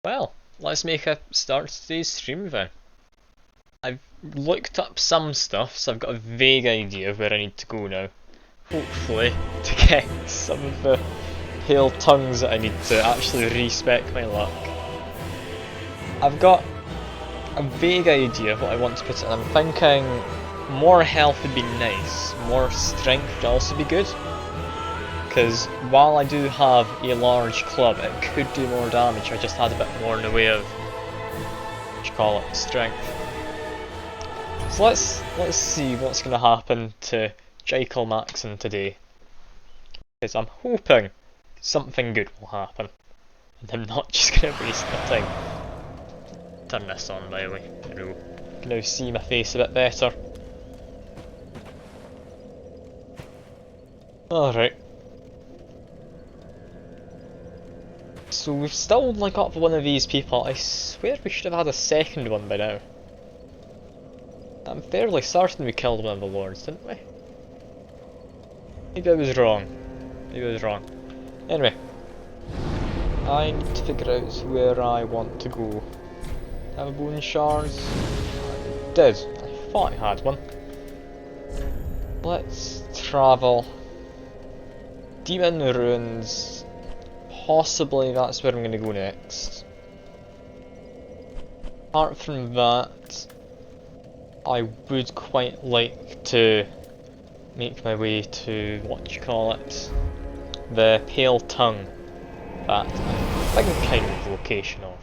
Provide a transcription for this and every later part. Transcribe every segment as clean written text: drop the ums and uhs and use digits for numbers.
Well, let's make a start to today's stream then. I've looked up some stuff, so I've got a vague idea of where I need to go now. Hopefully, to get some of the pale tongues that I need to actually respec my luck. I've got a vague idea of what I want to put in. I'm thinking more health would be nice, more strength would also be good. Because while I do have a large club, it could do more damage if I just had a bit more in the way of, what you call it, strength. So let's see what's going to happen to Jekyll Maxon today. Because I'm hoping something good will happen. And I'm not just going to waste my time. Turn this on, by the way. There we go. You can now see my face a bit better. Alright. So we've still only got one of these people. I swear we should have had a second one by now. I'm fairly certain we killed one of the lords, didn't we? Maybe I was wrong. Maybe I was wrong. Anyway. I need to figure out where I want to go. Have a bone shards? I did. I thought I had one. Let's travel. Demon Ruins. Possibly that's where I'm going to go next. Apart from that, I would quite like to make my way to, what do you call it, the Pale Tongue that I think I know the location of.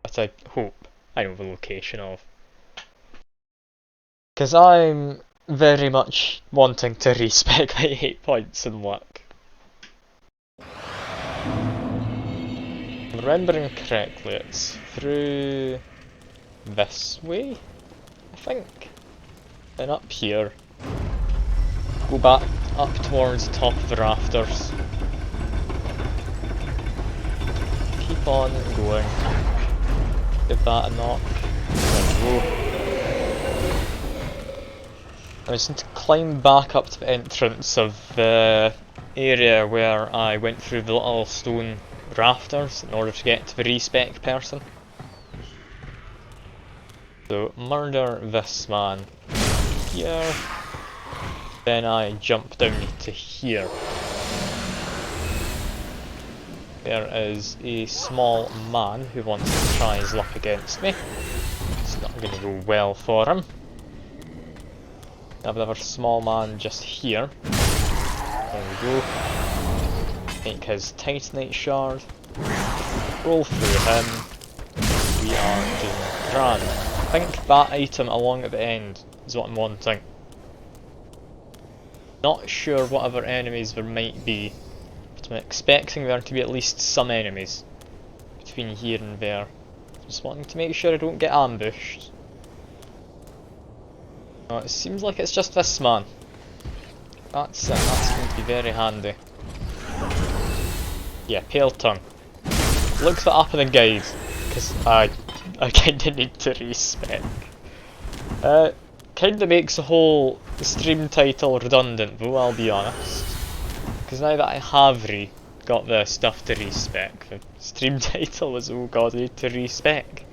But I hope I know the location of. Because I'm very much wanting to respec my 8 points in luck. Remembering correctly, it's through this way, I think. Then up here. Go back up towards the top of the rafters. Keep on going. Give that a knock. There we go. I just need to climb back up to the entrance of the area where I went through the little stone rafters in order to get to the respec person. So murder this man here, then I jump down to here. There is a small man who wants to try his luck against me. It's not going to go well for him. I have another small man just here. There we go. Take his Titanite shard, roll through him, we are doing grand. I think that item along at the end is what I'm wanting. Not sure what other enemies there might be, but I'm expecting there to be at least some enemies between here and there. Just wanting to make sure I don't get ambushed. Oh, it seems like it's just this man. That's going to be very handy. Yeah, Pale Tongue. Look that up in the guide, because I kinda need to respec. Kinda makes the whole stream title redundant though, I'll be honest. Because now that I have got the stuff to respec, the stream title was, oh god, I need to respec.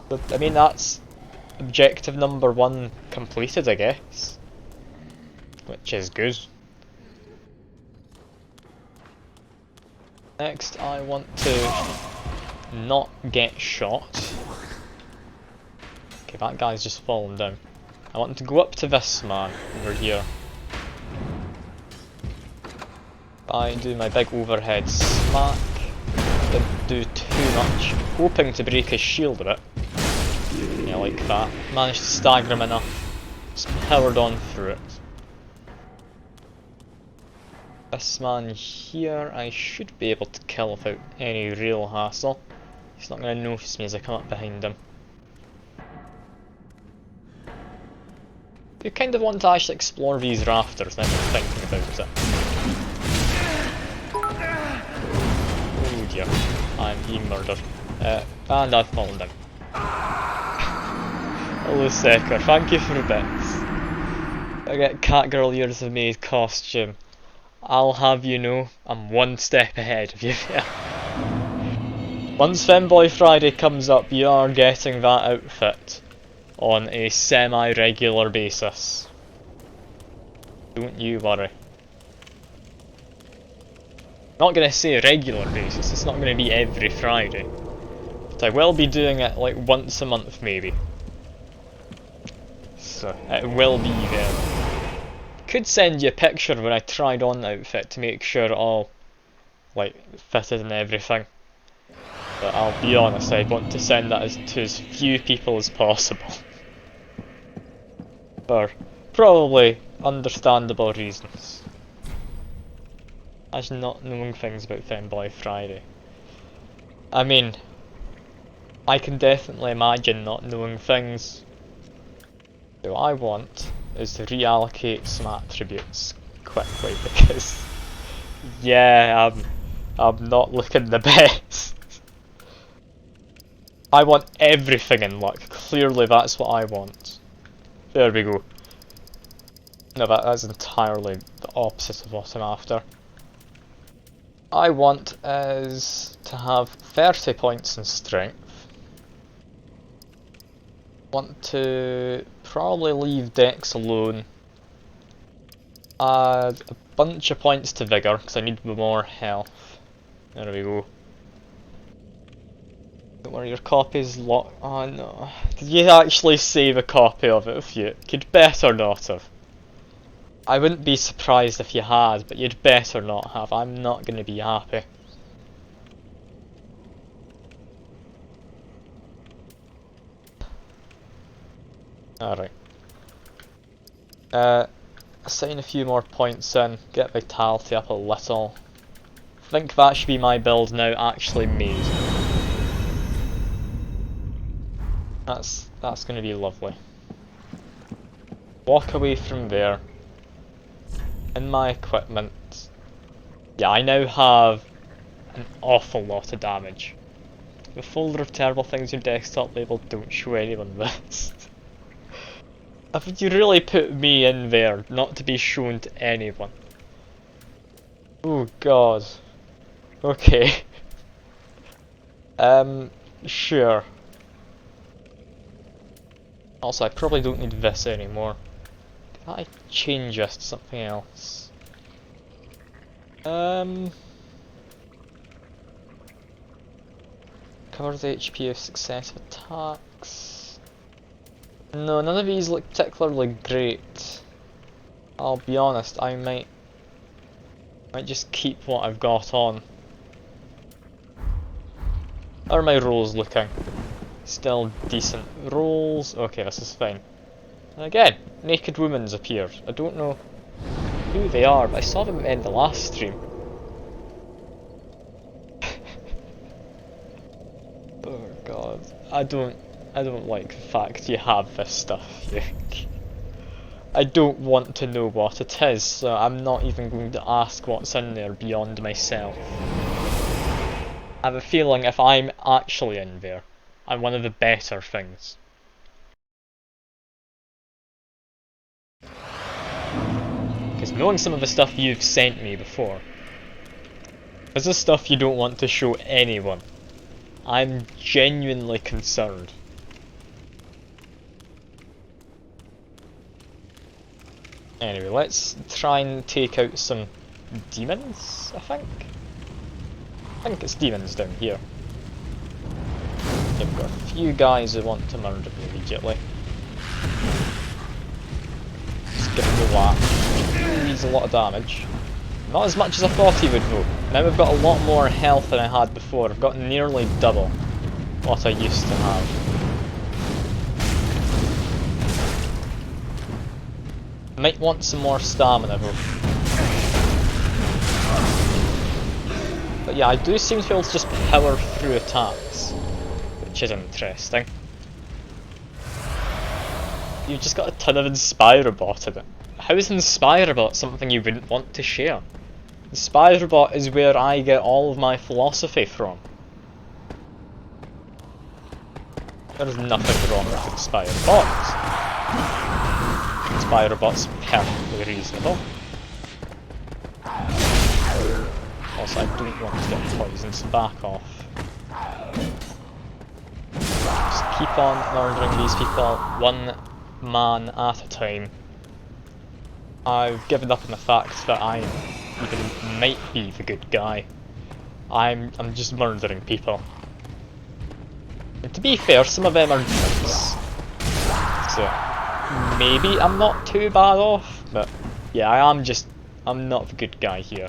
But I mean, that's objective number 1 completed, I guess. Which is good. Next, I want to not get shot. Okay, that guy's just fallen down. I want to go up to this man over here. I do my big overhead smack. Didn't do too much. Hoping to break his shield a bit. Yeah, like that. Managed to stagger him enough. Just powered on through it. This man here, I should be able to kill without any real hassle. He's not going to notice me as I come up behind him. You kind of want to actually explore these rafters now that I'm thinking about it. Oh dear, I'm being murdered. And I've fallen down. Hello Secker, thank you for the bits. I get Catgirl Years of Maid costume. I'll have you know, I'm one step ahead of you there. Once Femboy Friday comes up, you are getting that outfit on a semi-regular basis. Don't you worry. Not gonna say a regular basis, it's not gonna be every Friday. But I will be doing it like once a month maybe. So it will be there. Could send you a picture when I tried on the outfit to make sure it all like fitted and everything. But I'll be honest, I'd want to send that to as few people as possible. For probably understandable reasons. Imagine not knowing things about Femboy Friday. I mean, I can definitely imagine not knowing things. What I want is to reallocate some attributes quickly because, yeah, I'm not looking the best. I want everything in luck. Clearly, that's what I want. There we go. No, that's entirely the opposite of what I'm after. I want is to have 30 points in strength. Want to probably leave Dex alone. Add a bunch of points to Vigour because I need more health. There we go. Don't worry, your copy's locked. Oh no. Did you actually save a copy of it if you could better not have? I wouldn't be surprised if you had, but you'd better not have. I'm not going to be happy. Alright. Assign a few more points in, get vitality up a little. I think that should be my build now, actually amazing. That's going to be lovely. Walk away from there. In my equipment. Yeah, I now have an awful lot of damage. The folder of terrible things in your desktop labeled don't show anyone this. Have you really put me in there not to be shown to anyone? Oh god. Okay. Sure. Also, I probably don't need this anymore. Can I change this to something else? Covers the HP of successive attacks. No, none of these look particularly great. I'll be honest, I might just keep what I've got on. How are my rolls looking? Still decent rolls. Okay, this is fine. And again, naked women's appeared. I don't know who they are, but I saw them in the last stream. Oh god, I don't like the fact you have this stuff. I don't want to know what it is, so I'm not even going to ask what's in there beyond myself. I have a feeling if I'm actually in there, I'm one of the better things. Because knowing some of the stuff you've sent me before, this is stuff you don't want to show anyone. I'm genuinely concerned. Anyway, let's try and take out some demons, I think. I think it's demons down here. You've got a few guys who want to murder me immediately. Just give him a whack. He needs a lot of damage. Not as much as I thought he would though. Now we've got a lot more health than I had before. I've got nearly double what I used to have. Might want some more stamina though. But yeah, I do seem to be able to just power through attacks, which is interesting. You've just got a ton of Inspirobot in it. How is Inspirobot something you wouldn't want to share? Inspirobot is where I get all of my philosophy from. There's nothing wrong with Inspirobot. Inspirobot's perfectly reasonable. Also, I don't want to get poisoned, so back off. Just keep on murdering these people one man at a time. I've given up on the fact that I even might be the good guy. I'm just murdering people. And to be fair, some of them are demons. So maybe I'm not too bad off, but yeah, I'm not the good guy here.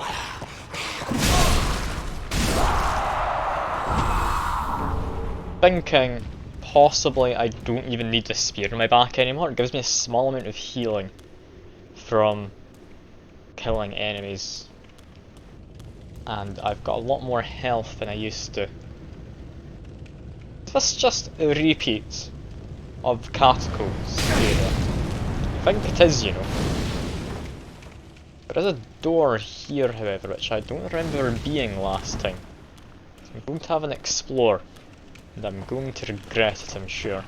Thinking possibly I don't even need the spear in my back anymore. It gives me a small amount of healing from killing enemies, and I've got a lot more health than I used to. Is this just a repeat of Catacombs area? I think it is, you know. There is a door here, however, which I don't remember there being last time. So I'm going to have an explore, and I'm going to regret it, I'm sure.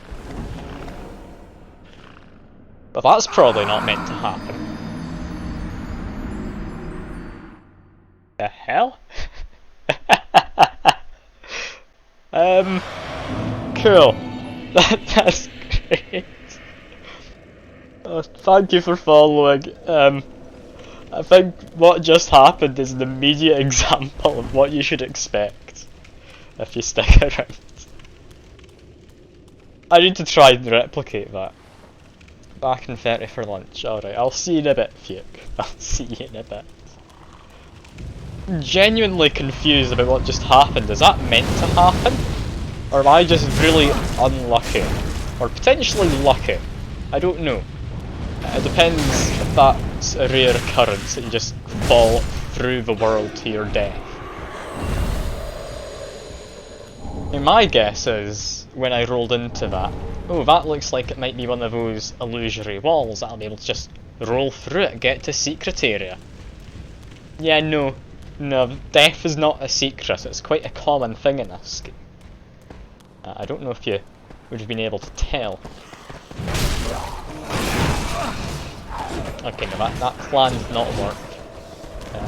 But that's probably not meant to happen. The hell? Cool. That's great. Thank you for following. I think what just happened is an immediate example of what you should expect if you stick around. I need to try and replicate that. Back in 30 for lunch. Alright, I'll see you in a bit, Fuke. I'll see you in a bit. I'm genuinely confused about what just happened. Is that meant to happen? Or am I just really unlucky? Or potentially lucky? I don't know. It depends if that's a rare occurrence that you just fall through the world to your death. I mean, my guess is, when I rolled into that, oh, that looks like it might be one of those illusory walls that I'll be able to just roll through it and get to secret area. Yeah, no, death is not a secret, it's quite a common thing in this game. I don't know if you would have been able to tell. Okay, no, that plan did not work.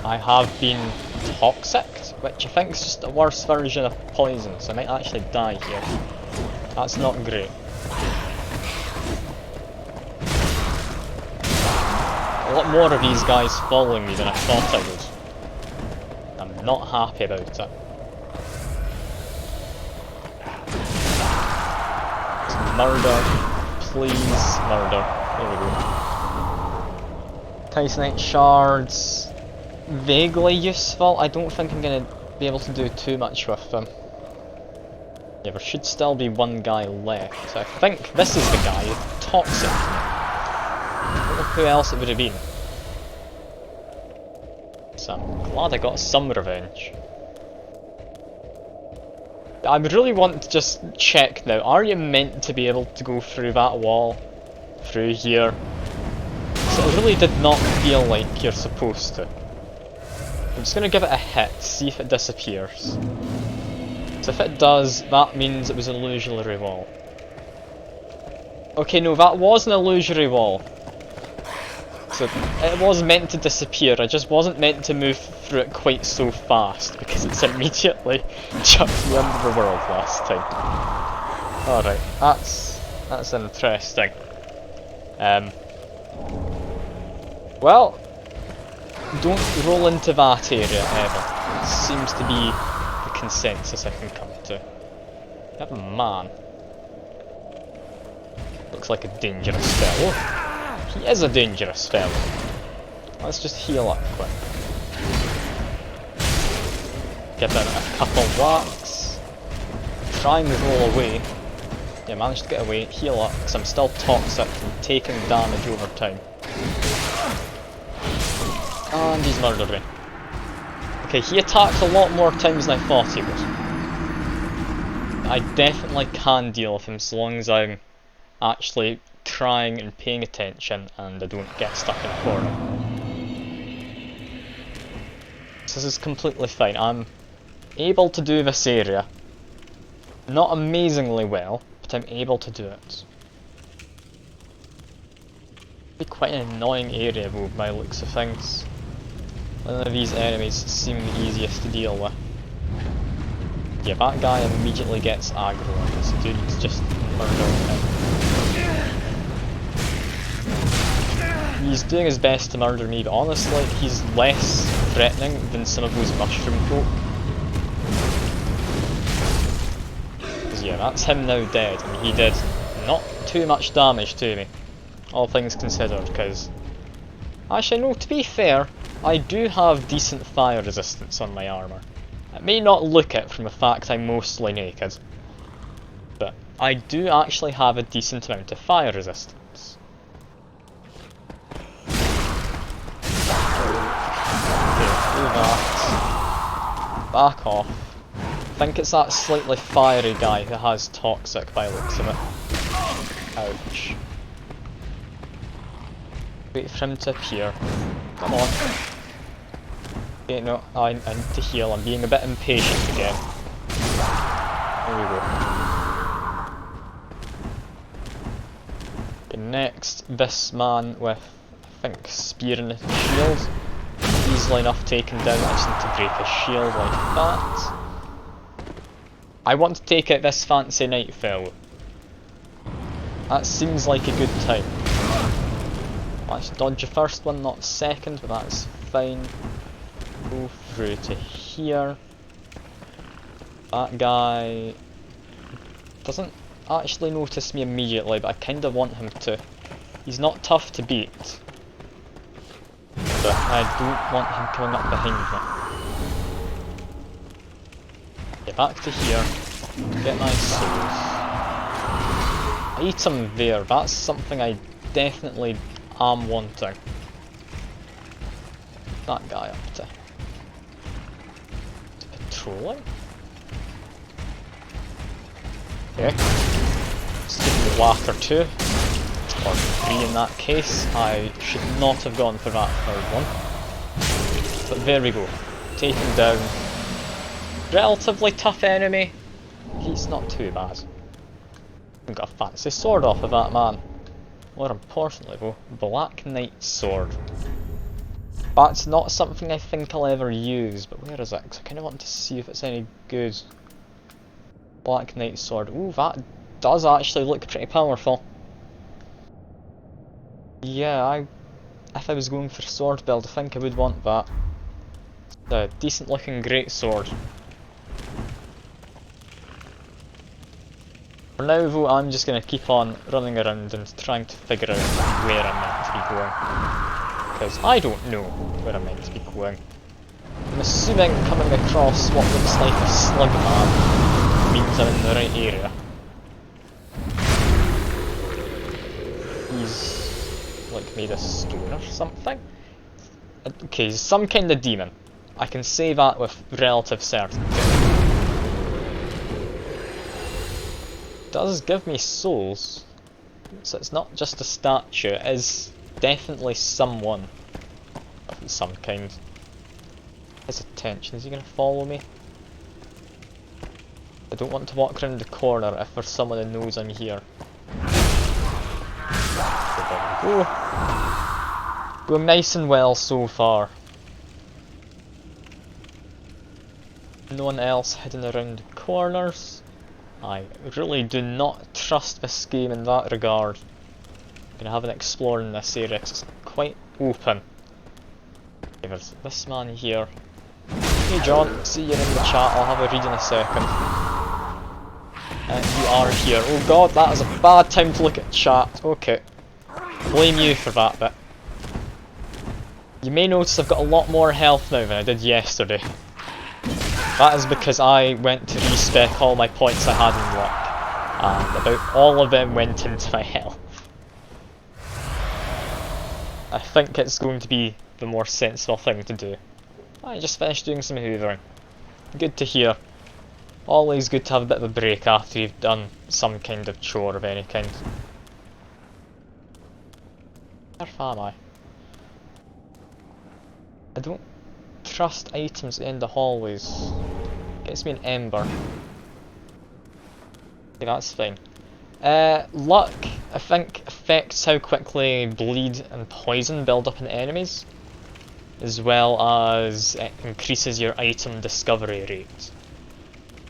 I have been toxic, which I think is just a worse version of poison, so I might actually die here. That's not great. A lot more of these guys following me than I thought I would. I'm not happy about it. Murder, please, murder. There we go. Titanite shards, vaguely useful. I don't think I'm going to be able to do too much with them. Yeah, there should still be one guy left. So I think this is the guy, toxic. I don't know who else it would have been. So I'm glad I got some revenge. I really want to just check now, are you meant to be able to go through that wall? Through here? So it really did not feel like you're supposed to. I'm just going to give it a hit, see if it disappears. So if it does, that means it was an illusory wall. Okay, no, that was an illusory wall. So it was meant to disappear, I just wasn't meant to move through it quite so fast, because it's immediately chucked me under the world last time. Alright, that's interesting. Well, don't roll into that area ever. It seems to be the consensus I can come to. That man looks like a dangerous fellow. He is a dangerous fellow. Let's just heal up quick. Get in a couple whacks. Try and roll away. Yeah, managed to get away, heal up, because I'm still toxic and taking damage over time. And he's murdered me. Okay, he attacked a lot more times than I thought he would. I definitely can deal with him so long as I'm actually trying and paying attention and I don't get stuck in a corner. So this is completely fine. I'm able to do this area. Not amazingly well, but I'm able to do it. It'd be quite an annoying area though by the looks of things. None of these enemies seem the easiest to deal with. Yeah, that guy immediately gets aggro on this dude's just murdering him. He's doing his best to murder me, but honestly, he's less threatening than some of those mushroom folk. Because yeah, that's him now dead, and he did not too much damage to me, all things considered, because... Actually no, to be fair, I do have decent fire resistance on my armour. It may not look it from the fact I'm mostly naked, but I do actually have a decent amount of fire resistance. Do that. Back off. I think it's that slightly fiery guy who has toxic by the looks of it. Ouch. Wait for him to appear. Come on. Okay, no, I need to heal. I'm being a bit impatient again. There we go. Okay, next, this man with, I think, spear and shield. Easily enough taken down, I just need to break his shield like that. I want to take out this fancy knight fellow. That seems like a good time. Let's dodge the first one, not the second, but that's fine. Go through to here. That guy doesn't actually notice me immediately, but I kind of want him to. He's not tough to beat, but I don't want him coming up behind me. Get back to here, get my souls. Item there, that's something I definitely am wanting. That guy up to patrolling? Okay. Let's give him a whack or two. Or 3 in that case. I should not have gone for that third one. But there we go. Taken down. Relatively tough enemy. He's not too bad. I got a fancy sword off of that man. More importantly though, Black Knight sword. That's not something I think I'll ever use, but where is it? Because I kind of want to see if it's any good. Black Knight sword. Ooh, that does actually look pretty powerful. Yeah, if I was going for sword build, I think I would want that. It's a decent looking great sword. For now though, I'm just going to keep on running around and trying to figure out where I'm meant to be going. Because I don't know where I'm meant to be going. I'm assuming coming across what looks like a slug man means I'm in the right area. He's like made of stone or something? Okay, he's some kind of demon. I can say that with relative certainty. Does give me souls, so it's not just a statue, it is definitely someone of some kind. His attention, is he going to follow me? I don't want to walk around the corner if there's someone who knows I'm here. So there we go. Going nice and well so far. No one else hidden around the corners. I really do not trust this game in that regard. I'm gonna have an explore in this area because it's quite open. Okay, there's this man here. Hey John, see you in the chat, I'll have a read in a second. You are here. Oh god, that is a bad time to look at chat. Okay. Blame you for that bit. You may notice I've got a lot more health now than I did yesterday. That is because I went to respec all my points I had in luck, and about all of them went into my health. I think it's going to be the more sensible thing to do. I just finished doing some hoovering. Good to hear. Always good to have a bit of a break after you've done some kind of chore of any kind. Where am I? I don't trust items in the hallways. Gets me an ember. Okay, that's fine. Luck, I think, affects how quickly bleed and poison build up in enemies, as well as it increases your item discovery rate.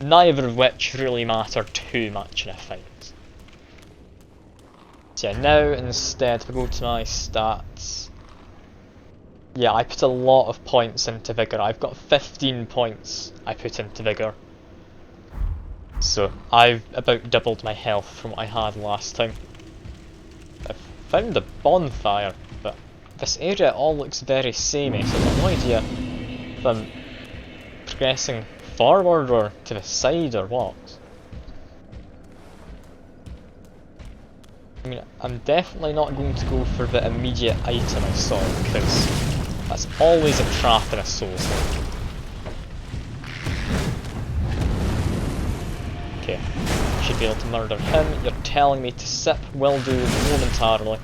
neither of which really matter too much in a fight. So yeah, now instead if I go to my stats, yeah, I put a lot of points into Vigour. I've got 15 points I put into Vigour. So I've about doubled my health from what I had last time. I found a bonfire, but this area all looks very samey, so I've got no idea if I'm progressing forward or to the side or what. I mean, I'm definitely not going to go for the immediate item I saw, because that's always a trap in a Souls. Okay, should be able to murder him. You're telling me to sip, will do momentarily.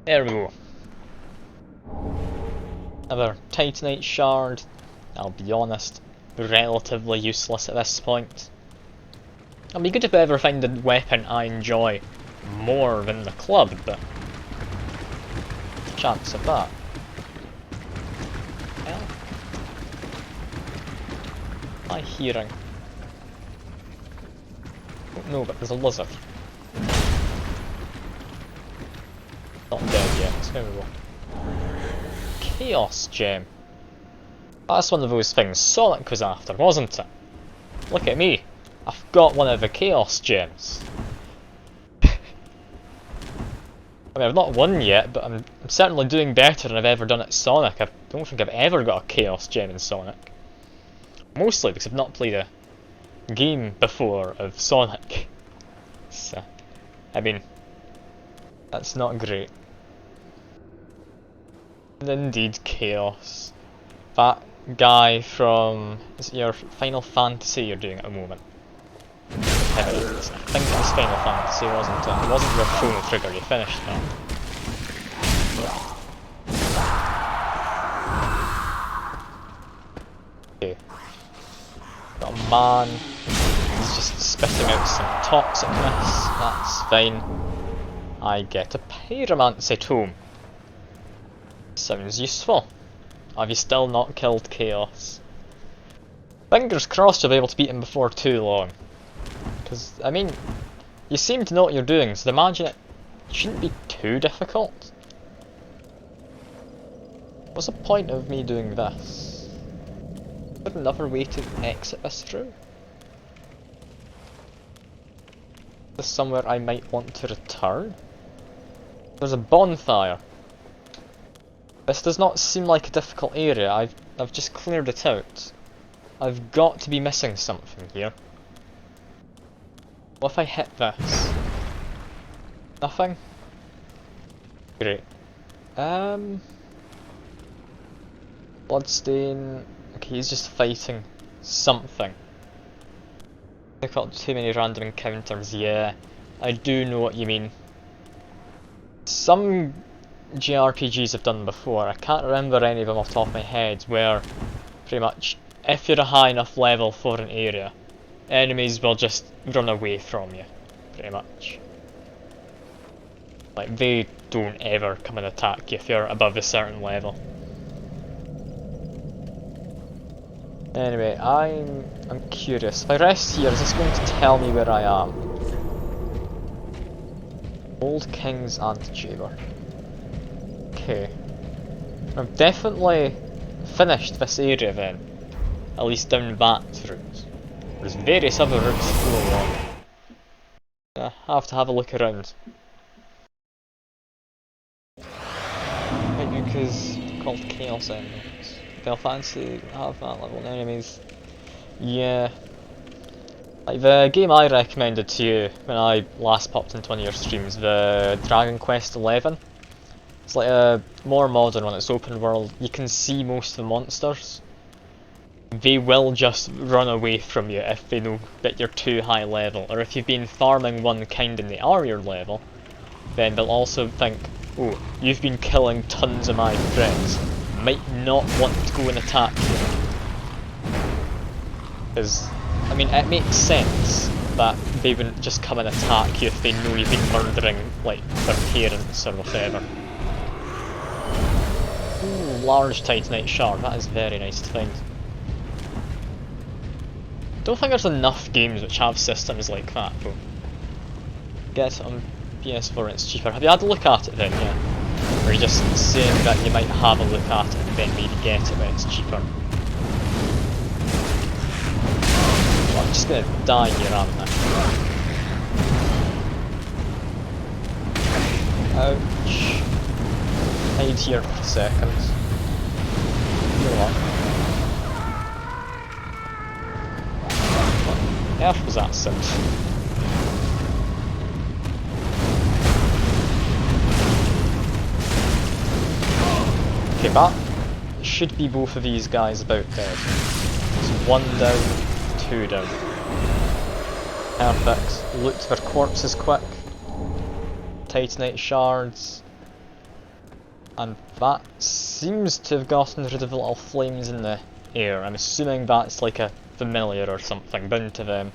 There we go. Another Titanite shard. I'll be honest, relatively useless at this point. It'd be good if I ever find a weapon I enjoy more than the club, but chance of that. Well, my hearing. Oh, no, but there's a lizard. Not dead yet, there we go. Chaos Gem. That's one of those things Sonic was after, wasn't it? Look at me, I've got one of the Chaos Gems. I mean, I've not won yet, but I'm certainly doing better than I've ever done at Sonic. I don't think I've ever got a Chaos Gem in Sonic. Mostly because I've not played a game before of Sonic. So, I mean, that's not great. And indeed, Chaos. That guy from... is it your Final Fantasy you're doing at the moment? I think it was Final Fantasy, wasn't it? It wasn't your Chrono Trigger, you finished that. Okay. Got a man. He's just spitting out some toxicness. That's fine. I get a Pyromancy Tome. Sounds useful. Have you still not killed Chaos? Fingers crossed you'll be able to beat him before too long. Because, I mean, you seem to know what you're doing, so imagine it shouldn't be too difficult. What's the point of me doing this? Is there another way to exit this through? Is this somewhere I might want to return? There's a bonfire. This does not seem like a difficult area. I've just cleared it out. I've got to be missing something here. What if I hit this? Nothing? Great. Bloodstain. Okay, he's just fighting something. Pick up too many random encounters, yeah. I do know what you mean. Some JRPGs I've done before, I can't remember any of them off the top of my head, where pretty much if you're a high enough level for an area, enemies will just run away from you, pretty much. Like, they don't ever come and attack you if you're above a certain level. Anyway, I'm curious. If I rest here, is this going to tell me where I am? Old King's Antechamber. Okay. I've definitely finished this area then. At least down that route. There's various other routes to go along. I have to have a look around. Maybe because they're called Chaos Emeralds. Final Fantasy have that level of enemies. Yeah. Like the game I recommended to you when I last popped into one of your streams, the Dragon Quest XI. It's like a more modern one, it's open world. You can see most of the monsters. They will just run away from you if they know that you're too high level, or if you've been farming one kind and they are your level, then they'll also think, oh, you've been killing tons of my friends, might not want to go and attack you. Because, I mean, it makes sense that they wouldn't just come and attack you if they know you've been murdering, like, their parents or whatever. Ooh, large Titanite shard. That is very nice to find. Don't think there's enough games which have systems like that, though. Guess on PS4 it's cheaper. Have you had a look at it then, yeah? Or are you just saying that you might have a look at it and then maybe get it when it's cheaper? Well, I'm just gonna die here, aren't I? Ouch. Hide here for a second. Heal up. What the earth was that sound? Okay, that should be both of these guys about dead. It's 1 down, 2 down. Perfect. Loot their corpses quick. Titanite shards. And that seems to have gotten rid of the little flames in the air. I'm assuming that's like a familiar or something bound to them.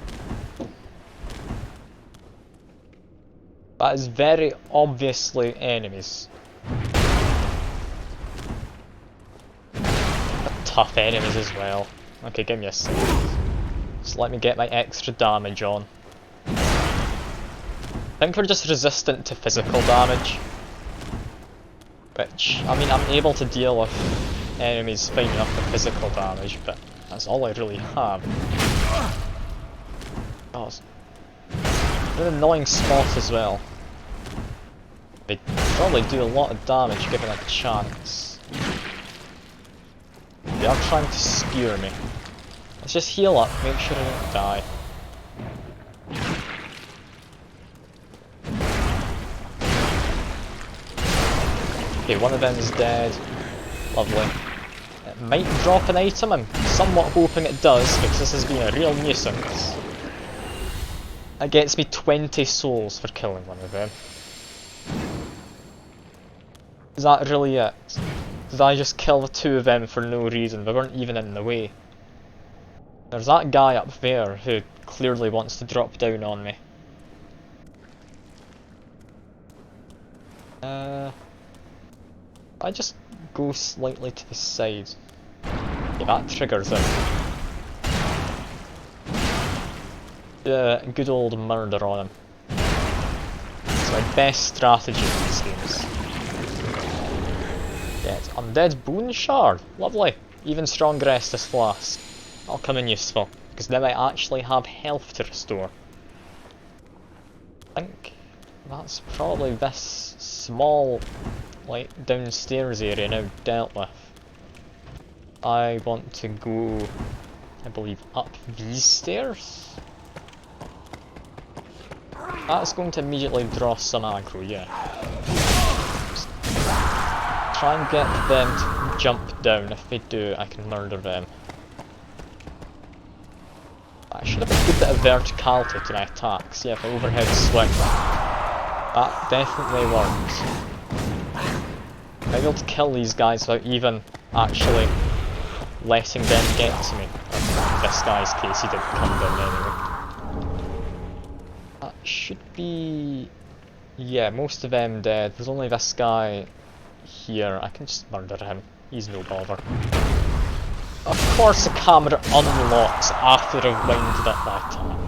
That is very obviously enemies. Tough enemies as well. Okay, give me a second. Just let me get my extra damage on. I think we're just resistant to physical damage. Which, I mean, I'm able to deal with enemies fine enough for physical damage, but that's all I really have. Oh, it's an annoying spot as well. They probably do a lot of damage given a chance. They are trying to skewer me. Let's just heal up, make sure I don't die. Okay, one of them is dead. Lovely. It might drop an item, I'm somewhat hoping it does, because this has been a real nuisance. It gets me 20 souls for killing one of them. Is that really it? Did I just kill the 2 of them for no reason? They weren't even in the way. There's that guy up there who clearly wants to drop down on me. I just go slightly to the side. Yeah, that triggers him. Good old murder on him. It's my best strategy in these games. Get undead bone shard. Lovely. Even stronger Estus flask. That'll come in useful, because now I actually have health to restore. I think that's probably this small, like, downstairs area now dealt with. I want to go, I believe, up these stairs? That's going to immediately draw some aggro, yeah. Just try and get them to jump down. If they do, I can murder them. I should have a good bit of verticality to my attacks. Yeah, if I overhead swing. That definitely works. I'm able to kill these guys without even actually letting them get to me. In this guy's case, he did come down anyway. That should be... yeah, most of them dead. There's only this guy here. I can just murder him. He's no bother. Of course the camera unlocks after I've winded up that attack.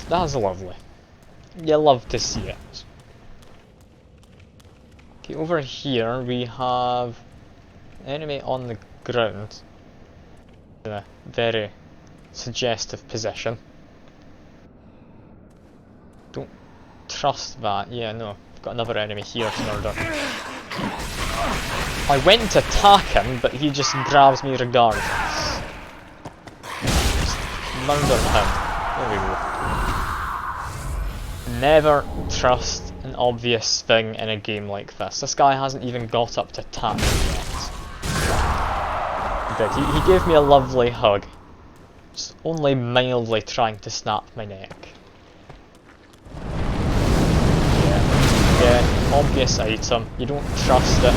That's lovely. You love to see it. Okay, over here we have an enemy on the ground in a very suggestive position. Don't trust that. Yeah, no. I've got another enemy here to murder. I went to attack him, but he just grabs me regardless. Just murder him. There we go. Never trust an obvious thing in a game like this. This guy hasn't even got up to attack me yet. He did. He gave me a lovely hug. Just only mildly trying to snap my neck. Yeah, obvious item. You don't trust it.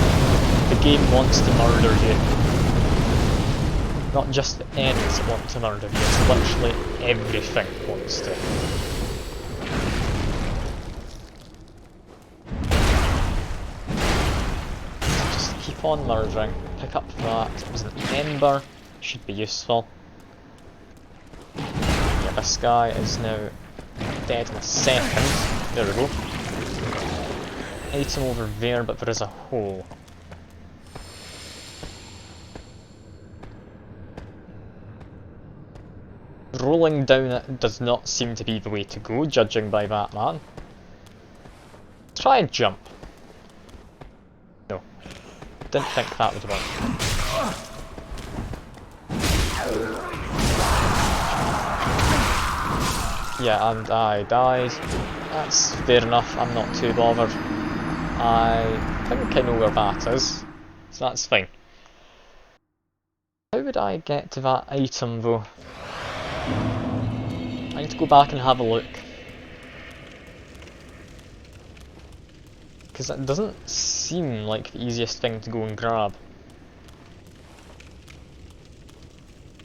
The game wants to murder you. Not just the enemies that want to murder you, it's literally everything wants to. keep on murdering. Pick up that. It was an ember. Should be useful. Yeah, this guy is now dead in a second. There we go. Item over there, but there is a hole. Rolling down it does not seem to be the way to go, judging by that man. Try and jump. No. Didn't think that would work. Yeah, and I died. That's fair enough, I'm not too bothered. I think I know where that is, so that's fine. How would I get to that item though? I need to go back and have a look. Because it doesn't seem like the easiest thing to go and grab.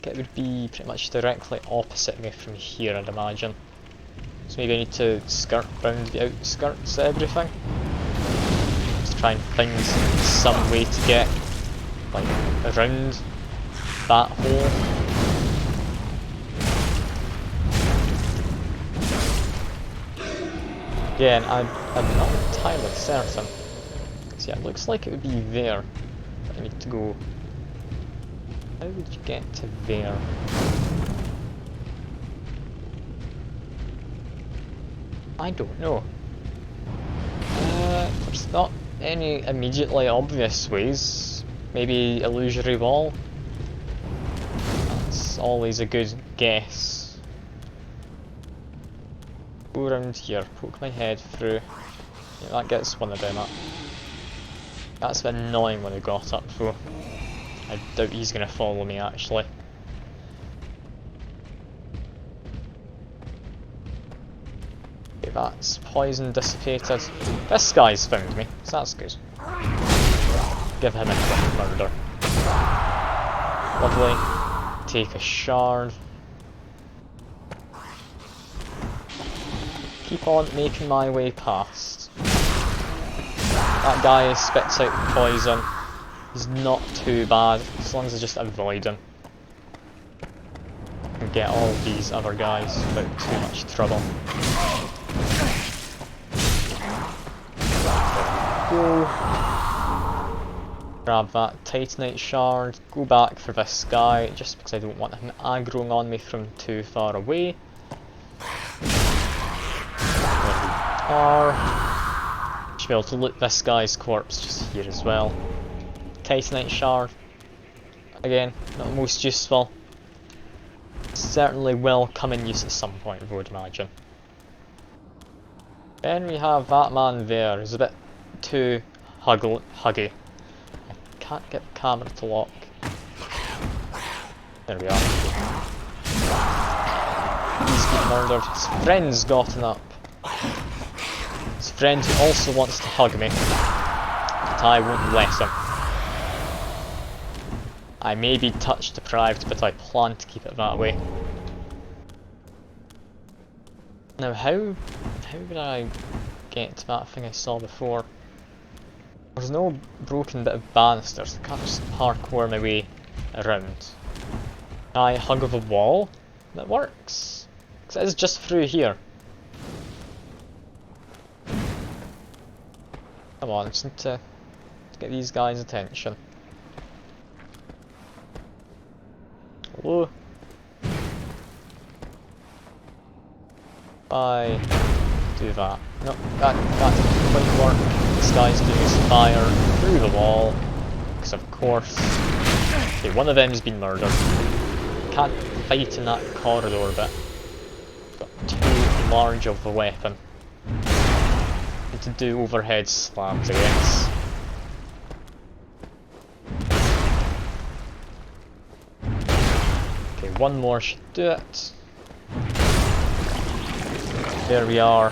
It would be pretty much directly opposite me from here, I'd imagine. So maybe I need to skirt round the outskirts of everything. Just try and find some way to get like around that hole. Yeah, and I'm not entirely certain. So yeah, it looks like it would be there. But I need to go. How would you get to there? I don't know. There's not any immediately obvious ways. Maybe illusory wall? That's always a good guess. Go around here, poke my head through. Yeah, that gets one of them up. That's a bit annoying when I got up though. I doubt he's gonna follow me actually. Okay, that's poison dissipated. This guy's found me, so that's good. Give him a quick murder. Lovely. Take a shard. Keep on making my way past. That guy spits out poison. He's not too bad, as long as I just avoid him. And get all these other guys without too much trouble. Go. Grab that Titanite shard, go back for this guy, just because I don't want him aggroing on me from too far away. Should be able to loot this guy's corpse just here as well. Titanite shard. Again, not the most useful. Certainly will come in use at some point, I would imagine. Then we have that man there, who's a bit too huggy. I can't get the camera to lock. There we are. He's been murdered. His friend's gotten up. His friend who also wants to hug me, but I won't let him. I may be touch deprived, but I plan to keep it that way. Now how would I get to that thing I saw before? There's no broken bit of banisters, I can't just parkour my way around. I hug of a wall? That works. Because it is just through here. Come on, I just need to get these guys' attention. Hello? I do that. No, that didn't quite work. This guy's doing his fire through the wall. Because of course. Okay, one of them's been murdered. Can't fight in that corridor bit. Got too large of a weapon. Need to do overhead slams, I guess. Okay, one more should do it. There we are.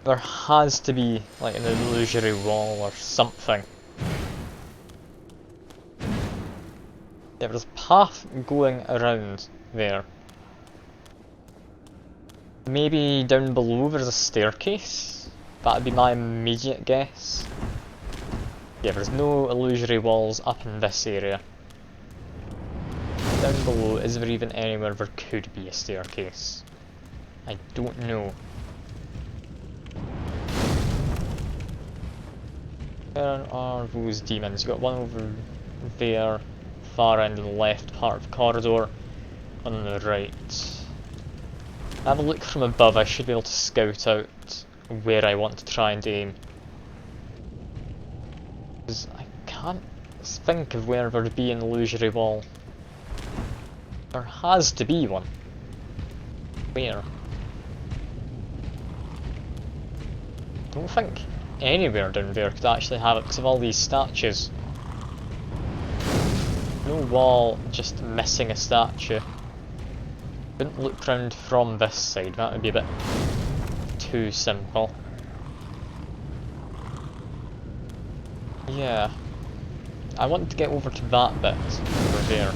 There has to be like an illusory wall or something. Yeah, there's a path going around there. Maybe down below there's a staircase? That'd be my immediate guess. Yeah, there's no illusory walls up in this area. Down below, is there even anywhere there could be a staircase? I don't know. Where are those demons? You've got one over there, far end of the left part of the corridor, one on the right. Have a look from above, I should be able to scout out where I want to try and aim. Because I can't think of where there'd be an illusory wall. There has to be one. Where? I don't think anywhere down there could actually have it because of all these statues. No wall, just missing a statue. Couldn't look round from this side, that would be a bit too simple. Yeah. I want to get over to that bit over there.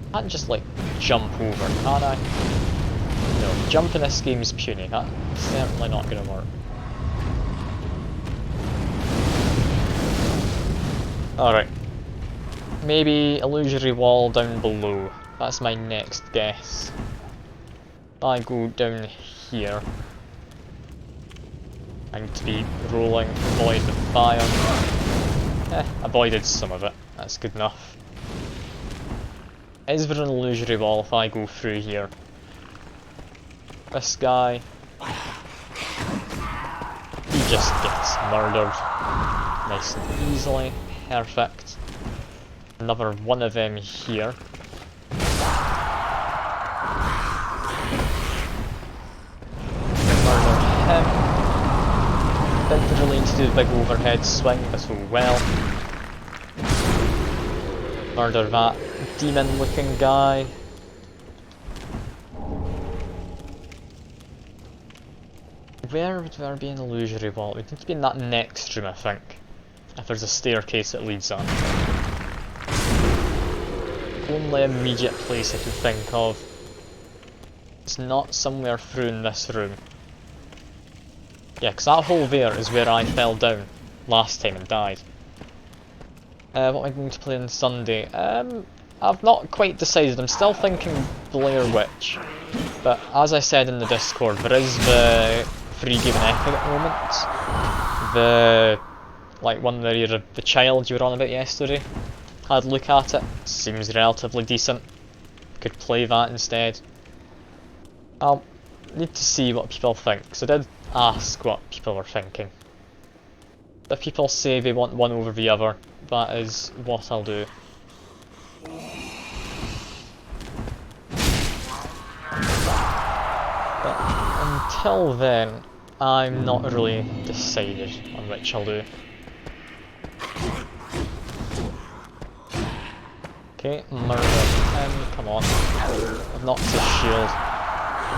I can't just like jump over, can I? No, jump in this game is puny, that's certainly not going to work. Alright. Maybe illusory wall down below. That's my next guess. I go down here. I need to be rolling, avoid the fire. Avoided some of it. That's good enough. Is there an illusory wall if I go through here? This guy... he just gets murdered. Nice and easily. Perfect. Another one of them here. Murdered him. Didn't really need to do the big overhead swing, but oh well. Murder that demon looking guy. Where would there be an illusory wall? It would need to be in that next room, I think. If there's a staircase that leads up. Only immediate place I can think of. It's not somewhere through in this room. Yeah, because that hole there is where I fell down last time and died. What am I going to play on Sunday? I've not quite decided. I'm still thinking Blair Witch. But as I said in the Discord, there is the free game in Epic at the moment. The like one where you're the child you were on about yesterday. Had a look at it. Seems relatively decent. Could play that instead. I'll need to see what people think. So I did ask what people were thinking. If people say they want one over the other, that is what I'll do. But until then, I'm not really decided on which I'll do. Okay, murder him, come on. I've knocked his shield.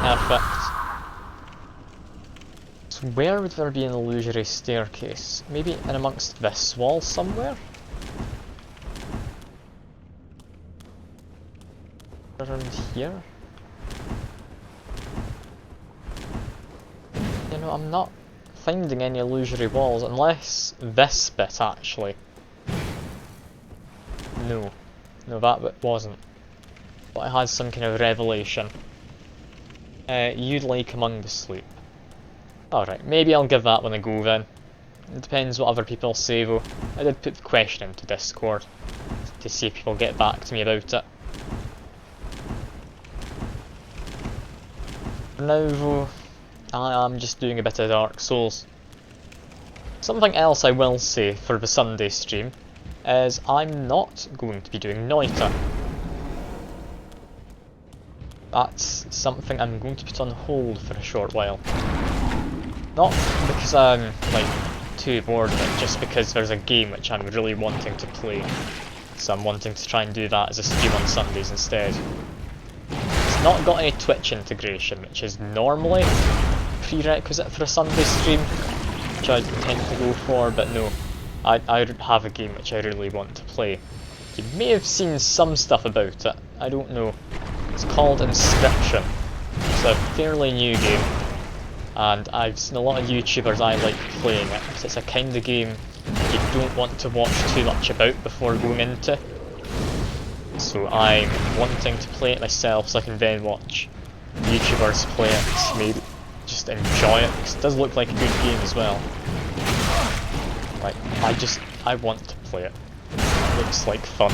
Perfect. So where would there be an illusory staircase? Maybe in amongst this wall somewhere? Around here? You know, I'm not finding any illusory walls, unless this bit actually. No. No, that bit wasn't. But it has some kind of revelation. You'd like Among the Sleep. Alright, maybe I'll give that one a go then. It depends what other people say though. I did put the question into Discord to see if people get back to me about it. For now though, I am just doing a bit of Dark Souls. Something else I will say for the Sunday stream is I'm not going to be doing Noita. That's something I'm going to put on hold for a short while. Not because I'm like too bored of it, just because there's a game which I'm really wanting to play. So I'm wanting to try and do that as a stream on Sundays instead. It's not got any Twitch integration, which is normally a prerequisite for a Sunday stream, which I tend to go for, but no. I have a game which I really want to play. You may have seen some stuff about it, I don't know. It's called Inscription. It's a fairly new game. and I've seen a lot of YouTubers I like playing it, because it's a kind of game you don't want to watch too much about before going into. So I'm wanting to play it myself so I can then watch YouTubers play it, maybe just enjoy it, because it does look like a good game as well. Like, I want to play it. It looks like fun.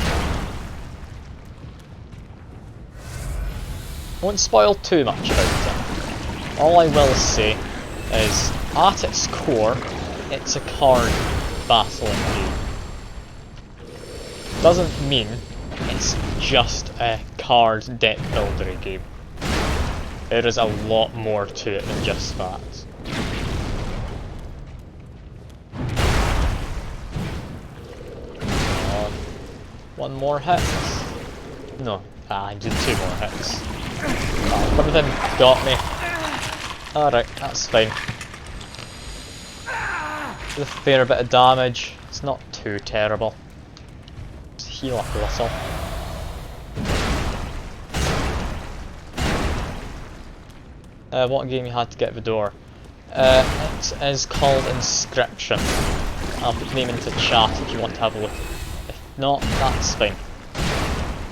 I won't spoil too much about it. All I will say is, at its core, it's a card battling game. Doesn't mean it's just a card deck builder game. There is a lot more to it than just that. One more hit? No, I did 2 more hits. One of them got me. Alright, that's fine. Did a fair bit of damage. It's not too terrible. Just heal up a little. What game you had to get the door? It is called Inscription. I'll put the name into chat if you want to have a look. If not, that's fine.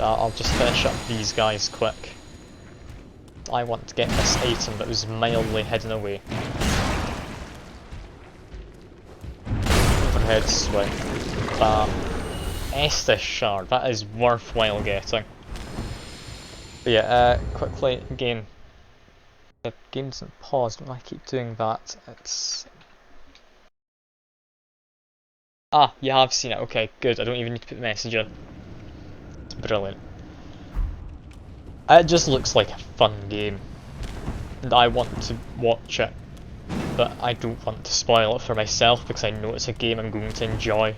I'll just finish up these guys quick. I want to get this item that was mildly hidden away. Overhead swing. Bam. Estus shard, that is worthwhile getting. But yeah, quickly, again, the game doesn't pause, don't I keep doing that? It's... Ah, you have seen it, okay, good, I don't even need to put the message in. It's brilliant. It just looks like a fun game, and I want to watch it, but I don't want to spoil it for myself because I know it's a game I'm going to enjoy.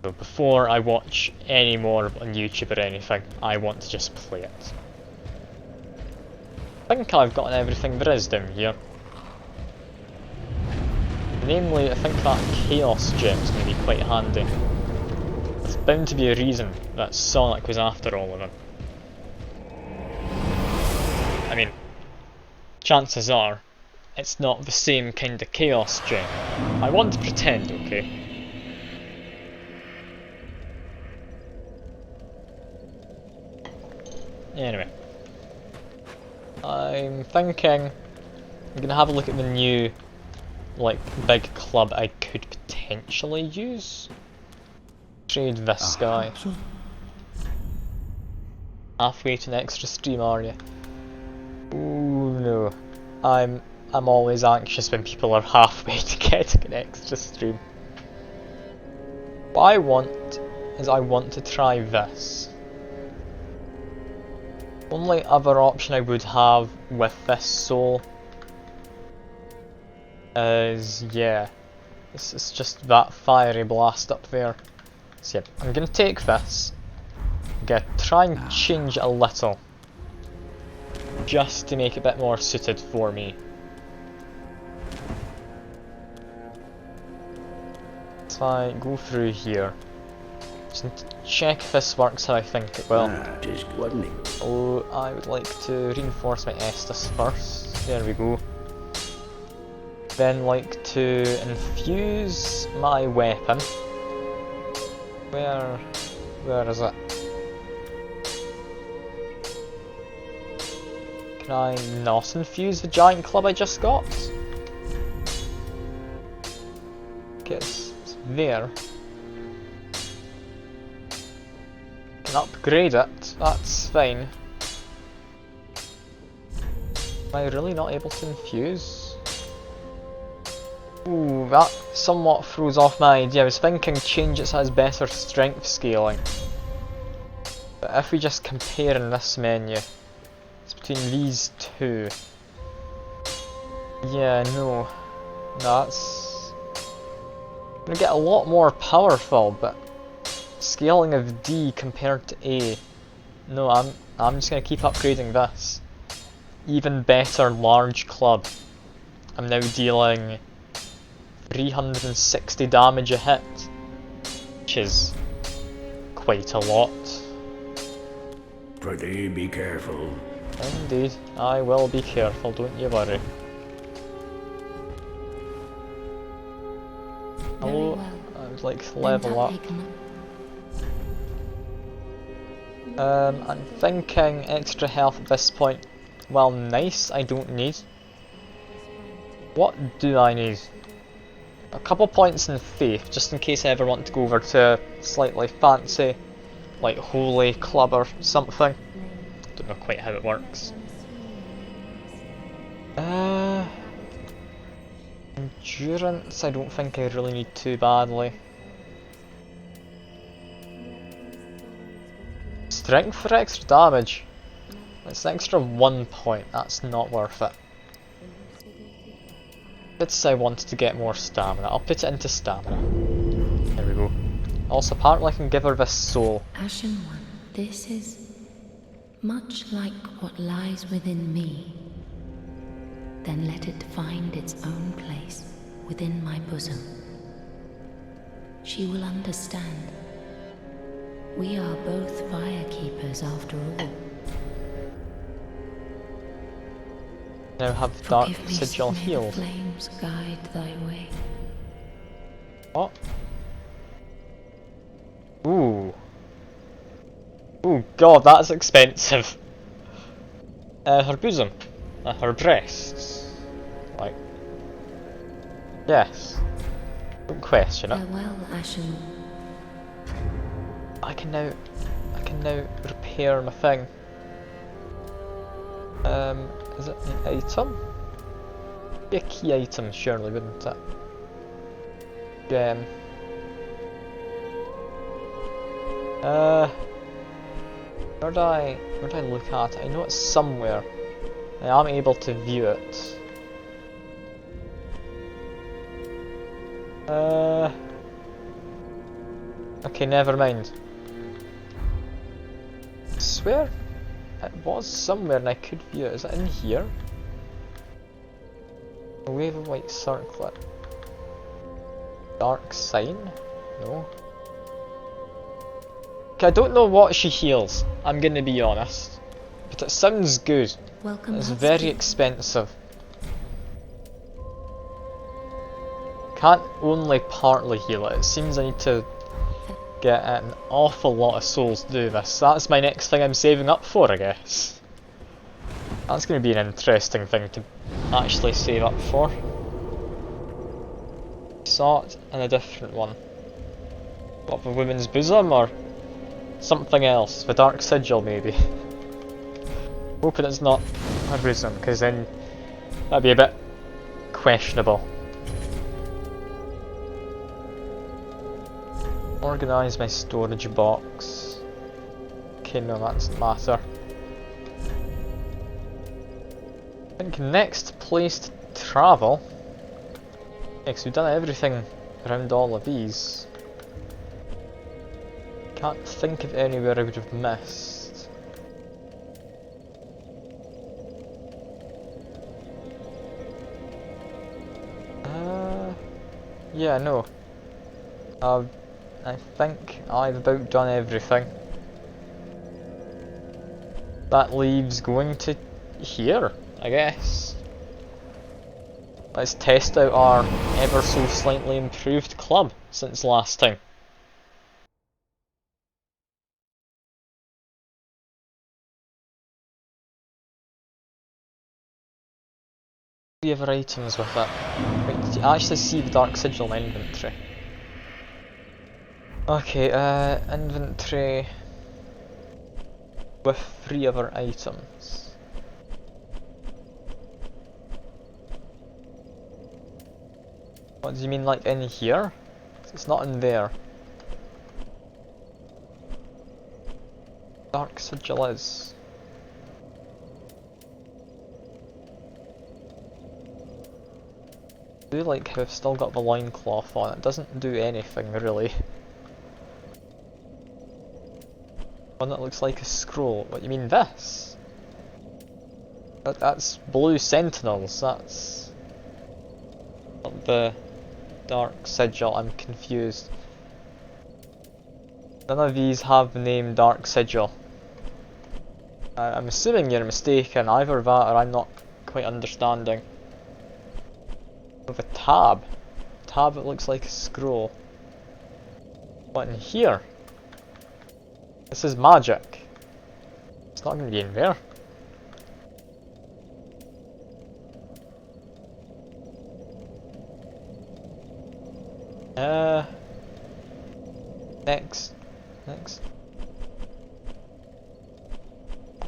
So before I watch any more on YouTube or anything, I want to just play it. I think I've gotten everything there is down here. Namely, I think that Chaos Gem's going to be quite handy. There's bound to be a reason that Sonic was after all of them. I mean, chances are, it's not the same kind of Chaos Gem. I want to pretend, okay? Anyway. I'm thinking I'm gonna have a look at the new, like, big club I could potentially use. Trade this guy. Halfway to an extra stream, are you? Ooh, no. I'm always anxious when people are halfway to getting an extra stream. What I want is I want to try this. Only other option I would have with this soul is, yeah, it's just that fiery blast up there. So yeah, I'm gonna take this, try and change it a little, just to make it a bit more suited for me. So I go through here. Just need to check if this works how I think it will. Oh, I would like to reinforce my Estus first. There we go. Then like to infuse my weapon. Where is it? Can I not infuse the giant club I just got? Okay, it's there. Can upgrade it, that's fine. Am I really not able to infuse? Ooh, that somewhat throws off my idea. I was thinking change it so it has better strength scaling. But if we just compare in this menu, it's between these two. Yeah, no. That's gonna get a lot more powerful, but scaling of D compared to A. No, I'm just gonna keep upgrading this. Even better large club. I'm now dealing 360 damage a hit, which is quite a lot. Pretty be careful. Indeed, I will be careful, don't you worry. Hello, I would like to level up. I'm thinking extra health at this point. Well, nice, I don't need. What do I need? A couple points in faith, just in case I ever want to go over to a slightly fancy, like holy club or something. Don't know quite how it works. Endurance, I don't think I really need too badly. Strength for extra damage. It's an extra 1 point, that's not worth it. But I wanted to get more stamina, I'll put it into stamina. There we go. Also, apparently I can give her this soul. Ashen One, this is much like what lies within me. Then let it find its own place within my bosom. She will understand. We are both firekeepers after all. Now have the Dark Sigil healed. Flames guide thy way. What? Ooh. Ooh, god, that's expensive. Her bosom. Her breasts. Like. Yes. Don't question it. Farewell, Ashen. I can now repair my thing. Is it an item? Be a key item, surely, wouldn't it? Gem. Where do I look at it? I know it's somewhere. I am able to view it. Okay, never mind. I swear it was somewhere and I could view it. Is it in here? A wave of white circlet. Dark sign? No. Okay, I don't know what she heals, I'm gonna be honest. But it sounds good. Welcome. It's very expensive. Can't only partly heal it. It seems I need to get an awful lot of souls to do this. That's my next thing I'm saving up for, I guess. That's going to be an interesting thing to actually save up for. Sought and a different one. What, the women's bosom or something else? The Dark Sigil maybe. Hoping it's not her bosom, because then that'd be a bit questionable. Organise my storage box. Okay, no, that doesn't matter. I think next place to travel. Yeah, 'cause we've done everything around all of these. Can't think of anywhere I would have missed. Yeah, no. I think I've about done everything. That leaves going to here, I guess. Let's test out our ever so slightly improved club since last time. Three other items with it. Wait, did you actually see the Dark Sigil in my inventory? Okay, inventory with 3 other items. What do you mean, like in here? It's not in there. Dark Sigil is. I do like how I've still got the loincloth on. It doesn't do anything really. One that looks like a scroll. What, you mean this? That's blue sentinels, that's not the Dark Sigil, I'm confused. None of these have the name Dark Sigil. I'm assuming you're mistaken, either that or I'm not quite understanding. With a tab. Tab that looks like a scroll. What in here? This is magic. It's not going to be in there. Next.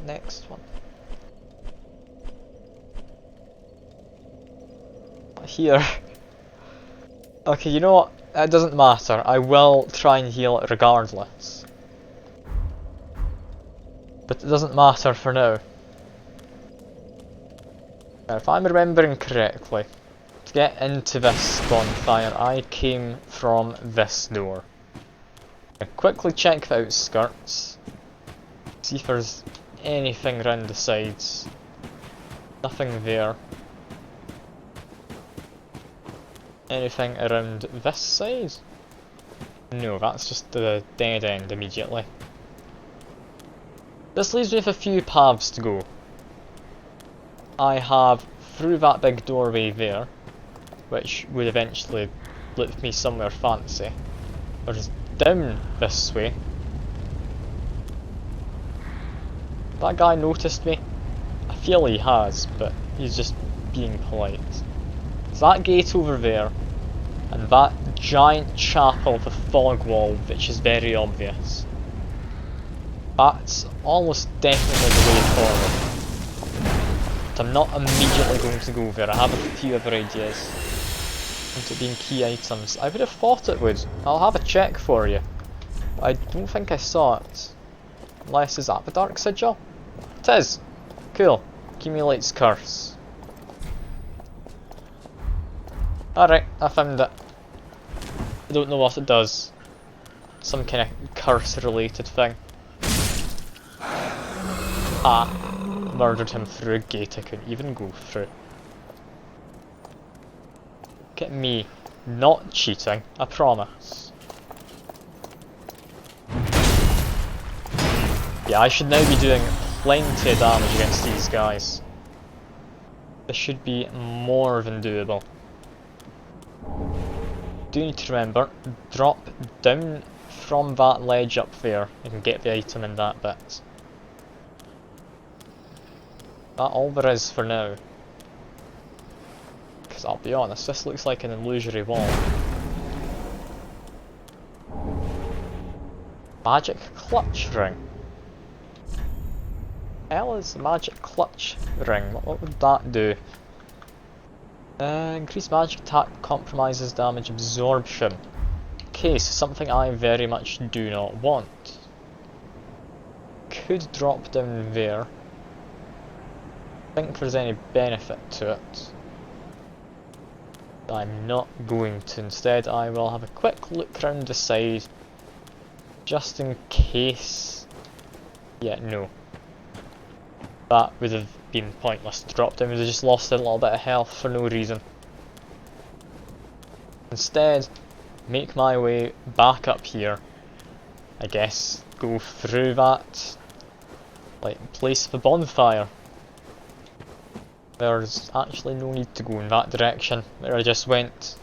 Next one. Here. Okay, you know what? It doesn't matter. I will try and heal it regardless. But it doesn't matter for now. Now, if I'm remembering correctly, to get into this bonfire, I came from this door. I quickly check the outskirts, see if there's anything around the sides. Nothing there. Anything around this side? No, that's just the dead end immediately. This leaves me with a few paths to go. I have through that big doorway there, which would eventually lift me somewhere fancy. There's down this way. That guy noticed me. I feel he has, but he's just being polite. There's that gate over there, and that giant chapel with a fog wall, which is very obvious. That's almost definitely the way forward. But I'm not immediately going to go there. I have a few other ideas. Into being key items. I would have thought it would. I'll have a check for you. But I don't think I saw it. Unless, is that the Dark Sigil? It is! Cool. Accumulates curse. Alright, I found it. I don't know what it does. Some kind of curse related thing. Ah. Murdered him through a gate I couldn't even go through. Look at me. Not cheating, I promise. Yeah, I should now be doing plenty of damage against these guys. This should be more than doable. Do need to remember, drop down from that ledge up there and get the item in that bit. That's all there is for now. Because I'll be honest, this looks like an illusory wall. Magic clutch ring. Hell is the magic clutch ring? What would that do? Increased magic attack compromises damage absorption. Okay, so something I very much do not want. Could drop down there. Think there's any benefit to it. I'm not going to. Instead, I will have a quick look around the side, just in case. Yeah, no. That would have been pointless to drop down. We would have just lost a little bit of health for no reason. Instead, make my way back up here. I guess go through that, like, place of the bonfire. There's actually no need to go in that direction where I just went.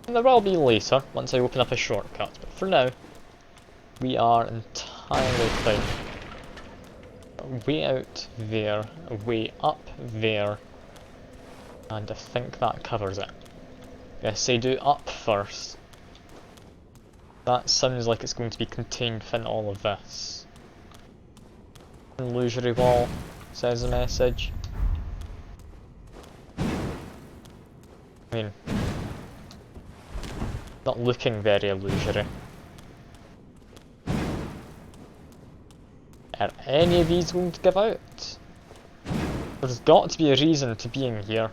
And there will be later, once I open up a shortcut, but for now, we are entirely fine. Way out there, way up there, and I think that covers it. Yes, I do up first. That sounds like it's going to be contained within all of this. Illusory wall. Says the message. I mean, not looking very illusory. Are any of these going to give out? There's got to be a reason to being here.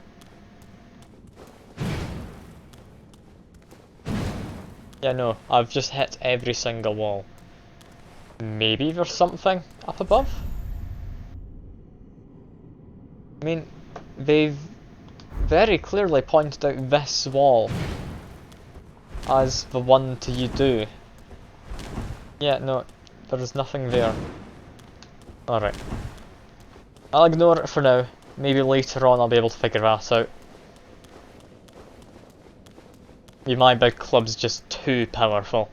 Yeah, no, I've just hit every single wall. Maybe there's something up above? I mean, they've very clearly pointed out this wall as the one to you do. Yeah, no, there's nothing there. Alright. I'll ignore it for now. Maybe later on I'll be able to figure that out. Maybe my big club's just too powerful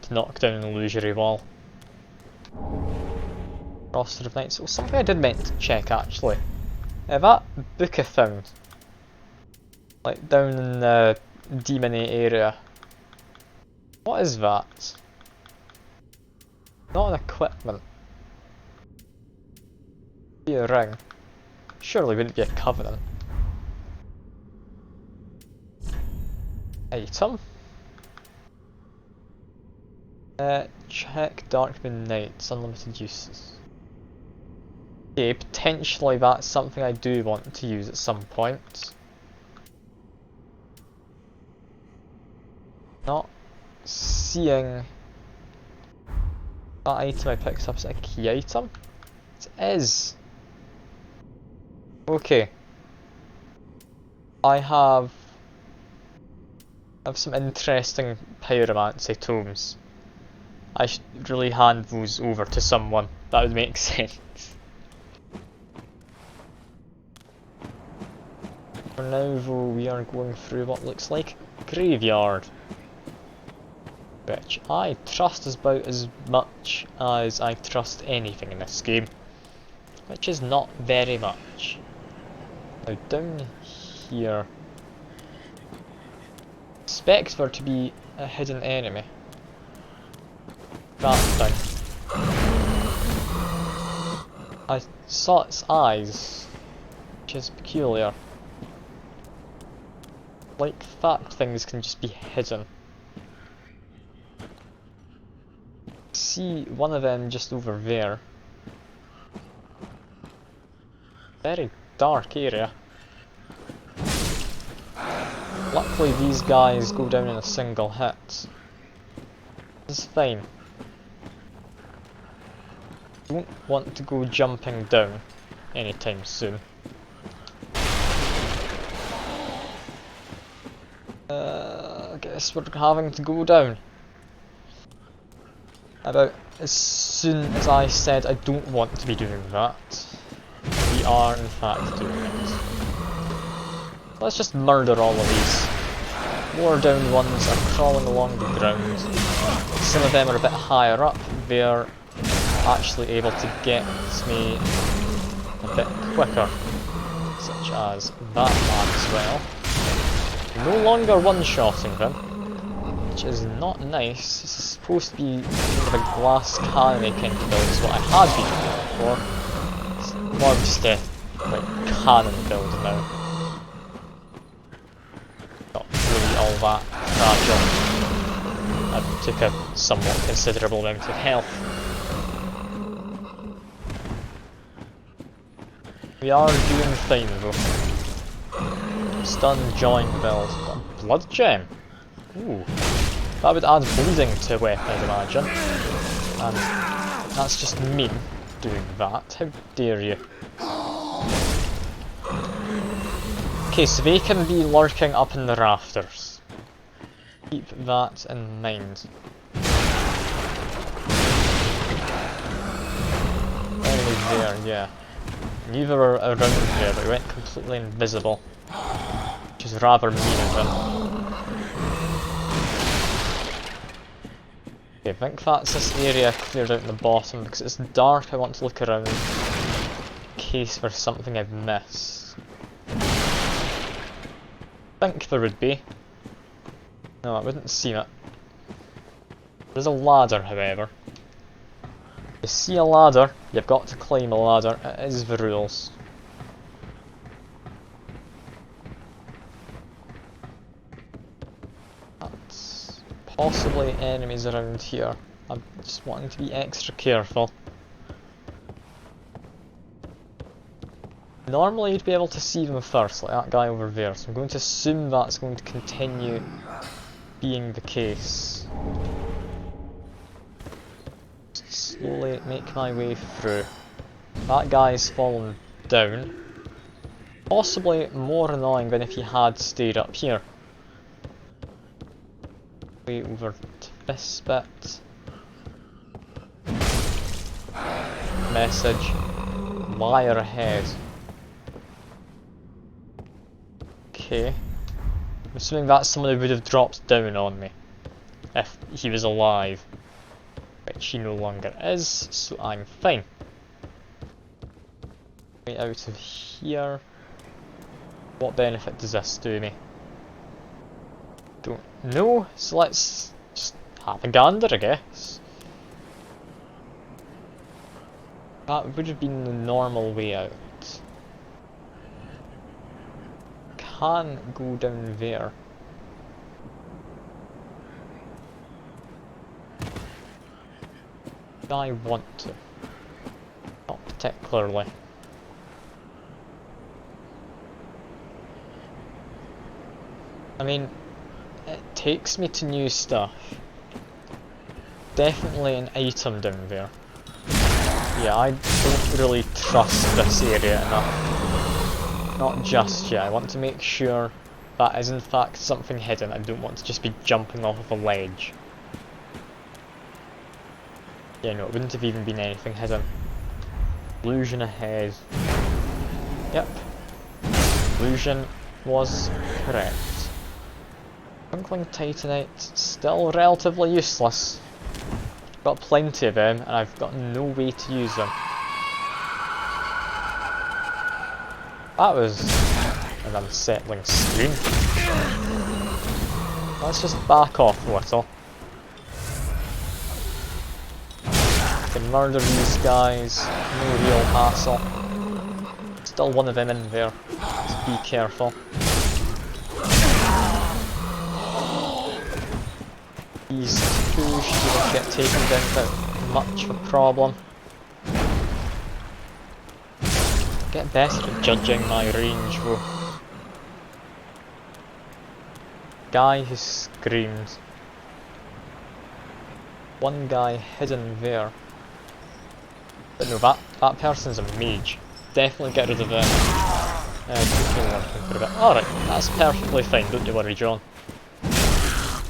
to knock down an illusory wall. Roster of Knights. Oh, something I did meant to check actually. That book I found, like down in the Demony area. What is that? Not an equipment. Be a ring. Surely wouldn't be a covenant. Item. Check Darkmoon Nights, unlimited uses. Okay, potentially that's something I do want to use at some point. Not seeing that item I picked up as a key item. It is. Okay. I have some interesting Pyromancy Tomes. I should really hand those over to someone. That would make sense. For now though, we are going through what looks like graveyard, which I trust is about as much as I trust anything in this game, which is not very much. Now down here, expect there to be a hidden enemy. That thing. I saw its eyes, which is peculiar. Like that things can just be hidden. See one of them just over there. Very dark area. Luckily these guys go down in a single hit. This is fine. Don't want to go jumping down anytime soon. I guess we're having to go down. About as soon as I said I don't want to be doing that, we are in fact doing it. Let's just murder all of these. More down ones are crawling along the ground. Some of them are a bit higher up. They're actually able to get me a bit quicker, such as that man as well. No longer one-shotting them, which is not nice. This is supposed to be kind of a glass cannon kind of build, is what I had been doing before. It's more just a like cannon build now. Not really all that fragile. I took a somewhat considerable amount of health. We are doing fine though. Stun, join, build. Got a blood gem. Ooh. That would add bleeding to a weapon, I'd imagine. And that's just mean doing that. How dare you? Okay, so they can be lurking up in the rafters. Keep that in mind. Only there, yeah. Neither are around there, but we went completely invisible. Which is rather mean of them. Okay, I think that's this area cleared out in the bottom. Because it's dark, I want to look around in case there's something I've missed. I think there would be. No, I wouldn't see it. There's a ladder, however. You see a ladder, you've got to climb a ladder. It is the rules. That's possibly enemies around here. I'm just wanting to be extra careful. Normally you'd be able to see them first, like that guy over there, so I'm going to assume that's going to continue being the case. Slowly make my way through. That guy's fallen down. Possibly more annoying than if he had stayed up here. Way over to this bit. message. Liar ahead. Okay. I'm assuming that's someone who would have dropped down on me if he was alive. Which he no longer is, so I'm fine. Right out of here. What benefit does this do me? Don't know, so let's just have a gander, I guess. That would have been the normal way out. Can go down there. Do I want to? Not particularly. I mean, it takes me to new stuff. Definitely an item down there. Yeah, I don't really trust this area enough. Not just yet. I want to make sure that is in fact something hidden. I don't want to just be jumping off of a ledge. Yeah, no, it wouldn't have even been anything hidden. Illusion ahead. Yep. Illusion was correct. Twinkling Titanite, still relatively useless. Got plenty of them, and I've got no way to use them. That was an unsettling scream. Let's just back off a little. I can murder these guys, no real hassle. Still one of them in there, just be careful. These two shouldn't get taken down without much of a problem. Get better at judging my range though. Guy who screams. One guy hidden there. But no, that person's a mage. Definitely get rid of them. Alright, that's perfectly fine, don't you worry, John.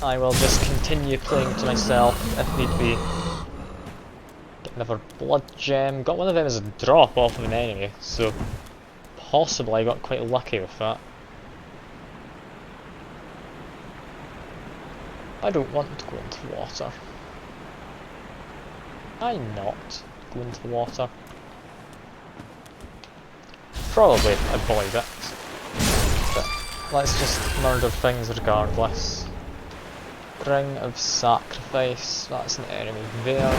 I will just continue playing to myself if need be. Get another blood gem. Got one of them as a drop off of an enemy, so possibly I got quite lucky with that. I don't want to go into water. Why not go into water? Probably avoid it. But let's just murder things regardless. Ring of Sacrifice, that's an enemy there.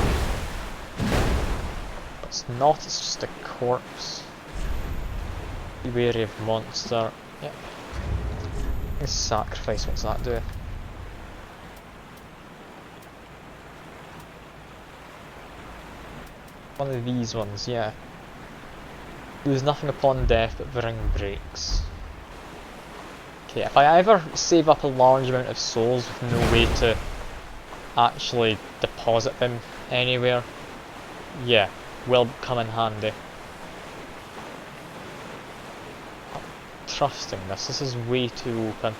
It's not, it's just a corpse. Be wary of monster. Yep. Sacrifice, what's that do? One of these ones, yeah. Lose nothing upon death, but the ring breaks. Okay, if I ever save up a large amount of souls with no way to actually deposit them anywhere, yeah, will come in handy. I'm trusting this is way too open.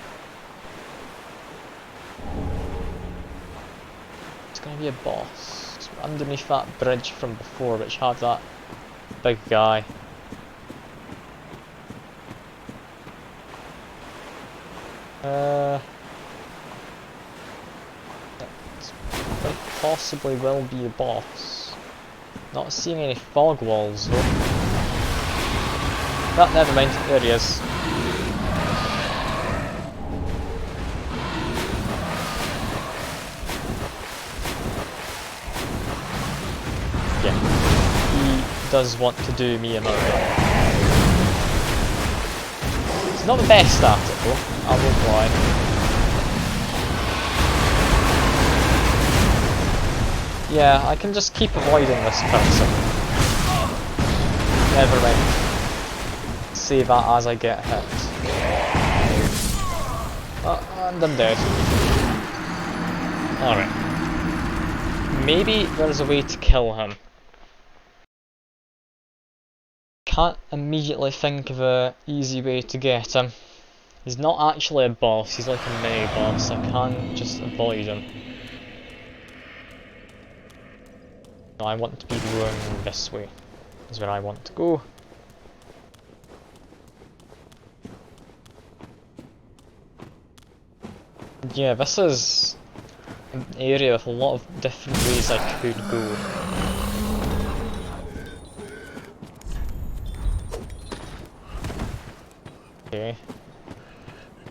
It's gonna be a boss. It's underneath that bridge from before, which had that big guy. It possibly will be a boss. Not seeing any fog walls though. But never mind, there he is. Yeah, he does want to do me a murder. He's not the best at it though, I won't lie. Yeah, I can just keep avoiding this person. Never mind. See that as I get hit. Oh, and I'm dead. Alright. Maybe there's a way to kill him. Can't immediately think of an easy way to get him. He's not actually a boss, he's like a mini boss. I can't just avoid him. No, I want to be going this way. is where I want to go. Yeah, this is an area with a lot of different ways I could go. Okay.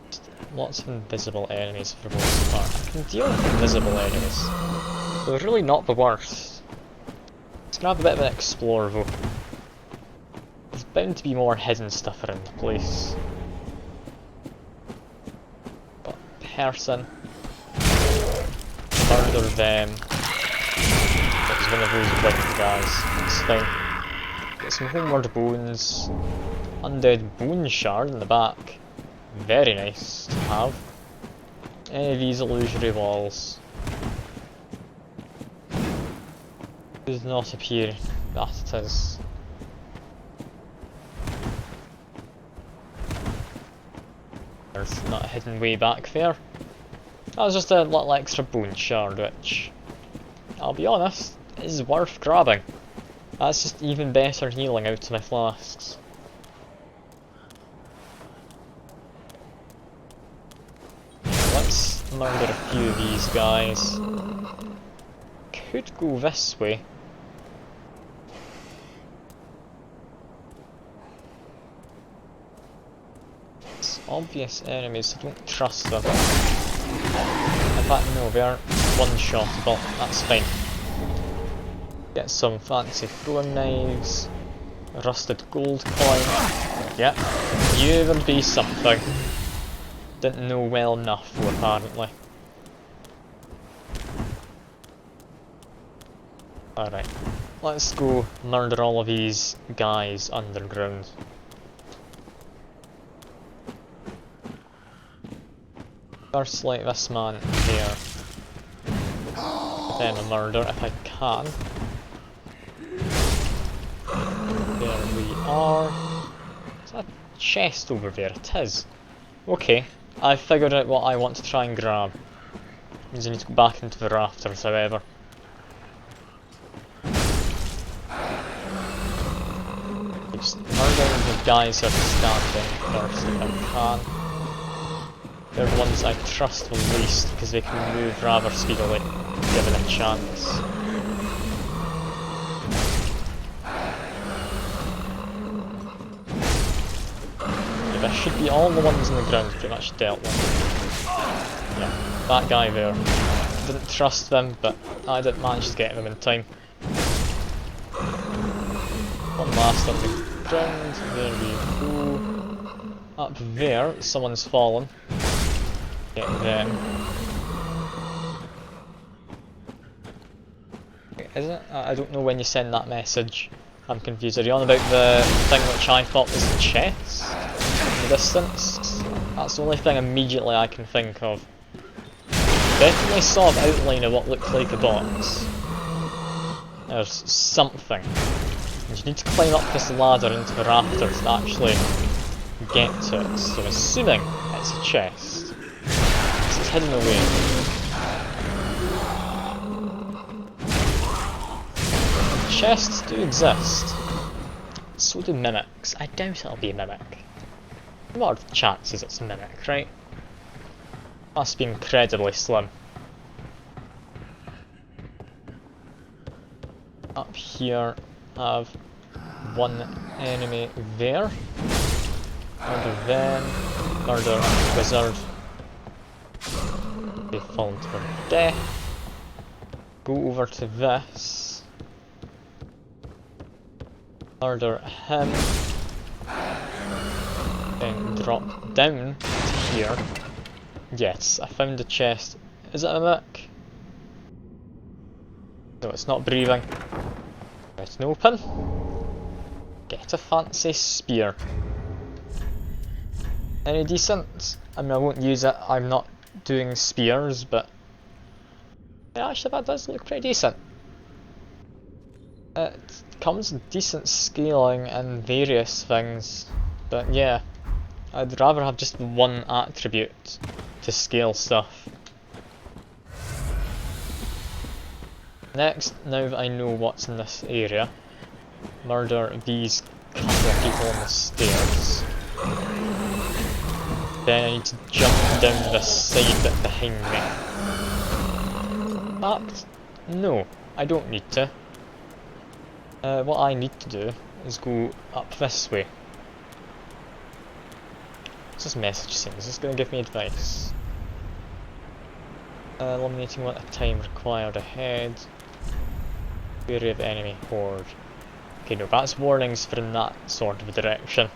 Just lots of invisible enemies for the most part. I can deal with invisible enemies. They're really not the worst. Let's grab a bit of an explore though. There's bound to be more hidden stuff around the place. But person. Murder them. That was one of those wicked guys. It's fine. Get some homeward bones. Undead bone shard in the back. Very nice to have. Any of these illusory walls. Does not appear that it is. There's not a hidden way back there. That was just a little extra bone shard, which, I'll be honest, is worth grabbing. That's just even better healing out of my flasks. Let's murder a few of these guys. Could go this way. It's obvious enemies, I don't trust them. In fact, no, they are one-shottable, that's fine. Get some fancy throwing knives. A rusted gold coin. Yep, you will be something. Didn't know well enough, apparently. Alright, let's go murder all of these guys underground. First, like this man here. Then a murder if I can. There we are. Is that a chest over there? It is. Okay, I figured out what I want to try and grab. Means I need to go back into the rafters, however. Just murdering the guys that are standing first if I can. They're the ones I trust the least because they can move rather speedily, given a chance. Yeah, there should be all the ones on the ground pretty much dealt with. Yeah, that guy there. Didn't trust them, but I didn't manage to get them in time. One last on the ground, there we go. Up there, someone's fallen. Get them. Is it? I don't know when you send that message. I'm confused. Are you on about the thing which I thought was the chest? In the distance? That's the only thing immediately I can think of. Definitely saw an outline of what looked like a box. There's something. And you need to climb up this ladder into the rafters to actually get to it. So I'm assuming it's a chest. It's hidden away. Chests do exist. So do mimics. I doubt it'll be a mimic. What are the chances it's a mimic, right? Must be incredibly slim. Up here, I have one enemy there. Murder them. Murder wizard. They've fallen to their death. Go over to this. Murder him. Then drop down to here. Yes, I found a chest. Is it a mimic? No, it's not breathing. It's open. Get a fancy spear. Any decent? I mean, I won't use it. I'm not doing spears, but yeah, actually that does look pretty decent. It comes with decent scaling and various things, but yeah, I'd rather have just one attribute to scale stuff. Next, now that I know what's in this area, murder these couple of people on the stairs. Then I need to jump down this side bit behind me. But no, I don't need to. What I need to do is go up this way. What's this message saying? Is this going to give me advice? Eliminating one at a time required ahead. Wary of enemy horde. Okay, no, that's warnings for in that sort of a direction.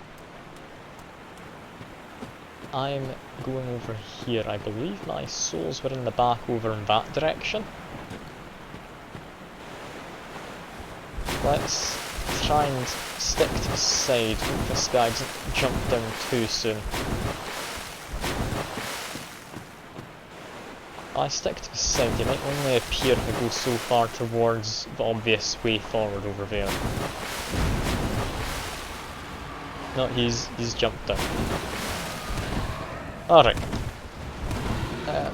I'm going over here. I believe my souls were in the back over in that direction. Let's try and stick to the side. Hope this guy doesn't jump down too soon. If I stick to the side, he might only appear if I go so far towards the obvious way forward over there. No, he's jumped down. Alright.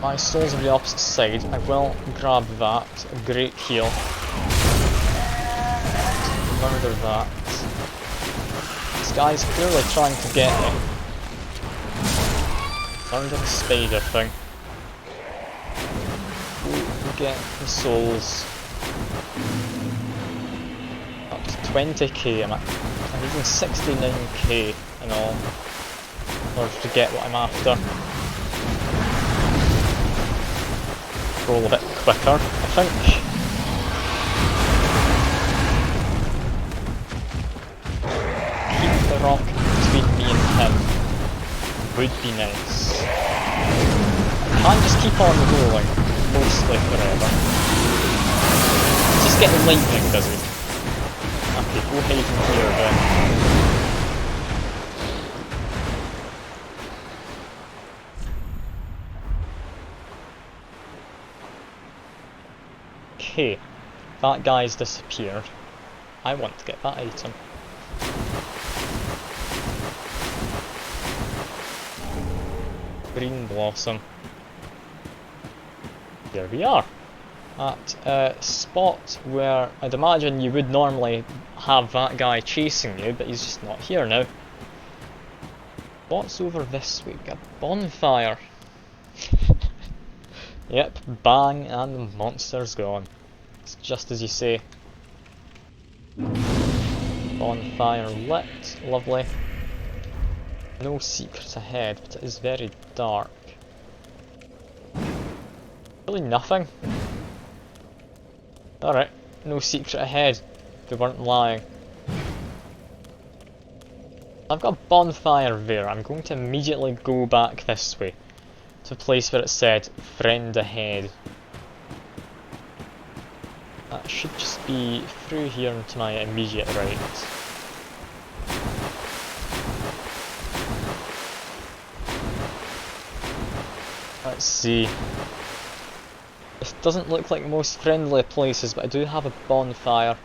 My soul's on the opposite side. I will grab that. A great heal. Murder that. This guy's clearly trying to get me. Murder the spider thing. Get the souls. Up to 20k. I'm using 69k in all in order to get what I'm after. Roll a bit quicker, I think. Keep the rock between me and him. Would be nice. I can't just keep on rolling, mostly forever. Just get lightning, does it? Okay, go ahead in here then. Okay, that guy's disappeared. I want to get that item. Green blossom. Here we are. At a spot where I'd imagine you would normally have that guy chasing you, but he's just not here now. What's over this way? A bonfire. Yep, bang, and the monster's gone. It's just as you say. Bonfire lit, lovely. No secret ahead, but it is very dark. Really nothing. Alright, no secret ahead. They weren't lying. I've got a bonfire there. I'm going to immediately go back this way. To a place where it said, friend ahead. That should just be through here and to my immediate right. Let's see. It doesn't look like most friendly places, but I do have a bonfire.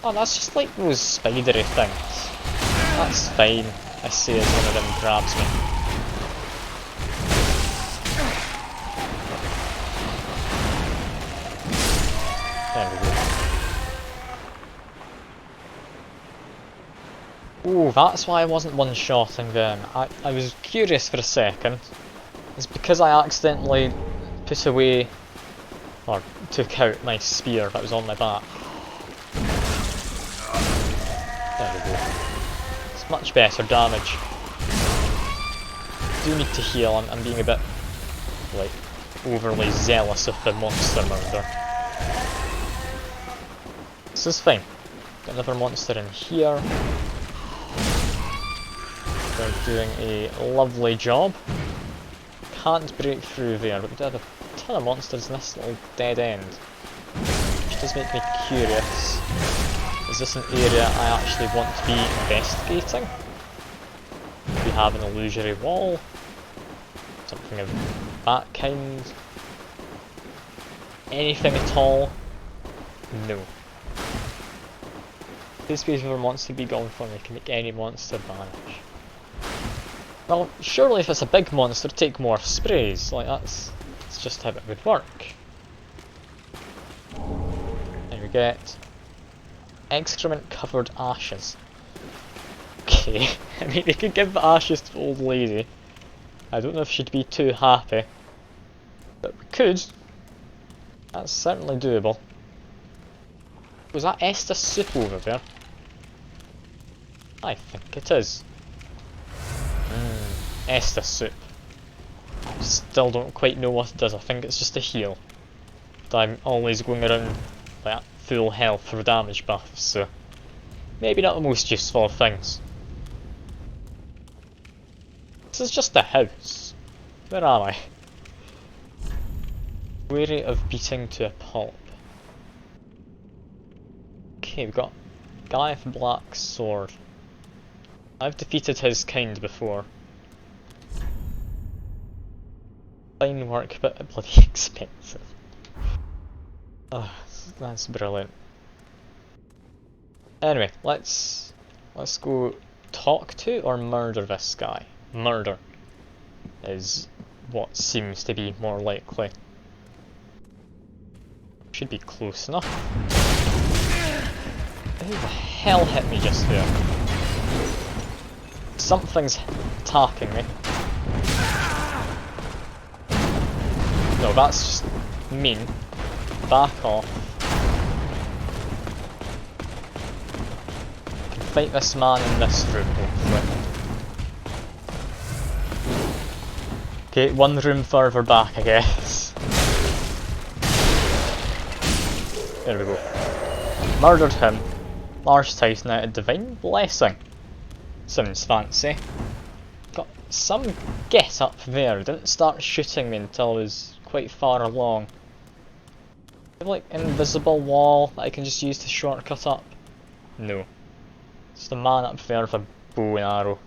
Oh, that's just like those spidery things. That's fine. I see as one of them grabs me. There we go. Ooh, that's why I wasn't one-shotting them. I was curious for a second. It's because I accidentally put away, or took out my spear that was on my back. There we go. It's much better damage. I do need to heal. I'm being a bit, like, overly zealous of the monster murder. This is fine. Got another monster in here. They're doing a lovely job. Can't break through there, but we do have a ton of monsters in this little dead end. Which does make me curious. Is this an area I actually want to be investigating? Do we have an illusory wall? Something of that kind? Anything at all? No. This space where a monster be gone from, you can make any monster vanish. Well, surely if it's a big monster, take more sprays. Like, that's just how it would work. There we we get excrement covered ashes. Okay, I mean they could give the ashes to the old lady. I don't know if she'd be too happy. But we could. That's certainly doable. Was that Estus soup over there? I think it is. Estus soup. I still don't quite know what it does. I think it's just a heal. But I'm always going around like full health for damage buffs, so maybe not the most useful of things. This is just a house. Where am I? Wary of beating to a pulp. Okay, we've got guy with a black sword. I've defeated his kind before. Fine work, but bloody expensive. Oh, that's brilliant. Anyway, let's go talk to or murder this guy. Murder is what seems to be more likely. Should be close enough. Who the hell hit me just there? Something's attacking me. No, that's just mean. Back off. I can fight this man in this room, hopefully. Okay, one room further back, I guess. There we go. Murdered him. Large Titanite, Divine Blessing. Sounds fancy. Got some get up there. Didn't start shooting me until I was quite far along. Like invisible wall that I can just use to shortcut up? No. Just a man up there with a bow and arrow.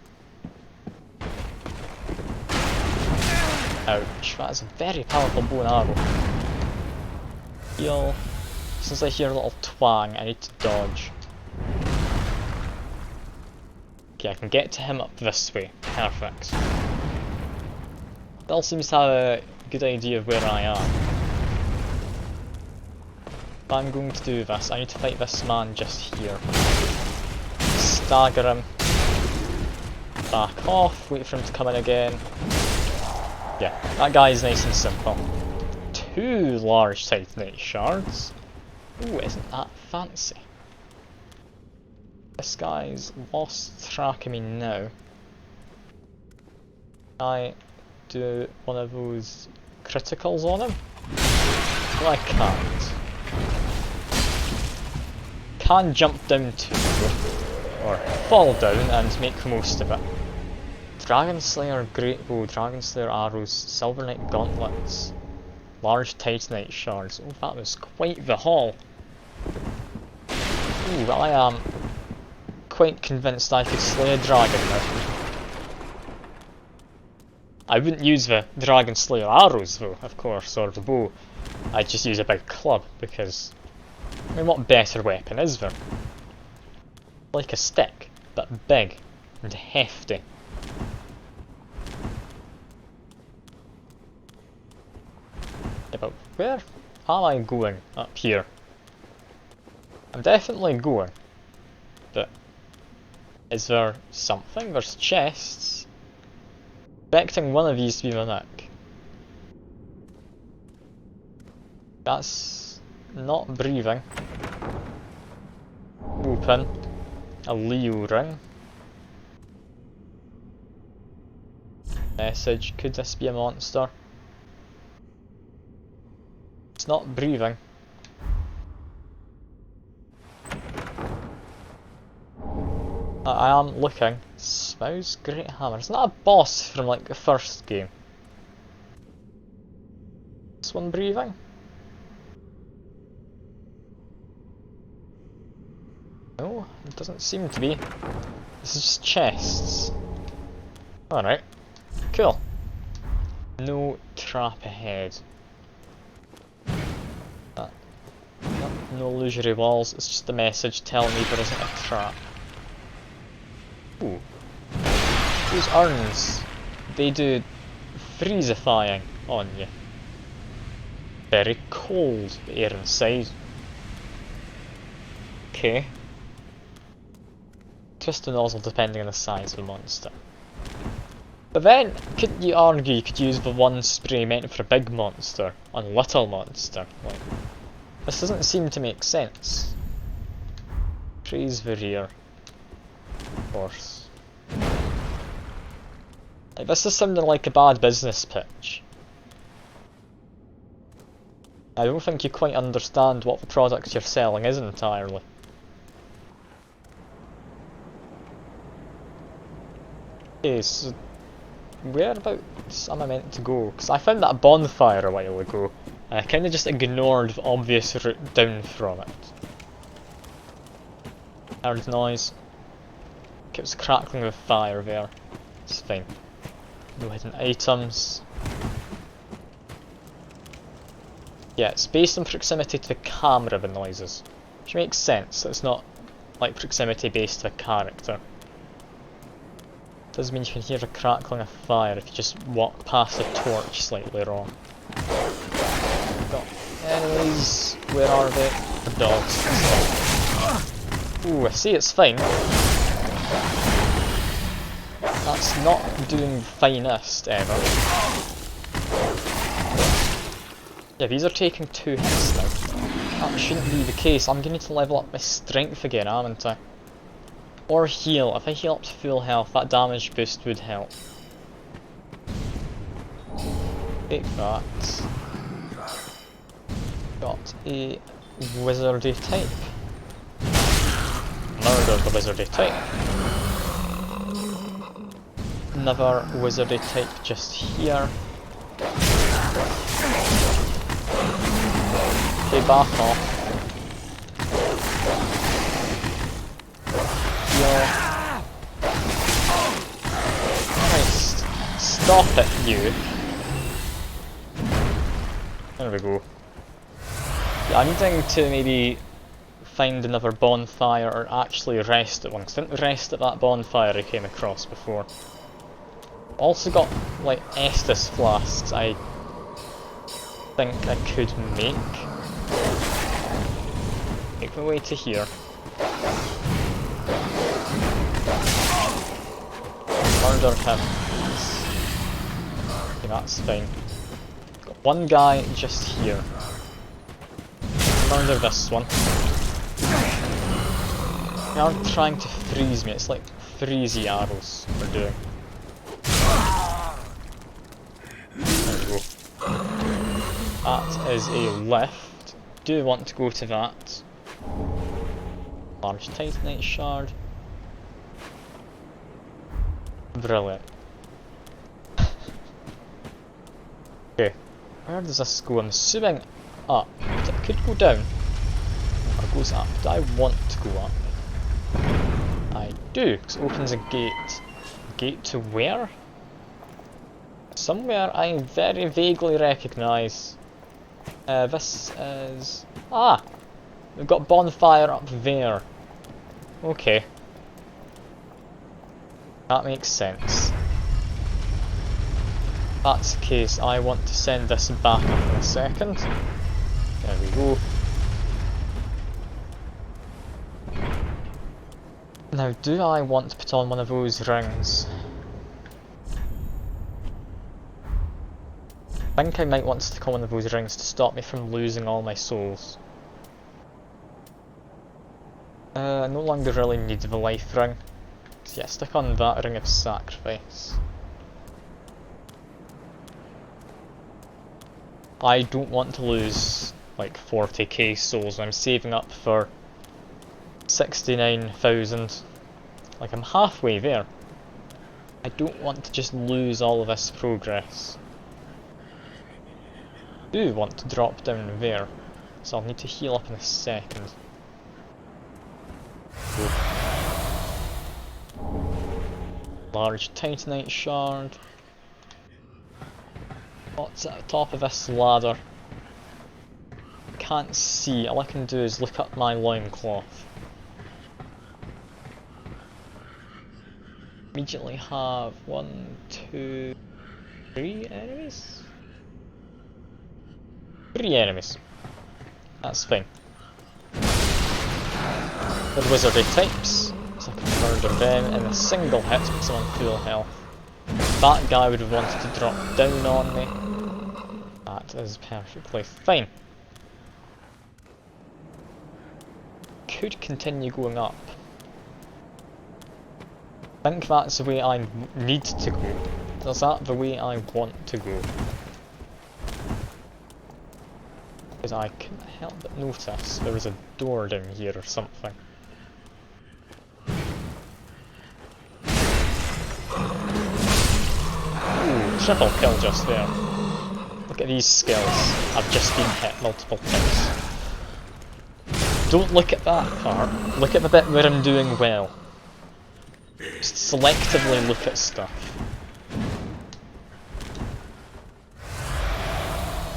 Ouch, that is a very powerful bow and arrow. Heal. Since I hear a little twang, I need to dodge. Okay, I can get to him up this way. Perfect. Bill seems to have a good idea of where I am. If I'm going to do this, I need to fight this man just here. Stagger him. Back off, wait for him to come in again. Yeah, that guy is nice and simple. 2 large Titanite shards. Ooh, isn't that fancy? This guy's lost track of me now. Can I do one of those criticals on him? Well, I can't. Can jump down too, or fall down and make the most of it. Dragon Slayer Great Bow, Dragon Slayer Arrows, Silver Knight Gauntlets, large Titanite shards. Oh, that was quite the haul. Ooh, well, I am quite convinced I could slay a dragon now. I wouldn't use the Dragon Slayer arrows though, of course, or the bow. I'd just use a big club, because, I mean, what better weapon is there? Like a stick, but big and hefty. Yeah, but where am I going up here? I'm definitely going, but is there something? There's chests. Expecting one of these to be the neck. That's not breathing. Open. A Leo ring. Message. Could this be a monster? It's not breathing. I am looking. Smough's Great Hammer. Isn't that a boss from like the first game? This one breathing? No, it doesn't seem to be. This is just chests. Alright. Cool. No trap ahead. No illusory walls, it's just a message telling me there isn't a trap. Ooh. Those urns, they do freezifying on you. Very cold, the air inside. Okay. Twist the nozzle depending on the size of the monster. But then, could you argue you could use the one spray meant for a big monster on a little monster? Like, this doesn't seem to make sense. Praise the rear. Of course. Like, this is sounding like a bad business pitch. I don't think you quite understand what the product you're selling is entirely. Okay, so whereabouts am I meant to go? Because I found that bonfire a while ago, and I kind of just ignored the obvious route down from it. Heard noise. Keeps crackling with fire there. It's fine. No hidden items. Yeah, it's based on proximity to the camera, the noises. Which makes sense, it's not like proximity based to a character. Does mean you can hear the crackling of fire if you just walk past the torch slightly wrong. Got enemies. Where are they? The dogs. Ooh, I see it's fine. That's not doing finest ever. Yeah, these are taking 2 hits now. That shouldn't be the case. I'm going to need to level up my strength again, haven't I? Or heal. If I heal up to full health, that damage boost would help. Take that. Got a wizardy type. Murdered the wizardy type. Another wizardy type just here. Okay, back off. Yeah. Christ. Stop it, you. There we go. Yeah, I'm needing to maybe find another bonfire or actually rest at one, because I didn't rest at that bonfire I came across before. Also got like Estus flasks I think I could make. Make my way to here. Murder him. Okay, that's fine. Got one guy just here. Murder this one. They aren't trying to freeze me, it's like freezy arrows we're doing. There we go. That is a lift. Do want to go to that. Large Titanite shard. Brilliant. Okay, where does this go? I'm assuming up, but it could go down. Or it goes up. Do I want to go up? I do, because it opens a gate. Gate to where? Somewhere I very vaguely recognise. This is... Ah! We've got bonfire up there. Okay. That makes sense. If that's the case, I want to send this back up in a second. There we go. Now, do I want to put on one of those rings? I think I might want to stick on one of those rings to stop me from losing all my souls. I no longer really need the life ring. So yeah, stick on that ring of sacrifice. I don't want to lose like 40k souls. I'm saving up for 69,000. Like, I'm halfway there. I don't want to just lose all of this progress. I do want to drop down there, so I'll need to heal up in a second. Large Titanite shard. What's at the top of this ladder? Can't see. All I can do is look up my loincloth. Immediately have 1, 2, 3 enemies? 3 enemies. That's fine. They're wizardy types, so I can murder them in a single hit because I'm on full health. That guy would have wanted to drop down on me. That is perfectly fine. Could continue going up. I think that's the way I need to go. Is that the way I want to go? Because I couldn't help but notice there was a door down here or something. Ooh, triple kill just there. Look at these skills. I've just been hit multiple times. Don't look at that part. Look at the bit where I'm doing well. Just selectively look at stuff.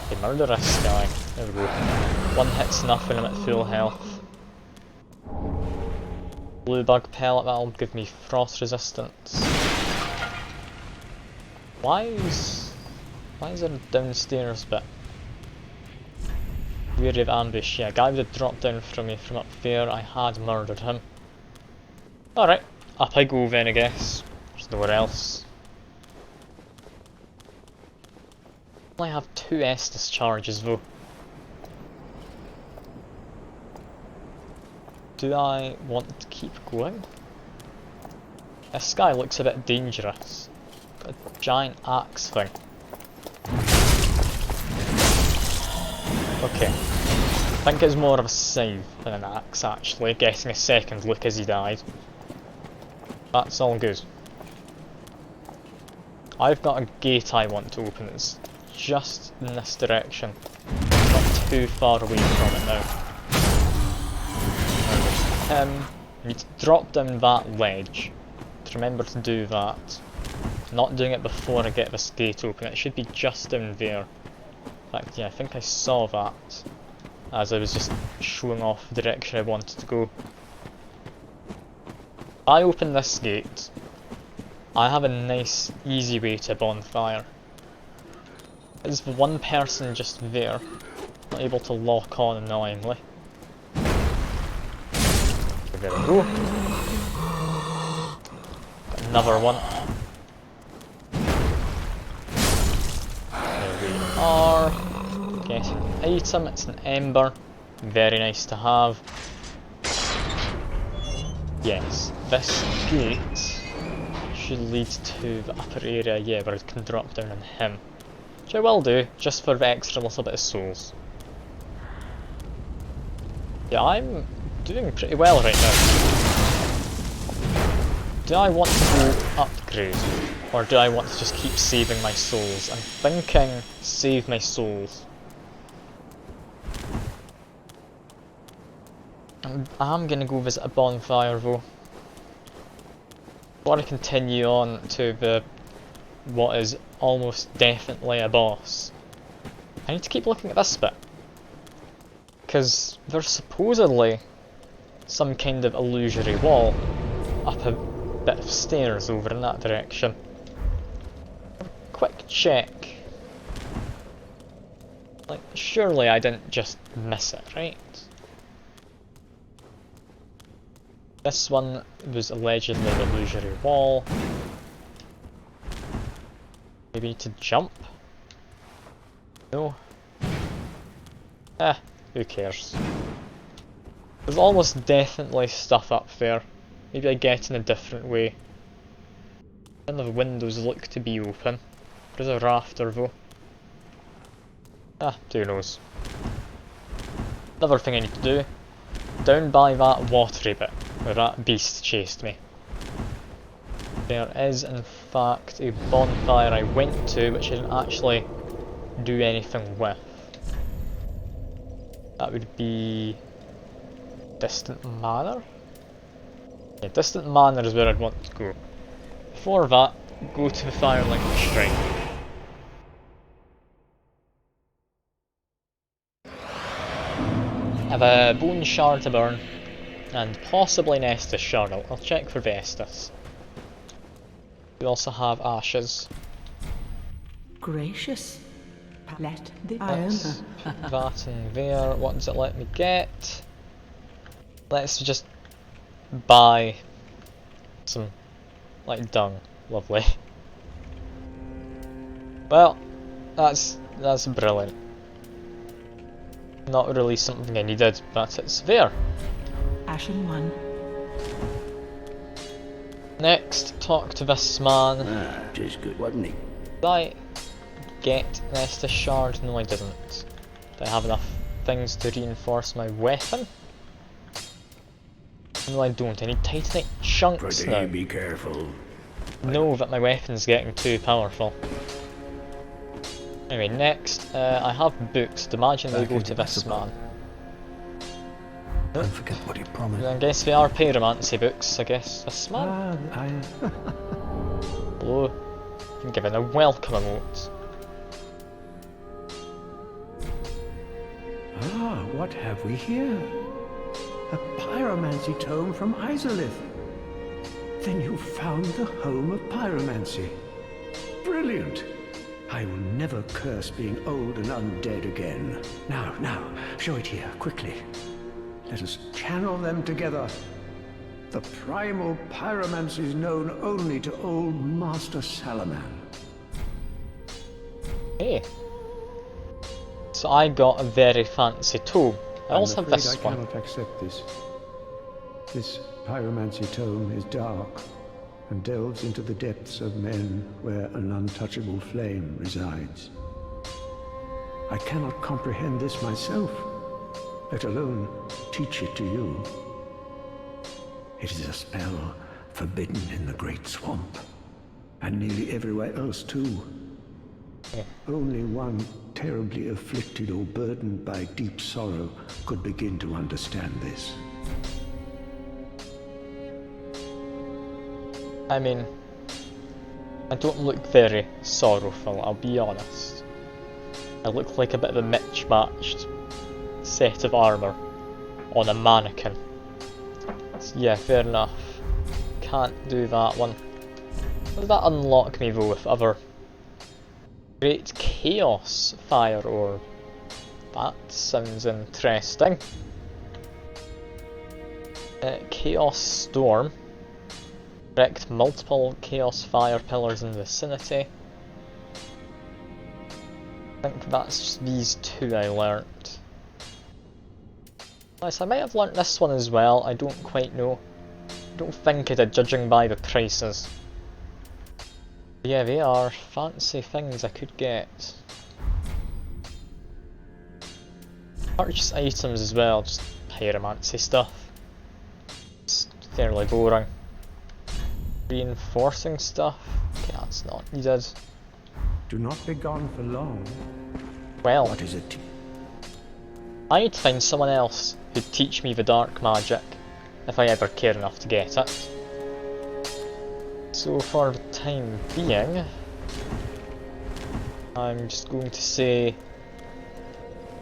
Okay, murder this guy. There we go. One hit's enough when I'm at full health. Blue bug pellet, that'll give me frost resistance. Why is there a downstairs bit? Weary of ambush, yeah, guy would have dropped down from me from up there, I had murdered him. Alright, up I go then I guess. There's nowhere else. I have 2 Estus charges though. Do I want to keep going? This guy looks a bit dangerous. Got a giant axe thing. Okay. I think it's more of a scythe than an axe actually, getting a second look as he died. That's all good. I've got a gate I want to open, it's just in this direction. Not too far away from it now. I need to drop down that ledge. To remember to do that. Not doing it before I get this gate open, it should be just down there. In fact, yeah, I think I saw that as I was just showing off the direction I wanted to go. I open this gate, I have a nice easy way to a bonfire. There's one person just there, not able to lock on annoyingly. There we go. Got another one. There we are. Get an item, it's an ember. Very nice to have. Yes, this gate should lead to the upper area, yeah, where it can drop down on him. Which I will do, just for the extra little bit of souls. Yeah, I'm doing pretty well right now. Do I want to go upgrade? Or do I want to just keep saving my souls? I'm thinking save my souls. I'm gonna go visit a bonfire though. I want to continue on to the what is almost definitely a boss. I need to keep looking at this bit. Because there's supposedly some kind of illusory wall up a bit of stairs over in that direction. Quick check. Like, surely I didn't just miss it, right? This one was allegedly an illusory wall. Maybe to jump? No. Who cares? There's almost definitely stuff up there. Maybe I get in a different way. None of the windows look to be open. There's a rafter though. Who knows. Another thing I need to do. Down by that watery bit, where that beast chased me. There is in fact a bonfire I went to which I didn't actually do anything with. That would be Distant Manor? Yeah, Distant Manor is where I'd want to go. Before that, go to the Firelink Shrine. I have a bone shard to burn, and possibly an Estus shard. I'll check for the Estus. We also have ashes. Gracious. Let the Let's put that in there. What does it let me get? Let's just buy some, like, dung. Lovely. Well, that's brilliant. Not really something I needed, but it's there. Ashen one. Next, talk to this man. Ah, just good, wasn't he? Did I get an Estus shard? No, I didn't. Did I have enough things to reinforce my weapon? No, I don't. I need titanite chunks now. Be careful. Know that my weapon's getting too powerful. Anyway, next, I have books. I'd imagine they go to this man. Don't forget what you promised. I guess they are pyromancy books, I guess. This man? Hello. I'm given a welcome emote. Ah, what have we here? A Pyromancy Tome from Izalith. Then you found the home of pyromancy. Brilliant! I will never curse being old and undead again. Now, show it here, quickly. Let us channel them together. The Primal Pyromancy is known only to old Master Salaman. Hey. So I got a very fancy tome. I also have this I one. cannot accept this. This Pyromancy Tome is dark and delves into the depths of men where an untouchable flame resides. I cannot comprehend this myself, let alone teach it to you. It is a spell forbidden in the Great Swamp, and nearly everywhere else too. Only one terribly afflicted or burdened by deep sorrow could begin to understand this. I mean, I don't look very sorrowful, I'll be honest. I look like a bit of a mismatched set of armour on a mannequin. So yeah, fair enough. Can't do that one. Does that unlock me though with other Great Chaos Fire Orb? That sounds interesting. Chaos Storm. Erect multiple Chaos Fire pillars in the vicinity. I think that's just these two I learnt. Nice, I might have learnt this one as well, I don't quite know. I don't think I did, judging by the prices. Yeah, they are fancy things I could get. Purchase items as well, just pyromancy stuff. It's fairly boring. Reinforcing stuff? Okay, that's not needed. Do not be gone for long. Well, What is it? I need to find someone else who'd teach me the dark magic, if I ever care enough to get it. So for the time being, I'm just going to say,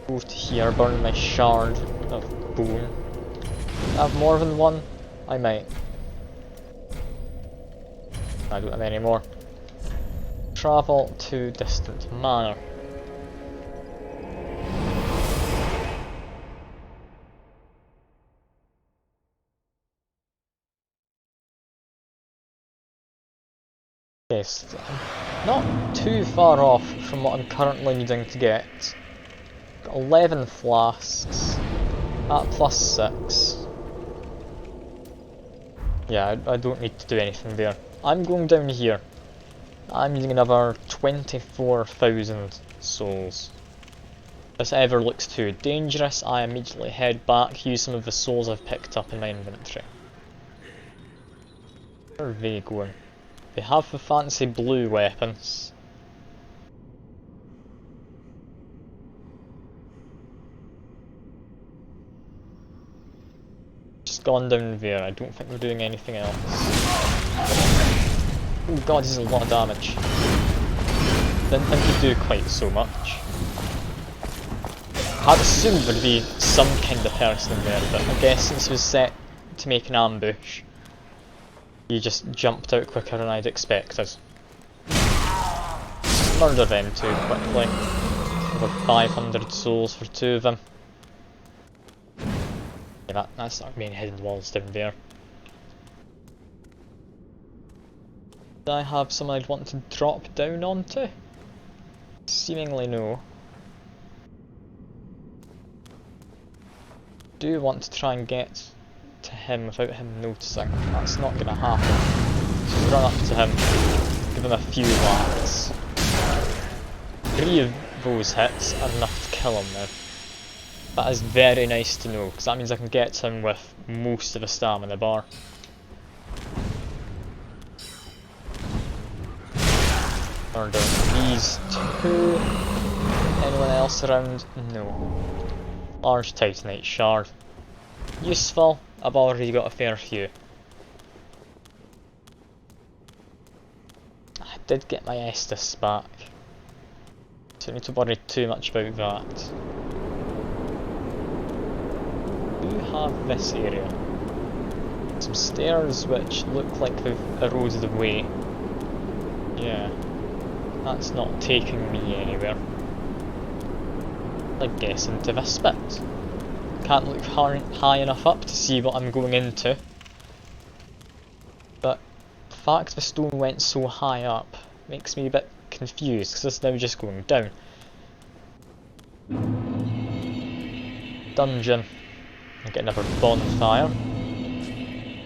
go to here, burn my shard of bone. I have more than one? I might. I don't have any more. Travel to distant manor. Yes, not too far off from what I'm currently needing to get. Got 11 flasks at +6. Yeah, I don't need to do anything there. I'm going down here. I'm needing another 24,000 souls. If this ever looks too dangerous, I immediately head back, use some of the souls I've picked up in my inventory. Where are they going? They have the fancy blue weapons. Just gone down there, I don't think we're doing anything else. Oh god, this is a lot of damage. Didn't think he'd do quite so much. I'd assumed there'd be some kind of person in there, but I guess since it was set to make an ambush, he just jumped out quicker than I'd expected. Murder them too quickly. Over 500 souls for two of them. Yeah, that's our main hidden walls down there. Do I have someone I'd want to drop down onto? Seemingly no. Do want to try and get to him without him noticing. That's not going to happen. So run up to him, give him a few whacks. 3 of those hits are enough to kill him now. That is very nice to know, because that means I can get to him with most of the stamina bar. Murder these 2. Anyone else around? No. Large Titanite shard. Useful, I've already got a fair few. I did get my Estus back. Don't need to worry too much about that. We have this area. Some stairs which look like they've eroded away. Yeah. That's not taking me anywhere. I guess into this bit. Can't look high enough up to see what I'm going into. But the fact the stone went so high up makes me a bit confused, because it's now just going down. Dungeon. I get another bonfire.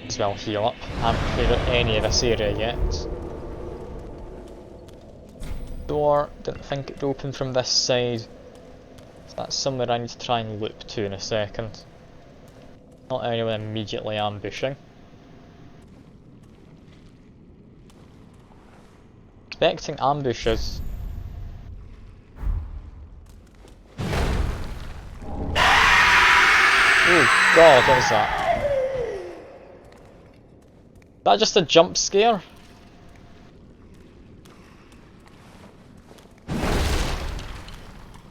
As well heal up. I haven't cleared out any of this area yet. Door, didn't think it'd open from this side. So that's somewhere I need to try and loop to in a second. Not anyone immediately ambushing. Expecting ambushes. Oh god, what was that? That just a jump scare?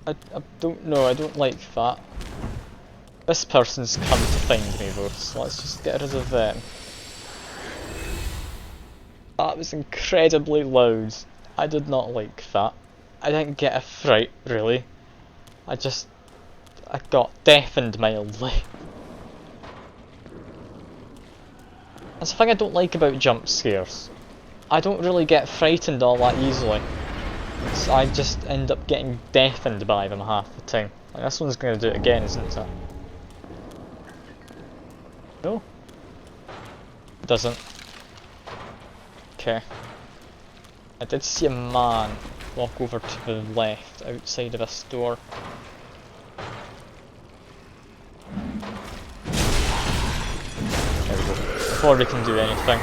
I don't know, I don't like that. This person's come to find me though, so let's just get rid of them. That was incredibly loud. I did not like that. I didn't get a fright, really. I got deafened mildly. That's the thing I don't like about jump scares. I don't really get frightened all that easily. So I just end up getting deafened by them half the time. Like, this one's going to do it again, isn't it? No? It doesn't. Okay. I did see a man walk over to the left outside of this door. There we go. Before we can do anything,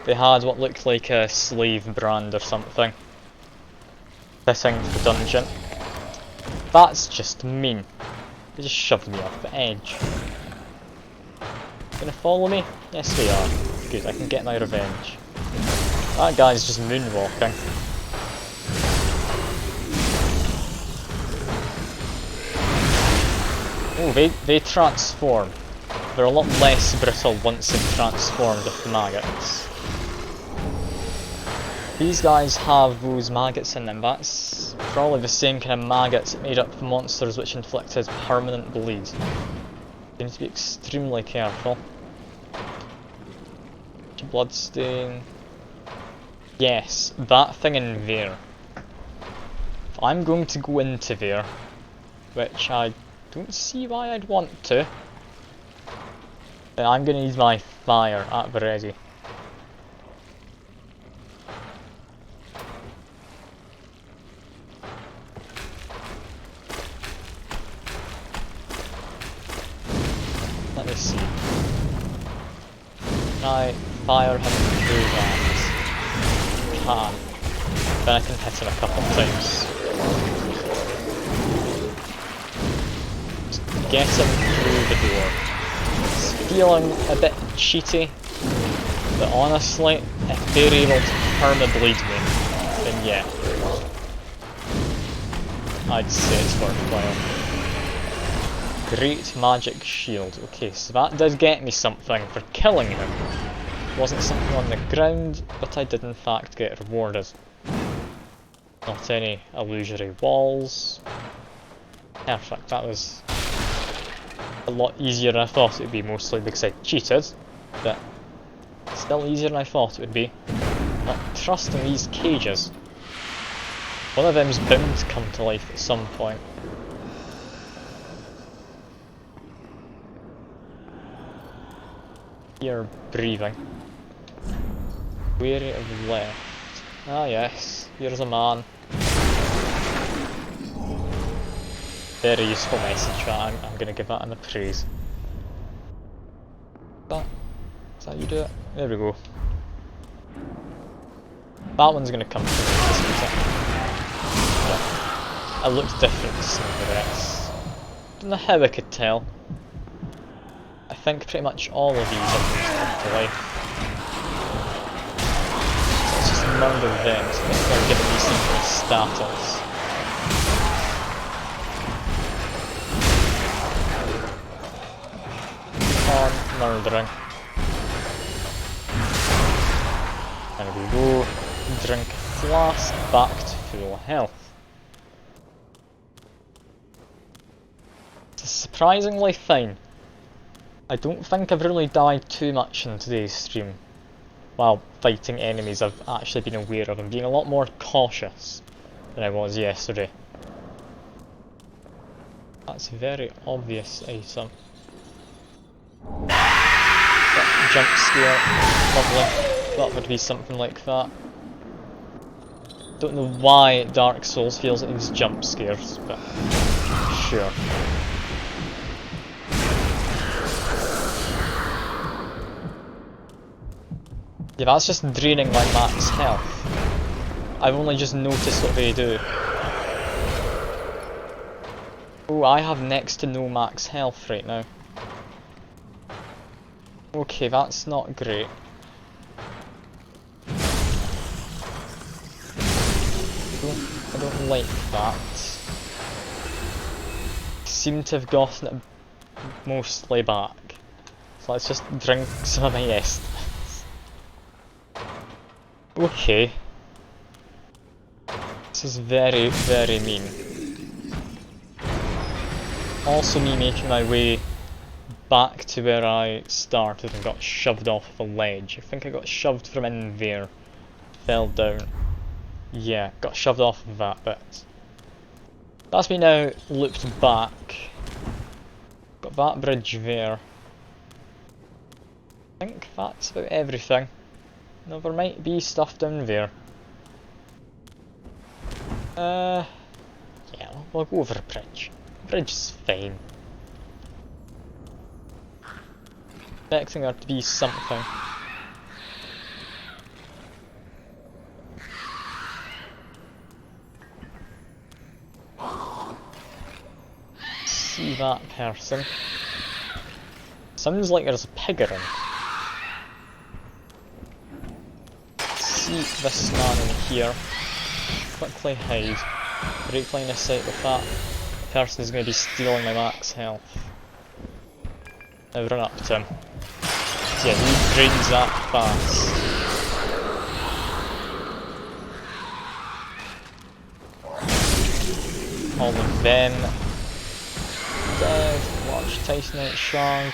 they had what looked like a slave brand or something fitting the dungeon. That's just mean. They just shoved me off the edge. Gonna follow me? Yes they are. Good, I can get my revenge. That guy's just moonwalking. Oh, they transform. They're a lot less brittle once they've transformed with maggots. These guys have those maggots in them. That's probably the same kind of maggots that made up the monsters which inflicted permanent bleed. You need to be extremely careful. Bloodstain. Yes, that thing in there. If I'm going to go into there, which I don't see why I'd want to, then I'm going to need my fire at the ready. Let me see. Can I fire him through that? Can. Then I can hit him a couple of times. Just get him through the door. It's feeling a bit cheaty, but honestly, if they're able to perma-bleed me, then yeah. I'd say it's worthwhile. Great magic shield. Okay, so that did get me something for killing him. Wasn't something on the ground, but I did in fact get rewarded. Not any illusory walls. Perfect, that was a lot easier than I thought it would be, mostly because I cheated, but still easier than I thought it would be. not trusting these cages. One of them's bound to come to life at some point. You're breathing. Wary of left. Ah yes, here's a man. Very useful message that. I'm gonna give that him a praise. Is that how you do it? There we go. That one's gonna come through. It looks different to some of the rest. Don't know how I could tell. I think pretty much all of these are going to come to life. So it's just murder them, so I think they're giving me some kind of status. On murdering. And we go drink flask back to full health. It's surprisingly fine. I don't think I've really died too much in today's stream while fighting enemies I've actually been aware of. I'm being a lot more cautious than I was yesterday. That's a very obvious item. Jump scare, lovely. That would be something like that. Don't know why Dark Souls feels like these jump scares, but sure. Yeah, that's just draining my max health. I've only just noticed what they do. Oh, I have next to no max health right now. Okay, that's not great. I don't like that. Seem to have gotten it mostly back. So let's just drink some of my estimates. Okay. This is very, very mean. Also me making my way back to where I started and got shoved off of a ledge. I think I got shoved from in there. Fell down. Yeah, got shoved off of that bit. That's me now looped back. Got that bridge there. I think that's about everything. No, there might be stuff down there. Yeah, we'll go over a bridge. Bridge is fine. Expecting there to be something. See that person. Sounds like there's a pig around. See this man in here. Quickly hide. Break line of sight with that. The person is going to be stealing my max health. Now run up to him. So yeah, he drains that fast. All of them dead. Large Titanite shard.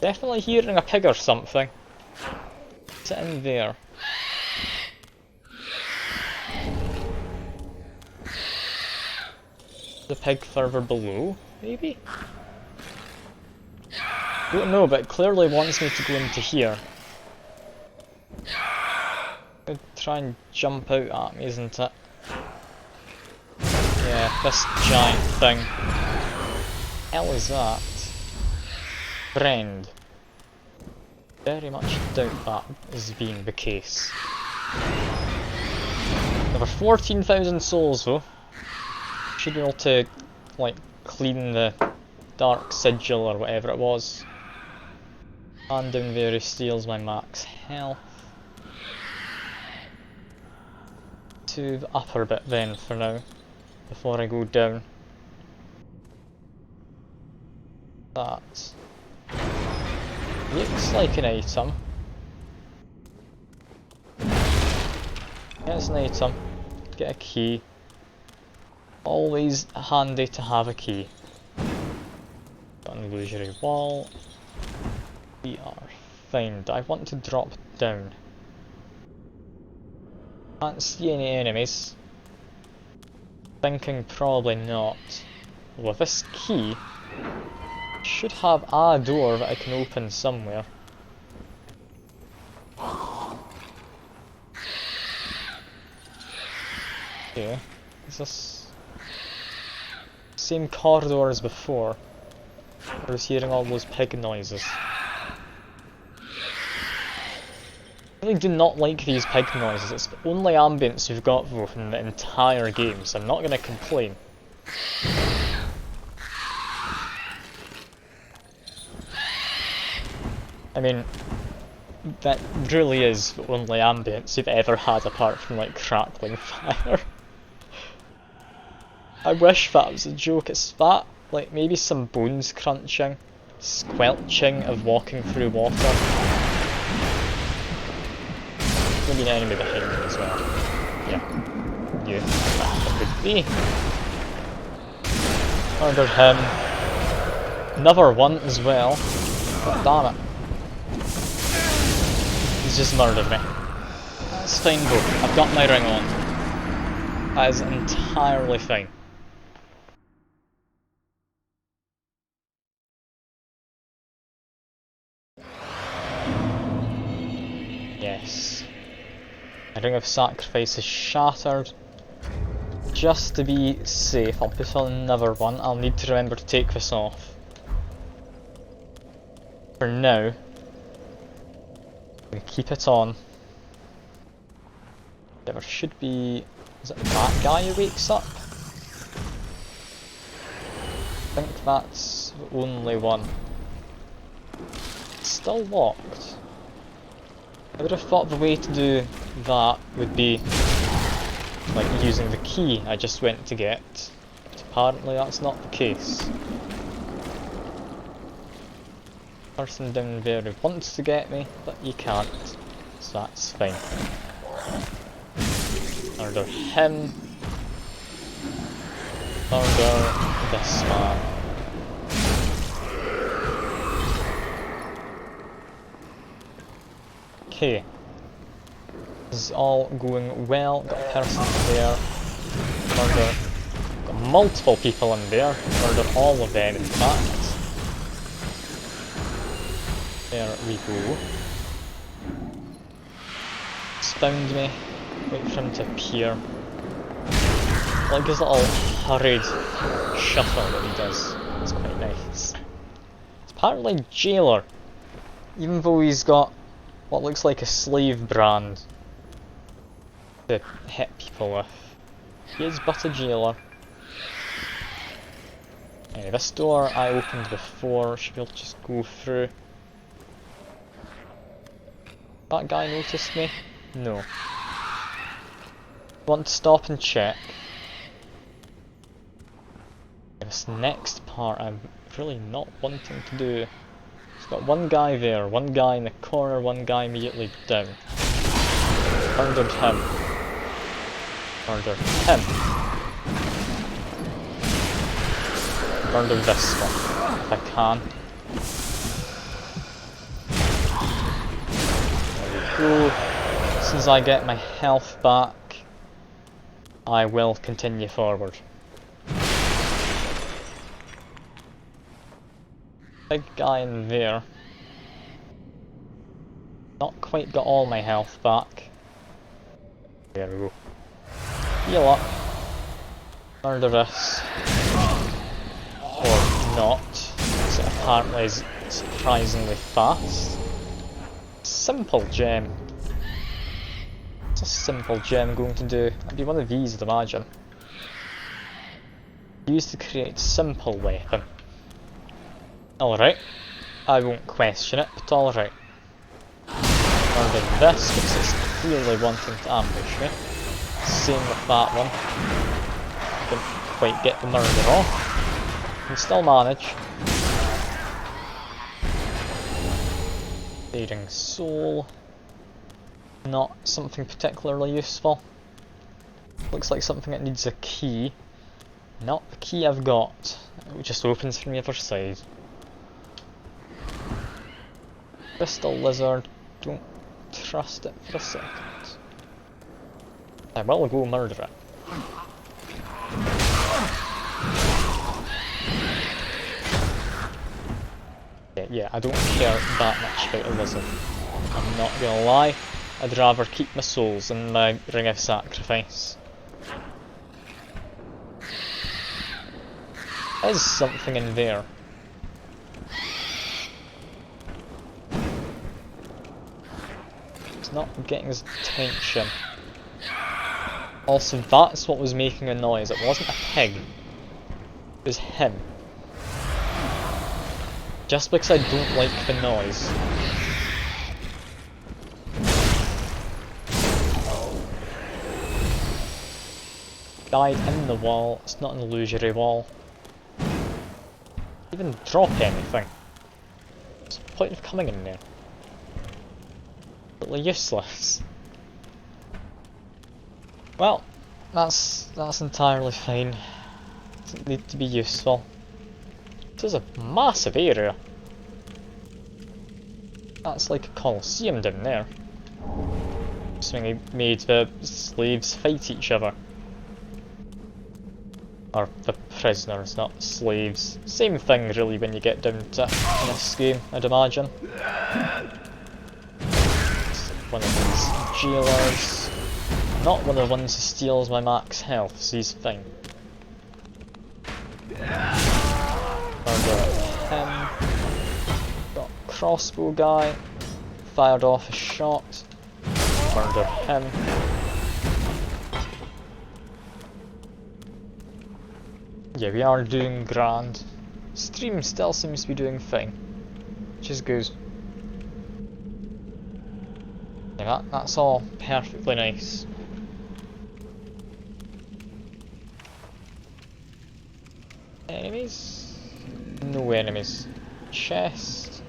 Definitely hearing a pig or something. Is it in there? The pig further below, maybe? Don't know, but it clearly wants me to go into here. It'll try and jump out at me, isn't it? Yeah, this giant thing. Hell is that? Friend. Very much doubt that is being the case. Over 14,000 souls though. Should be able to, like, clean the dark sigil or whatever it was. And down there he steals my max health. To the upper bit then for now, before I go down. That looks like an item. Yeah, it's an item. Get a key. Always handy to have a key. Got an illusory wall. We are find? I want to drop down. Can't see any enemies. Thinking probably not. With this key, should have a door that I can open somewhere. Okay, is this same corridor as before? I was hearing all those pig noises. I really do not like these pig noises. It's the only ambience you've got though in the entire game, so I'm not gonna complain. I mean, that really is the only ambience you've ever had apart from like crackling fire. I wish that was a joke. It's that, like maybe some bones crunching, squelching of walking through water. Maybe an enemy behind me as well. Yeah, you. That could be. Murdered him. Another one as well. God damn it. He's just murdered me. That's fine though. I've got my ring on. That is entirely fine. Yes. My ring of sacrifice is shattered. Just to be safe, I'll put on another one. I'll need to remember to take this off. For now, I'm going to keep it on. There should be... is it that guy who wakes up? I think that's the only one. It's still locked. I would have thought the way to do that would be like using the key I just went to get, but apparently that's not the case. Person down there who wants to get me, but you can't, so that's fine. Murder him. Murder this man. Okay. This is all going well. Got a person there. Murder. Got multiple people in there. Murder all of them in fact. There we go. It's found me. Wait for him to appear. I like his little hurried shuffle that he does. It's quite nice. It's apparently a jailer. Even though he's got what looks like a slave brand to hit people with. He is but a jailer. Anyway, this door I opened before, should be able to just go through. That guy noticed me? No. Want to stop and check. This next part I'm really not wanting to do. It's got one guy there, one guy in the corner, one guy immediately down. Murdered him. Murder him. Murder this one, if I can. There we go. As soon as I get my health back, I will continue forward. Big guy in there. Not quite got all my health back. There we go. Heal up. Murder this. Or not. So it apparently is surprisingly fast. Simple gem. What's a simple gem going to do? It'd be one of these, I'd imagine. Used to create simple weapon. Alright. I won't question it, but alright. Murder this because it's clearly wanting to ambush me. Same with that one. Didn't quite get the murder off. Can still manage. Fading soul. Not something particularly useful. Looks like something that needs a key. Not the key I've got. It just opens from the other side. Crystal lizard, don't trust it for a second. I will go murder it. Yeah, I don't care that much about a lizard. I'm not gonna lie, I'd rather keep my souls in my ring of sacrifice. There's something in there. It's not getting his attention. Also, that's what was making a noise. It wasn't a pig. It was him. Just because I don't like the noise. Died in the wall. It's not an illusory wall. Even drop anything. What's the point of coming in there? Totally useless. Well, that's entirely fine. Doesn't need to be useful. This is a massive area. That's like a coliseum down there. Assuming he made the slaves fight each other. Or the prisoners, not the slaves. Same thing really when you get down to this game, I'd imagine. It's one of these jailers. Not one of the ones who steals my max health, so he's fine. Murder him. Got crossbow guy. Fired off a shot. Murder him. Yeah, we are doing grand. Stream still seems to be doing fine, which is good. Yeah, that's all perfectly nice. Enemies? No enemies. Chest.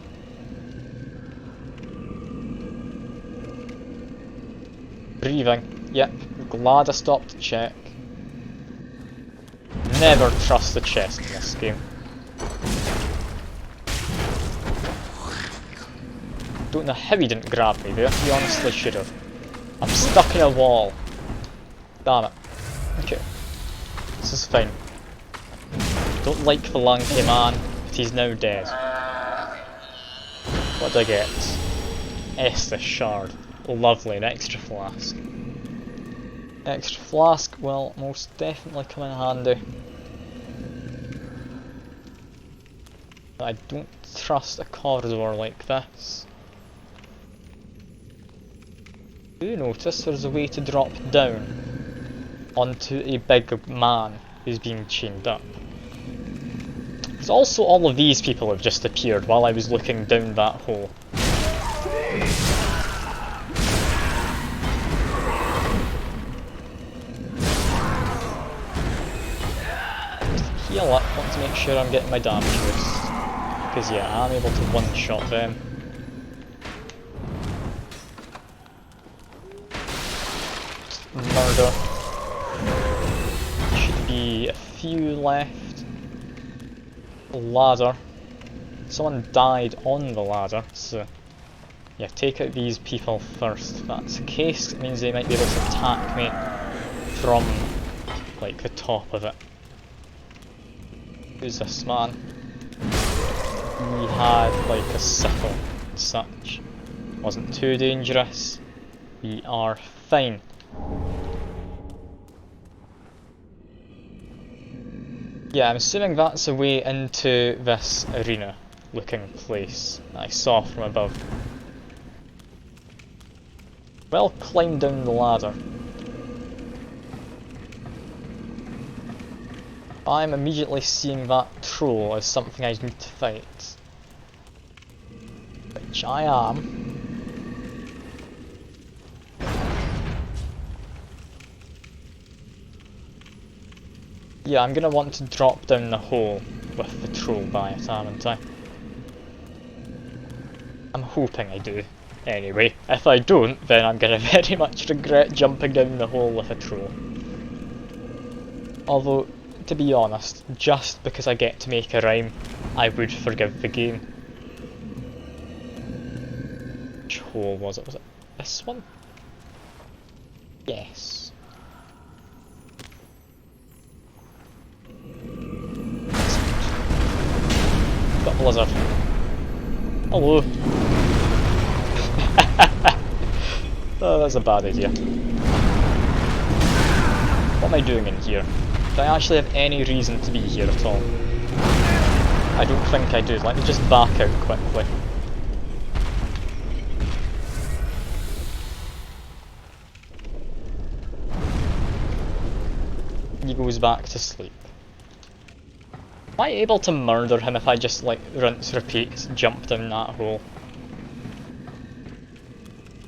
Breathing. Yep, glad I stopped to check. Never trust the chest in this game. Don't know how he didn't grab me there, he honestly should have. I'm stuck in a wall. Damn it. Okay. This is fine. Don't like the lanky man, but he's now dead. What do I get? Estus shard. Lovely, an extra flask. Extra flask will most definitely come in handy. I don't trust a corridor like this. Do notice there's a way to drop down onto a big man who's being chained up. There's also all of these people have just appeared while I was looking down that hole. Just heal up, want to make sure I'm getting my damage boost. Because yeah, I'm able to one-shot them. Murder. Should be a few left. Ladder. Someone died on the ladder, so yeah, take out these people first. If that's the case, it means they might be able to attack me from like the top of it. Who's this man? He had like a sickle and such. Wasn't too dangerous. We are fine. Yeah, I'm assuming that's a way into this arena looking place that I saw from above. Well, climb down the ladder. I'm immediately seeing that troll as something I need to fight. Which I am. Yeah, I'm gonna want to drop down the hole with the troll by it, aren't I? I'm hoping I do. Anyway, if I don't, then I'm gonna very much regret jumping down the hole with a troll. Although, to be honest, just because I get to make a rhyme, I would forgive the game. Which hole was it? Was it this one? Yes. Got a blizzard. Hello. Oh, that's a bad idea. What am I doing in here? Do I actually have any reason to be here at all? I don't think I do. Let me just back out quickly. He goes back to sleep. Am I able to murder him if I just like rinse, repeat, jump down that hole?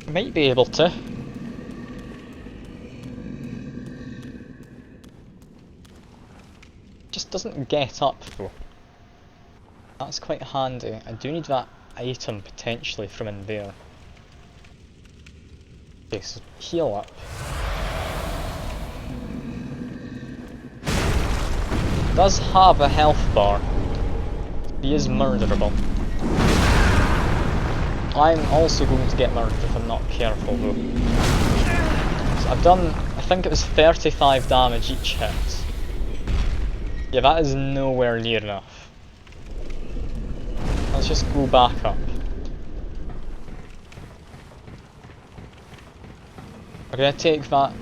Might be able to. Just doesn't get up though. That's quite handy. I do need that item potentially from in there. Okay, so heal up. Does have a health bar. He is murderable. I'm also going to get murdered if I'm not careful though. So I've done, I think it was 35 damage each hit. Yeah, that is nowhere near enough. Let's just go back up. We're going to take that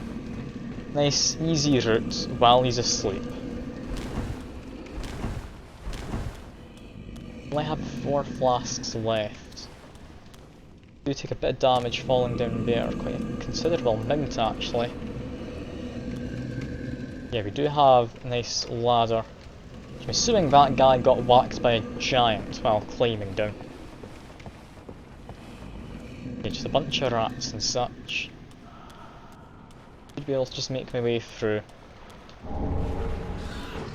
nice easy route while he's asleep. I have 4 flasks left. Do take a bit of damage falling down there, quite a considerable amount actually. Yeah, we do have a nice ladder. I'm assuming that guy got whacked by a giant while climbing down. Okay, just a bunch of rats and such. Should be able to just make my way through.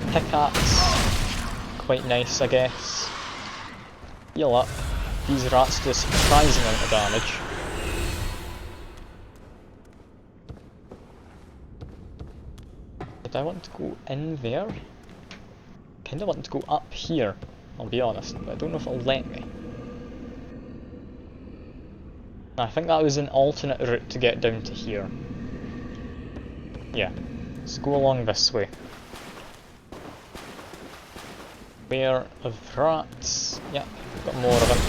Pickaxe, quite nice I guess. Heal up. These rats do a surprising amount of damage. Did I want to go in there? Kinda want to go up here, I'll be honest, but I don't know if it'll let me. I think that was an alternate route to get down to here. Yeah, let's go along this way. Beware of rats. Yep, got more of them.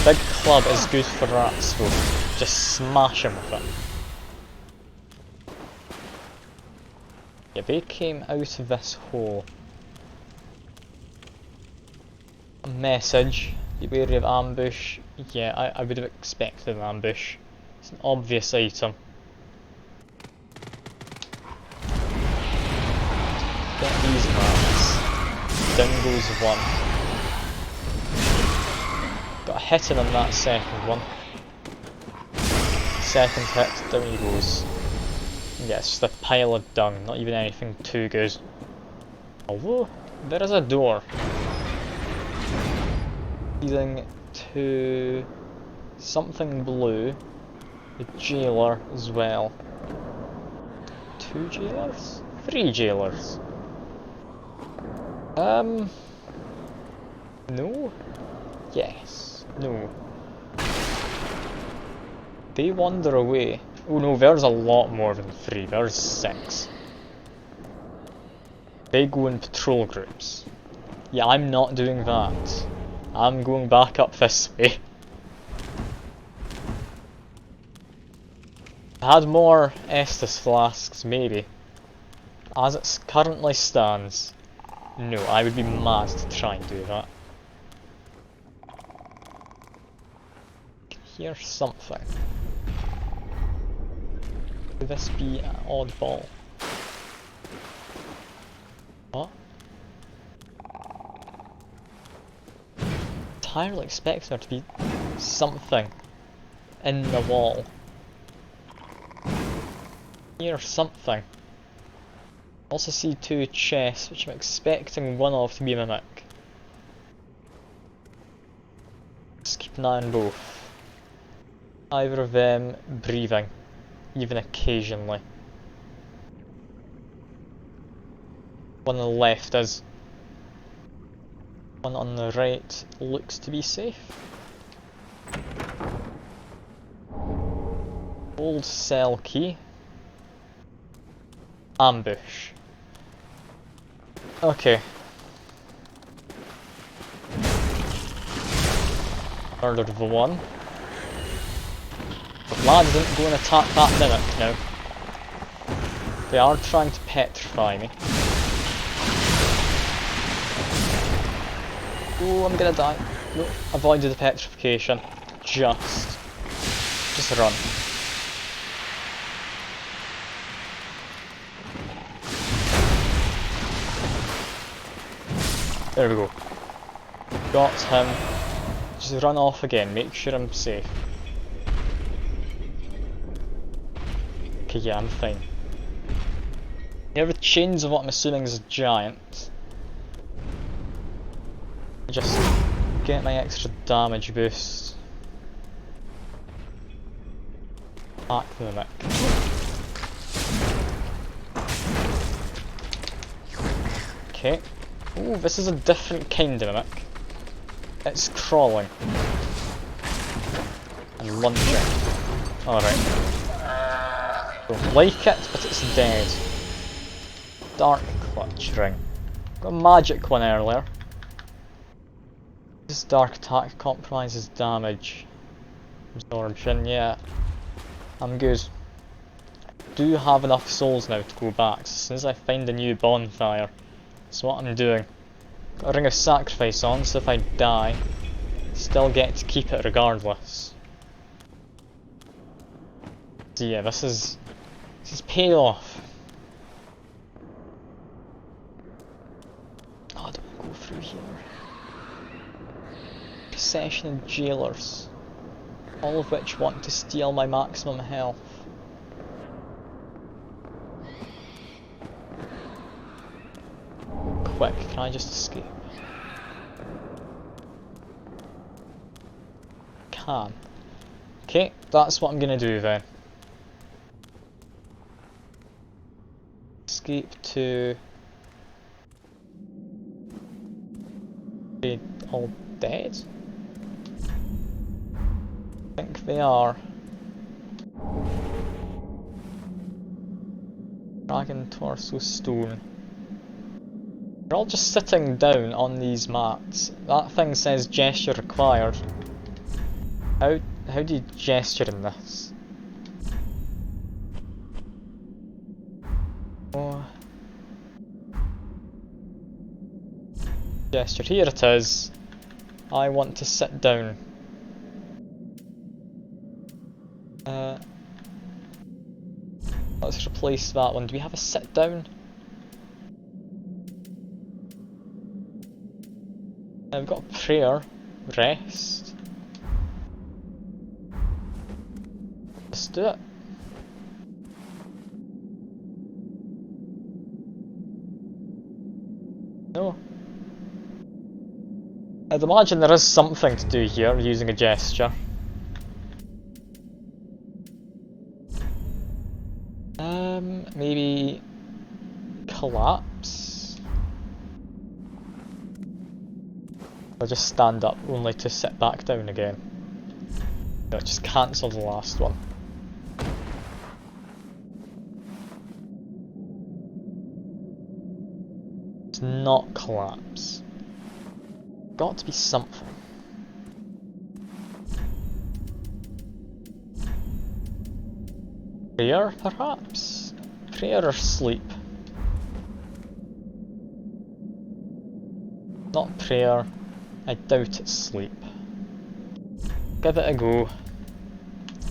Big club is good for rats though. Just smash them with it. Yeah, they came out of this hole. A message. Be wary of ambush. Yeah, I would have expected an ambush. It's an obvious item. Get these rats. Down goes one. Got a hit in on that second one. Second hit, down he goes. Yeah, it's just a pile of dung, not even anything too good. Although, there is a door. Leading to something blue. The jailer as well. 2 jailers? 3 jailers. No? Yes. No. They wander away. Oh no, there's a lot more than 3, there's 6. They go in patrol groups. Yeah, I'm not doing that. I'm going back up this way. If I had more Estus flasks, maybe. As it currently stands, no, I would be mad to try and do that. Here's something. Could this be an oddball? What? Entirely expect there to be something in the wall. Here's something. Also see 2 chests, which I'm expecting one of to be a mimic. Just keep an eye on both. Either of them breathing, even occasionally. One on the left is. One on the right looks to be safe. Old cell key. Ambush. Okay. Murdered the one. The lad didn't go and attack that mimic now. They are trying to petrify me. Oh, I'm gonna die. No, avoided the petrification. Just run. There we go. Got him. Just run off again, make sure I'm safe. Okay, yeah, I'm fine. Here with chains of what I'm assuming is a giant. Just get my extra damage boost. Attack the mimic. Okay. Ooh, this is a different kind of mimic. It's crawling. And lunging. Alright. Don't like it, but it's dead. Dark clutch ring. Got a magic one earlier. This dark attack compromises damage. Absorption, yeah. I'm good. Do have enough souls now to go back, so as soon as I find a new bonfire, that's what I'm doing. Got a ring of sacrifice on, so if I die, still get to keep it regardless. So yeah, this is paid off. Oh, I don't want to go through here. Possession and jailers, all of which want to steal my maximum health. Quick, can I just escape? Can. Okay, that's what I'm gonna do then. Escape to... Are they all dead? I think they are. Dragon torso stone. They're all just sitting down on these mats. That thing says gesture required. How do you gesture in this? Oh. Gesture, here it is. I want to sit down. Let's replace that one. Do we have a sit down? We've got prayer, rest. Let's do it. No. I'd imagine there is something to do here using a gesture. Maybe collapse? Or just stand up only to sit back down again? No, just cancel the last one. It's not collapse. Got to be something. Prayer, perhaps? Prayer or sleep? Not prayer. I doubt it's sleep. Give it a go.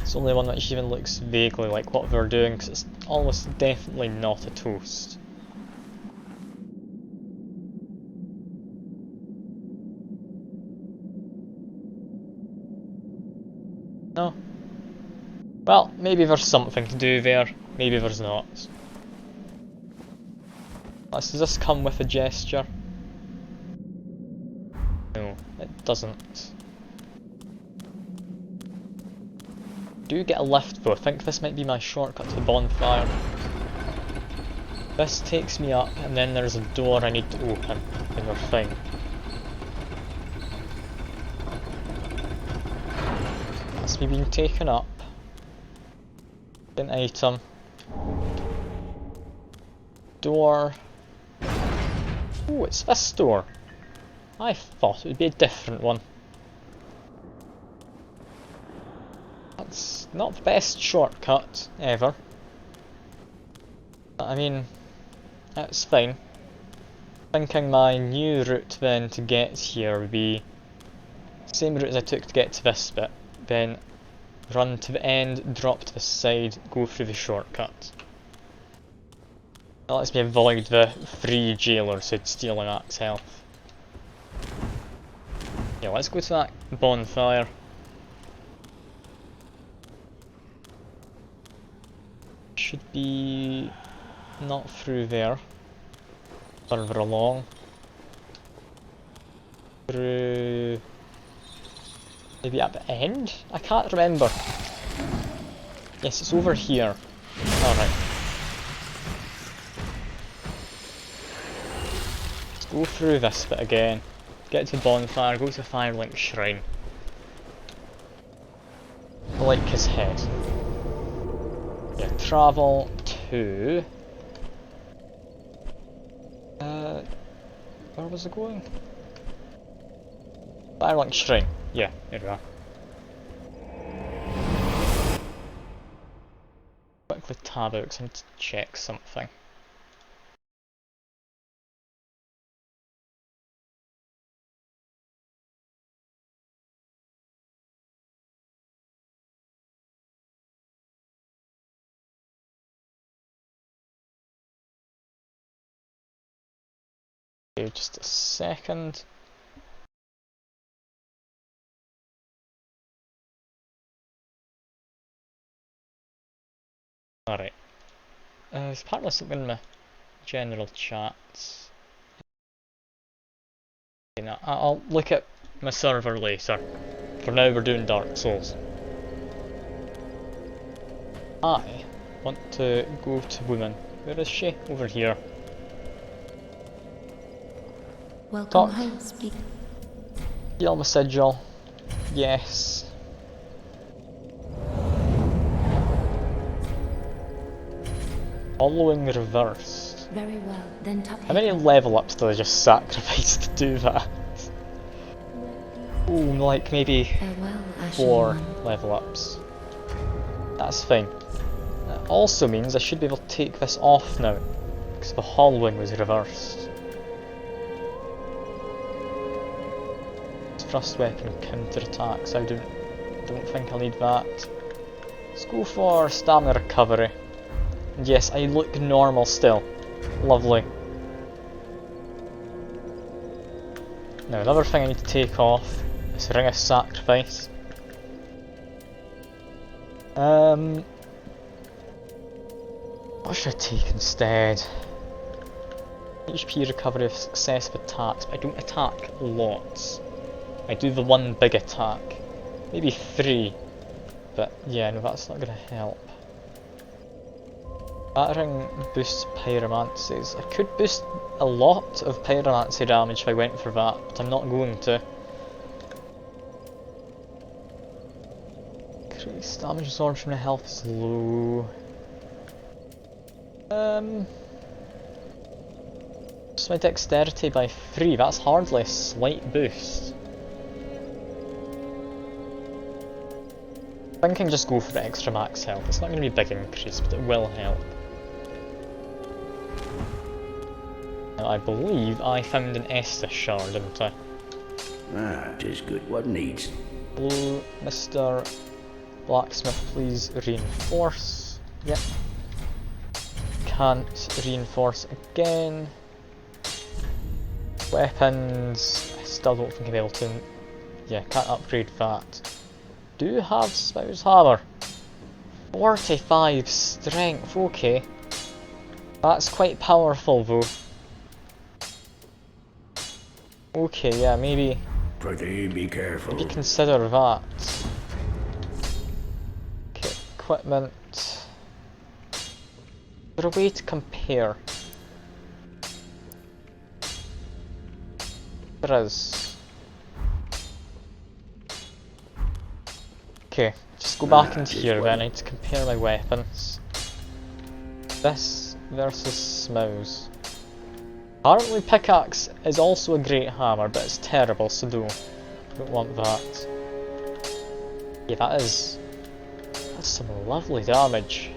It's the only one which even looks vaguely like what we're doing, because it's almost definitely not a toast. No. Well, maybe there's something to do there, maybe there's not. Does this come with a gesture? No, it doesn't. Do get a lift though. I think this might be my shortcut to the bonfire. This takes me up, and then there's a door I need to open, and we're fine. That's me being taken up. An item. Door. Oh, it's this door. I thought it would be a different one. That's not the best shortcut ever. But I mean, that's fine. Thinking my new route then to get here would be the same route as I took to get to this bit. Then run to the end, drop to the side, go through the shortcut. That lets me avoid the 3 jailers who'd steal an axe health. Yeah, let's go to that bonfire. Should be not through there. Further along. Through... maybe at the end? I can't remember. Yes, it's over here. Alright. Let's go through this bit again. Get to the bonfire, go to the Firelink Shrine. I like his head. Yeah, travel to... where was it going? Firelink Shrine. Yeah, there we are. Quickly tab out because I need to check something. Okay, just a second. Alright. There's apparently something in my general chats. Okay, now, I'll look at my server later. For now we're doing Dark Souls. I want to go to woman. Where is she? Over here. Welcome Talk. home, speak. Yelma Sigil. Yes. Following reversed. Very well, then top. How many level ups did I just sacrifice to do that? Ooh, like maybe Farewell, Ashen 4 One. level ups. That's fine. That also means I should be able to take this off now, because the hollowing was reversed. Thrust weapon counter attacks. I don't think I'll need that. Let's go for stamina recovery. And yes, I look normal still. Lovely. Now another thing I need to take off is Ring of Sacrifice. What should I take instead? HP recovery of successive attacks, but I don't attack lots. I do the one big attack. Maybe 3. But yeah, no, that's not gonna help. Battering boosts pyromancies. I could boost a lot of pyromancy damage if I went for that, but I'm not going to. Increased damage absorbed from the health is low. Just my dexterity by 3, that's hardly a slight boost. I think I can just go for the extra max health. It's not going to be a big increase, but it will help. Now, I believe I found an Estus shard, didn't I? Ah, just good. What needs? Hello, Mr. Blacksmith, please reinforce. Yep. Can't reinforce again. Weapons, I still don't think I'll be able to. Yeah, can't upgrade that. Do have Spouter's Hammer. 45 strength, okay. That's quite powerful though. Okay, yeah, maybe Be careful. maybe consider that. Okay, equipment. Is there a way to compare? There is. Okay, let's go back into just here what- then. I need to compare my weapons. This versus Smough's. Apparently pickaxe is also a great hammer, but it's terrible, so don't want that. Yeah, that's some lovely damage.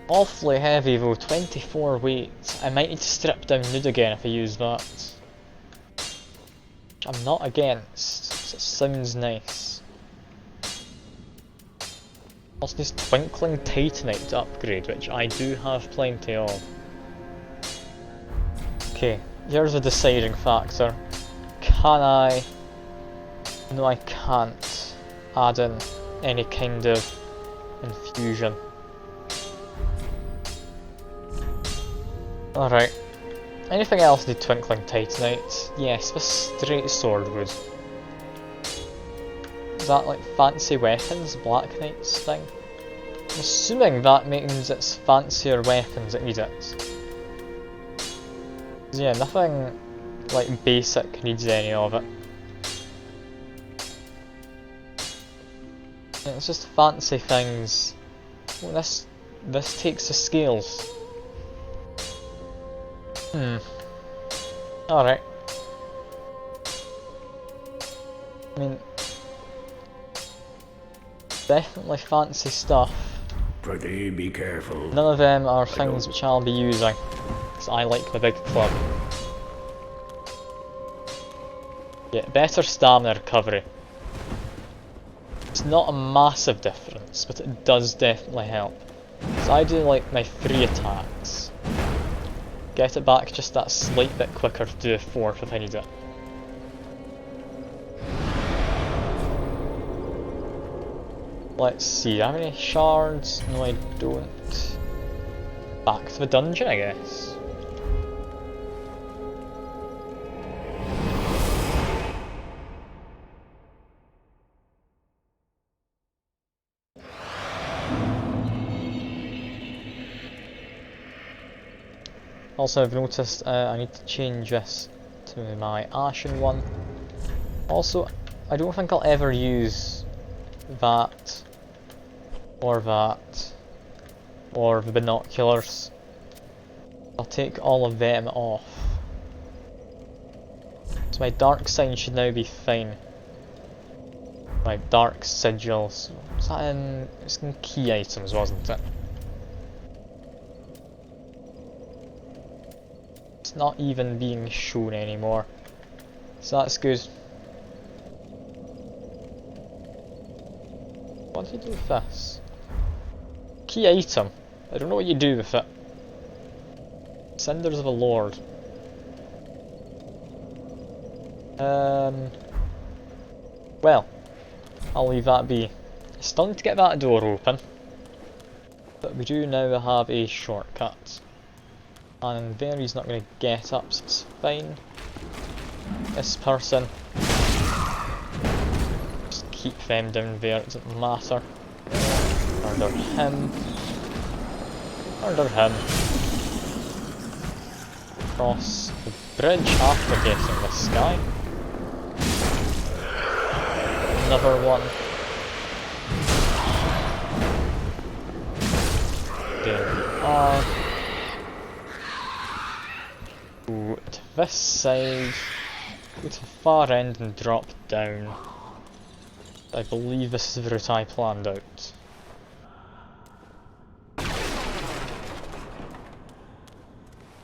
Awfully heavy though, 24 weight. I might need to strip down Nude again if I use that. Which I'm not against, 'cause it sounds nice. Also this Twinkling Titanite to upgrade, which I do have plenty of. Okay, here's the deciding factor. Can I... No, I can't add in any kind of infusion. Alright. Anything else need Twinkling Titanite? Yes, the straight sword would. Is that like fancy weapons, Black Knight's thing? I'm assuming that means it's fancier weapons that need it. Yeah, nothing like basic needs any of it. It's just fancy things. Oh, this takes the scales. Alright. I mean, definitely fancy stuff. Prithee, be careful. None of them are things which I'll be using, because I like my big club. Get better stamina recovery. It's not a massive difference, but it does definitely help. So I do like my 3 attacks. Get it back just that slight bit quicker to do a 4th if I need it. Let's see, do I have any shards? No, I don't. Back to the dungeon, I guess. Also, I've noticed I need to change this to my Ashen one. Also, I don't think I'll ever use that, or the binoculars. I'll take all of them off. So my dark sign should now be fine. My dark sigils. Was that in... It's in key items, wasn't it? It's not even being shown anymore. So that's good. What do you do with this? Key item. I don't know what you do with it. Cinders of a Lord. Well, I'll leave that be. I still need to get that door open. But we do now have a shortcut. And there he's not going to get up, so it's fine. This person. Just keep them down there, it doesn't matter. Murder him. Murder him. Cross the bridge after getting this guy. Another one. There we are. Go to this side. Go to the far end and drop down. I believe this is the route I planned out.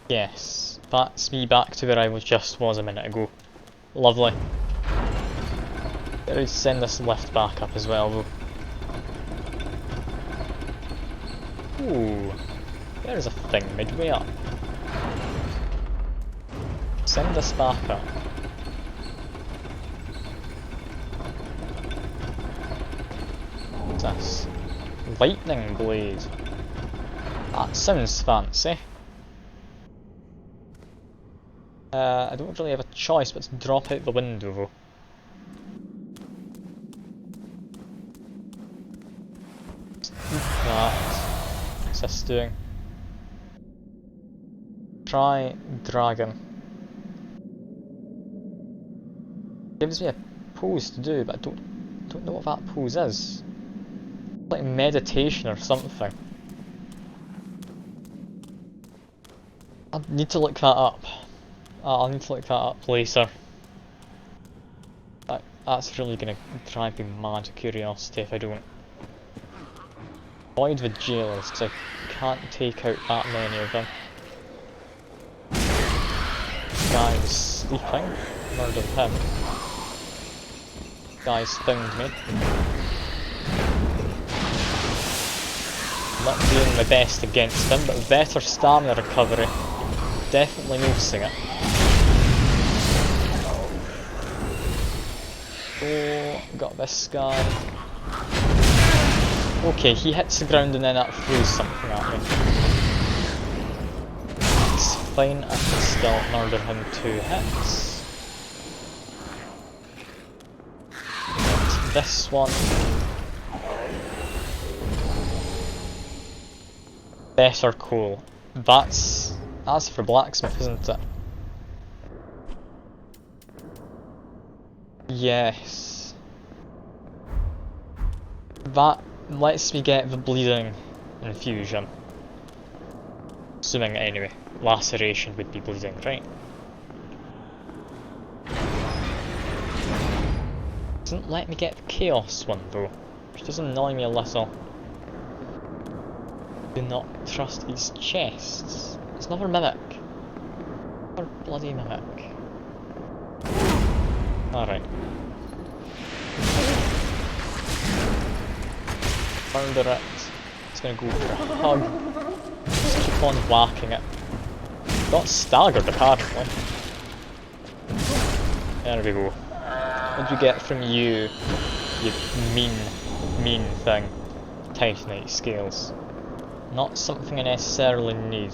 Yes, that's me back to where I just was a minute ago. Lovely. Better send this lift back up as well though. Ooh, there's a thing midway up. Send this back up. What's this? Lightning blade. That sounds fancy. I don't really have a choice but to drop out the window though. That. What's this doing? Try dragon. Gives me a pose to do, but I don't Don't know what that pose is. Like meditation or something. I need to look that up. I'll need to look that up later. That's really gonna drive me mad with curiosity if I don't. Avoid the jailers, because I can't take out that many of them. This guy was sleeping. Murdered him. Guy stinged me. Not doing my best against him, but better stamina recovery. Definitely noticing it. Oh, got this guy. Okay, he hits the ground and then that throws something at me. It's fine, I can still murder him 2 hits. Get this one. Better coal. That's for blacksmith, isn't it? Yes. That lets me get the bleeding infusion. Assuming anyway, laceration would be bleeding, right? Doesn't let me get the chaos one though, which does annoy me a little. Do not trust these chests. It's another mimic. Another bloody mimic. Alright. Murder it. It's gonna go for a hug. Just keep on whacking it. Got staggered apparently. There we go. What'd you get from you mean thing? Titanite scales. Not something I necessarily need.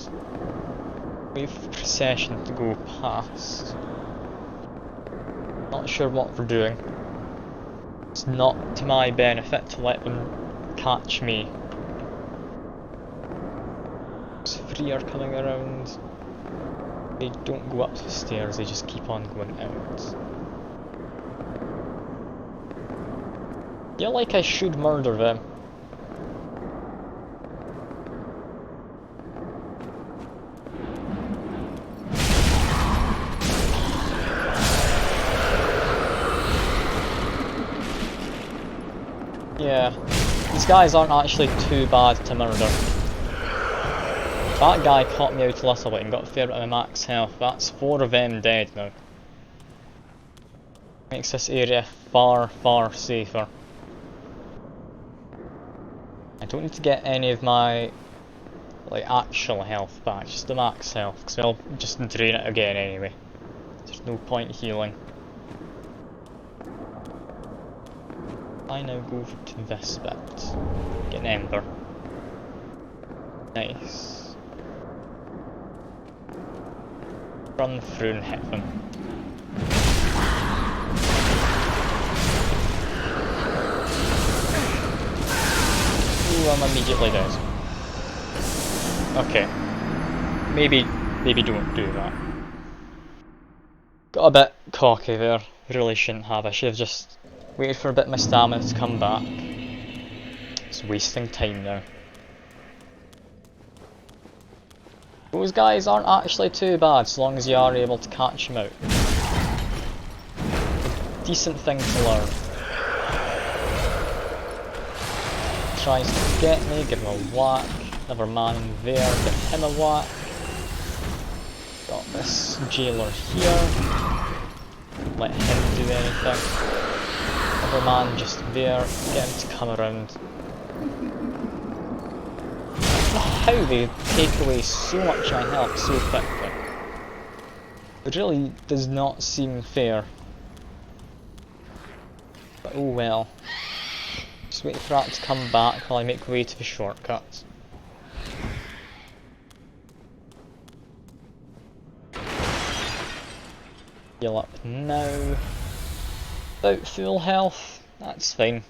Wait for the procession to go past. Not sure what we're doing. It's not to my benefit to let them catch me. Those 3 are coming around. They don't go up the stairs, they just keep on going out. Feel like I should murder them. Yeah, these guys aren't actually too bad to murder. That guy caught me out a little bit and got a fair bit of my max health. That's 4 of them dead now. Makes this area far, far safer. I don't need to get any of my actual health back, just the max health, because I'll just drain it again anyway. There's no point healing. I now go to this bit. Get an ember. Nice. Run through and hit them. Ooh, I'm immediately dead. Okay. Maybe don't do that. Got a bit cocky there. Really shouldn't have. I should have just waited for a bit of my stamina to come back. It's wasting time now. Those guys aren't actually too bad so long as you are able to catch them out. Decent thing to learn. Tries to get me, give him a whack. Another man in there, give him a whack. Got this jailer here. Let him do anything. Another man just there, get him to come around. I don't know how they take away so much of my health so quickly. It really does not seem fair. But oh well. Just wait for that to come back while I make way to the shortcut. Heal up now. About full health, that's fine.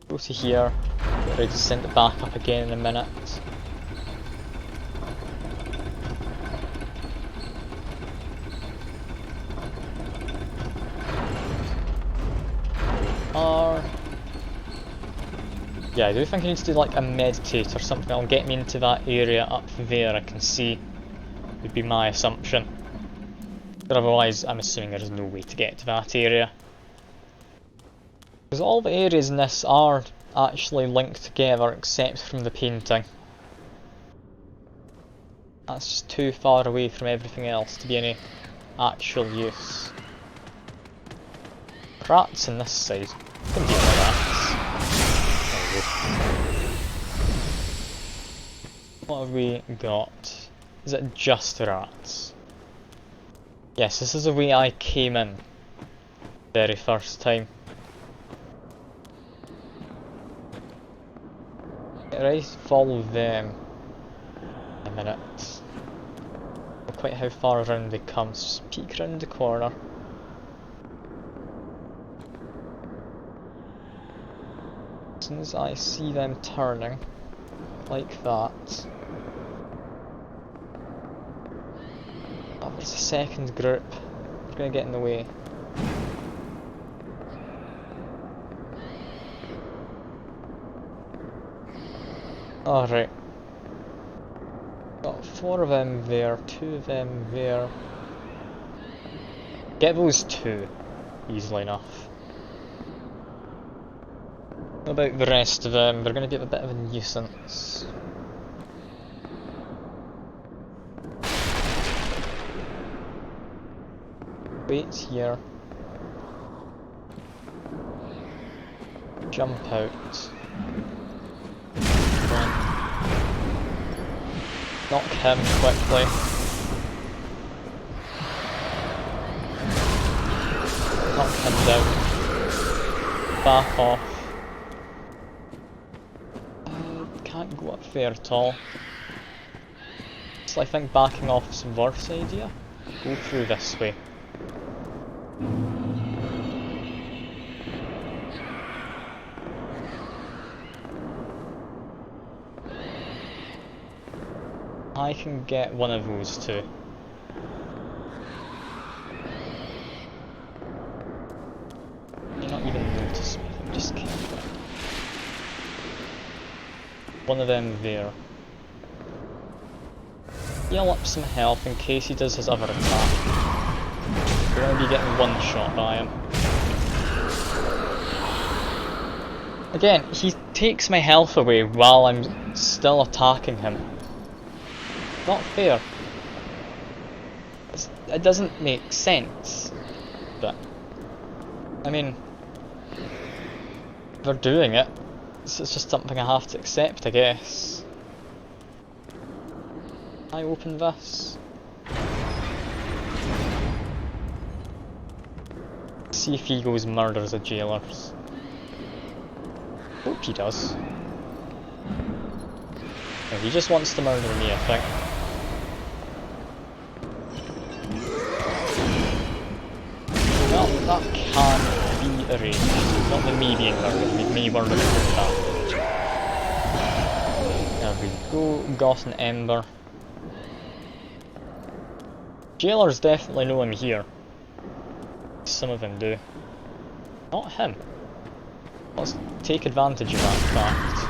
Go to here, get ready to send it back up again in a minute. Yeah, I do think I need to do like a meditate or something. That'll get me into that area up there I can see, would be my assumption. But otherwise, I'm assuming there's no way to get to that area. Because all the areas in this are actually linked together except from the painting. That's just too far away from everything else to be any actual use. Rats on this side. I can deal with rats. What have we got? Is it just rats? Yes, this is the way I came in. Very first time. Right, follow them. A minute. Not quite how far around they come, so just peek round the corner. As soon as I see them turning, like that. Oh, there's a second group. They're gonna get in the way. Alright. Got 4 of them there, 2 of them there. Get those 2 easily enough. What about the rest of them? They're going to be a bit of a nuisance. Wait here. Jump out. Knock him quickly. Knock him down. Back off. Can't go up there at all. So I think backing off is the worst idea. Go through this way. I can get one of those 2. You're not even notice me, I'm just kidding. One of them there. Heal up some health in case he does his other attack. We're going to be getting one shot by him. Again, he takes my health away while I'm still attacking him. Not fair. It doesn't make sense. But, I mean, they're doing it. So it's just something I have to accept, I guess. I open this. See if he goes murders the jailers. Hope he does. No, he just wants to murder me, I think. Well, that can be arranged. Not the me being murdered, me murdering that. There we go, got an ember. Jailers definitely know I'm here. Some of them do. Not him. Let's take advantage of that fact.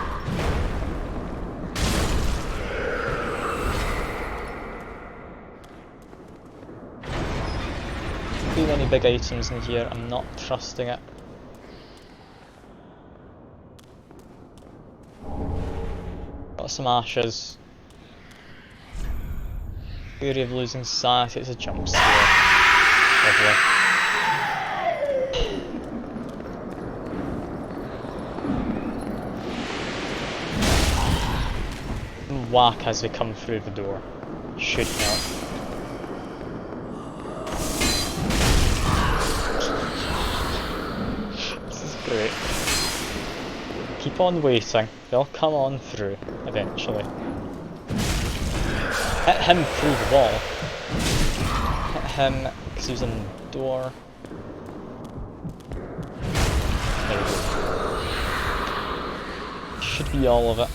Too many big items in here, I'm not trusting it. Got some ashes. Theory of losing sight, it's a jump scare. Lovely. Whack as we come through the door. Should help. This is great. Keep on waiting, they'll come on through eventually. Hit him through the wall. Hit him because he was in the door. There we go. Should be all of it.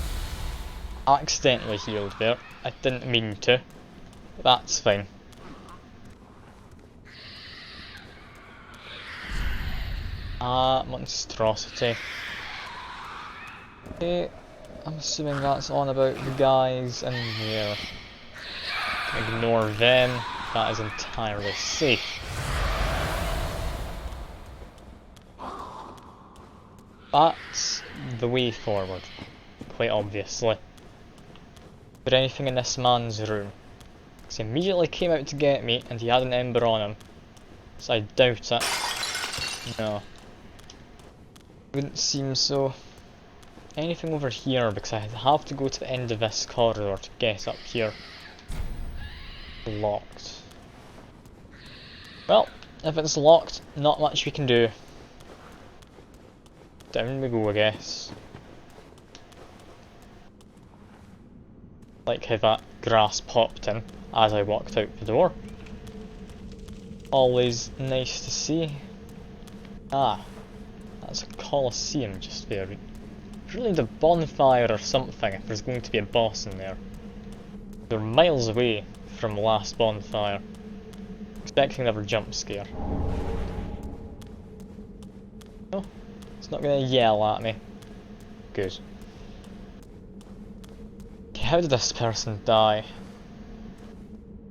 Accidentally healed there. I didn't mean to. But that's fine. Ah, monstrosity. Okay, I'm assuming that's on about the guys in there. Ignore them, that is entirely safe. That's the way forward, quite obviously. Is there anything in this man's room? Because he immediately came out to get me and he had an ember on him. So I doubt it. No. Wouldn't seem so. Anything over here, because I have to go to the end of this corridor to get up here. Locked. Well, if it's locked, not much we can do. Down we go, I guess. Like how that grass popped in as I walked out the door. Always nice to see. Ah, that's a coliseum just there. Really the bonfire or something if there's going to be a boss in there. They're miles away from the last bonfire. Expecting another jump scare. No, it's not gonna yell at me. Good. Okay, how did this person die?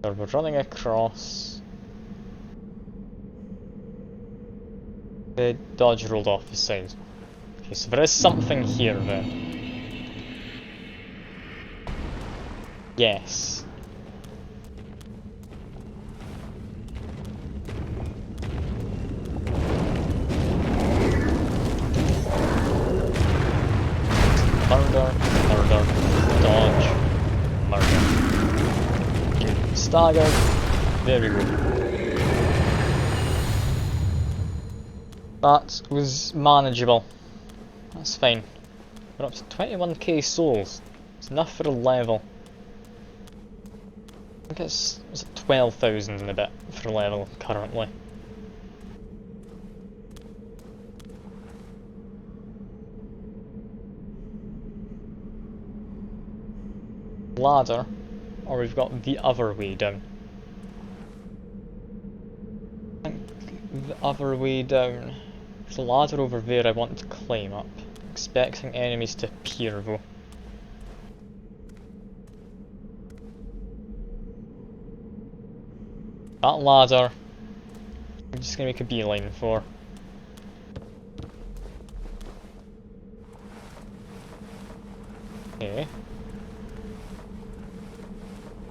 We're running across. The dodge rolled off the side. Okay, so there is something here then. Yes. Murder, murder, dodge, murder. Staggered. Very good. That was manageable. That's fine. We're up to 21k souls. It's enough for a level. I think it's 12,000 and a bit for a level currently. Ladder, or we've got the other way down. I think the other way down. There's a ladder over there I want to climb up. Expecting enemies to appear though. That ladder, I'm just gonna make a beeline for. Okay.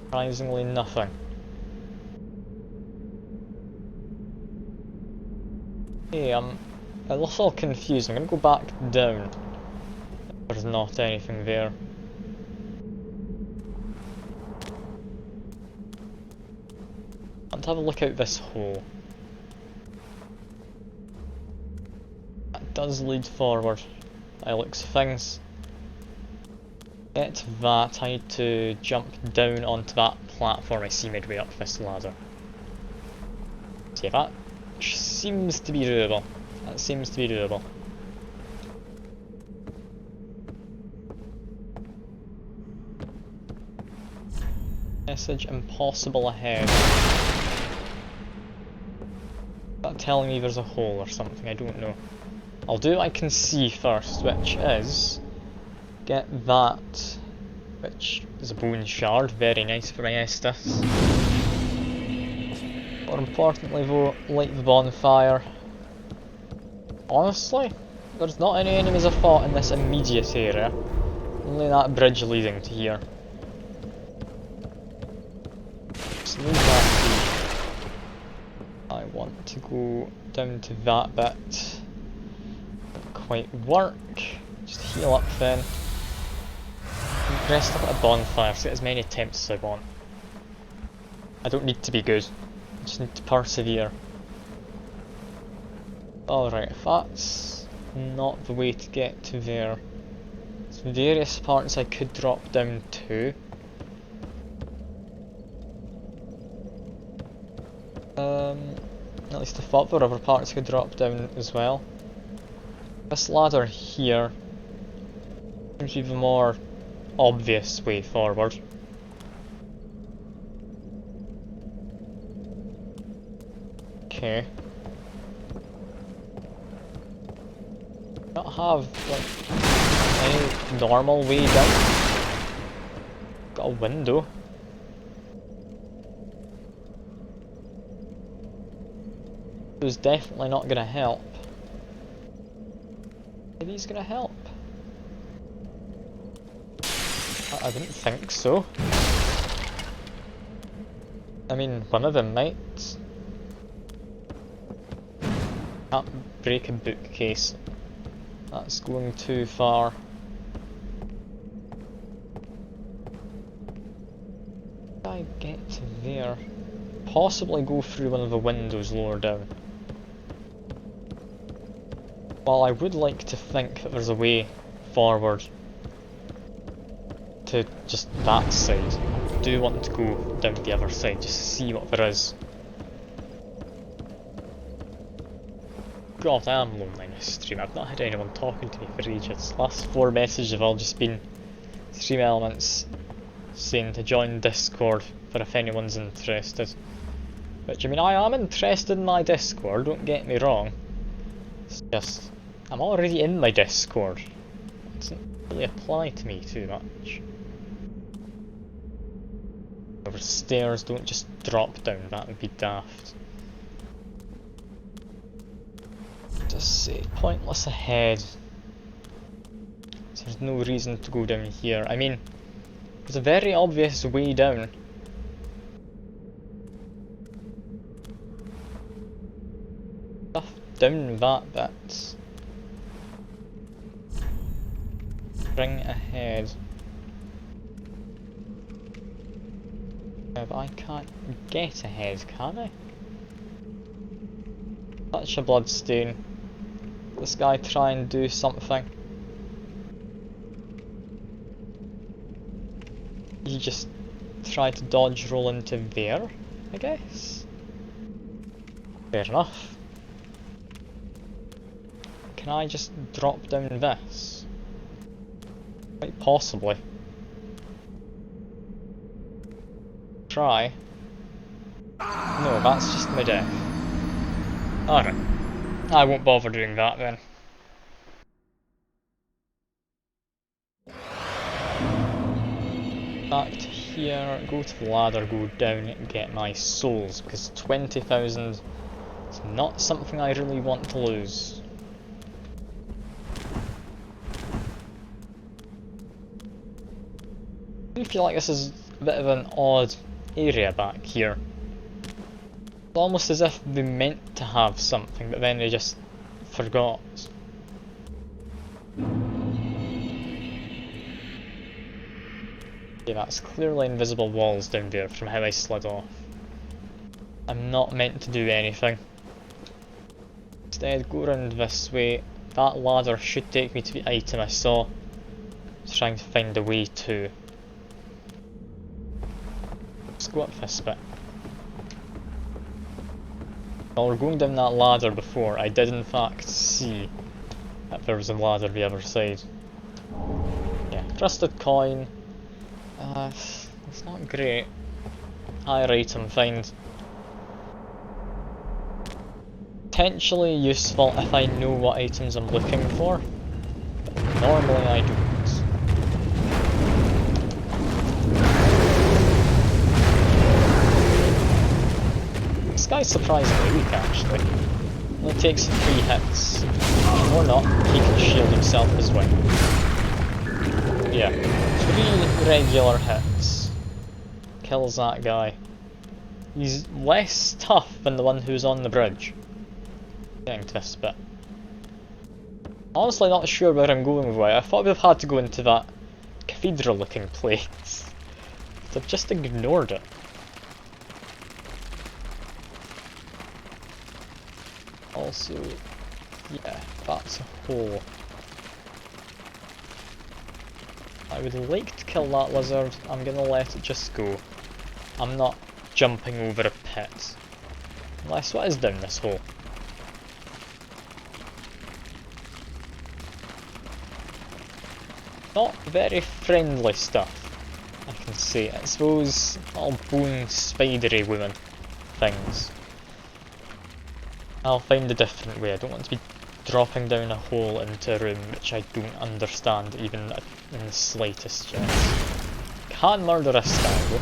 Surprisingly nothing. Hey, I'm a little confused. I'm gonna go back down. There's not anything there. I want to have a look out this hole. That does lead forward. By looks of things. Get that, I need to jump down onto that platform I see midway up this ladder. See, that seems to be doable. That seems to be doable. Message impossible ahead. Is that telling me there's a hole or something? I don't know. I'll do what I can see first, which is get that, which is a bone shard, very nice for my Estus. More importantly though, light the bonfire. Honestly, there's not any enemies I've fought in this immediate area, only that bridge leading to here. Just leave that be. I want to go down to that bit. Don't quite work. Just heal up then. Rest up at a bonfire, so get as many attempts as I want. I don't need to be good, I just need to persevere. Alright, if that's not the way to get to there, there's various parts I could drop down to. At least I thought there were other parts I could drop down as well. This ladder here seems to be the more obvious way forward. Okay. Not have like Any normal way down? Got a window. It was definitely not gonna help. Are these gonna help? I didn't think so. I mean, one of them might. Can't break a bookcase. That's going too far. How did I get to there? Possibly go through one of the windows lower down. While I would like to think that there's a way forward to just that side, I do want to go down the other side just to see what there is. God, I am lonely in this stream. I've not had anyone talking to me for ages. Last 4 messages have all just been Stream Elements saying to join Discord for if anyone's interested. Which, I mean, I am interested in my Discord, don't get me wrong. It's just, I'm already in my Discord. It doesn't really apply to me too much. Over stairs, don't just drop down, that would be daft. Just say pointless ahead. There's no reason to go down here. I mean, there's a very obvious way down. Stuff down that bit. Spring ahead. Yeah, but I can't get ahead, can I? Touch a bloodstain. This guy try and do something. You just try to dodge roll into there, I guess? Fair enough. Can I just drop down this? Quite possibly. Try. No, that's just my death. Alright. I won't bother doing that then. Back to here, go to the ladder, go down and get my souls, because 20,000 is not something I really want to lose. I feel like this is a bit of an odd area back here. It's almost as if they meant to have something, but then they just forgot. Okay, that's clearly invisible walls down there from how I slid off. I'm not meant to do anything. Instead, go around this way. That ladder should take me to the item I saw. Just trying to find a way to. Let's go up this bit. While we're going down that ladder before, I did in fact see that there was a ladder the other side. Yeah, trusted coin. It's not great. Higher item find. Potentially useful if I know what items I'm looking for, but normally I don't. This guy's surprisingly weak actually. Only takes 3 hits. Or not, he can shield himself as well. Yeah, 3 regular hits. Kills that guy. He's less tough than the one who's on the bridge. Getting to this bit. Honestly not sure where I'm going with it. I thought we've had to go into that cathedral looking place. But I've just ignored it. Also, yeah, that's a hole. I would like to kill that lizard, I'm gonna let it just go. I'm not jumping over a pit. Unless what is down this hole? Not very friendly stuff, I can say. It's those little bone spidery women things. I'll find a different way, I don't want to be dropping down a hole into a room which I don't understand even in the slightest chance. Can murder a style.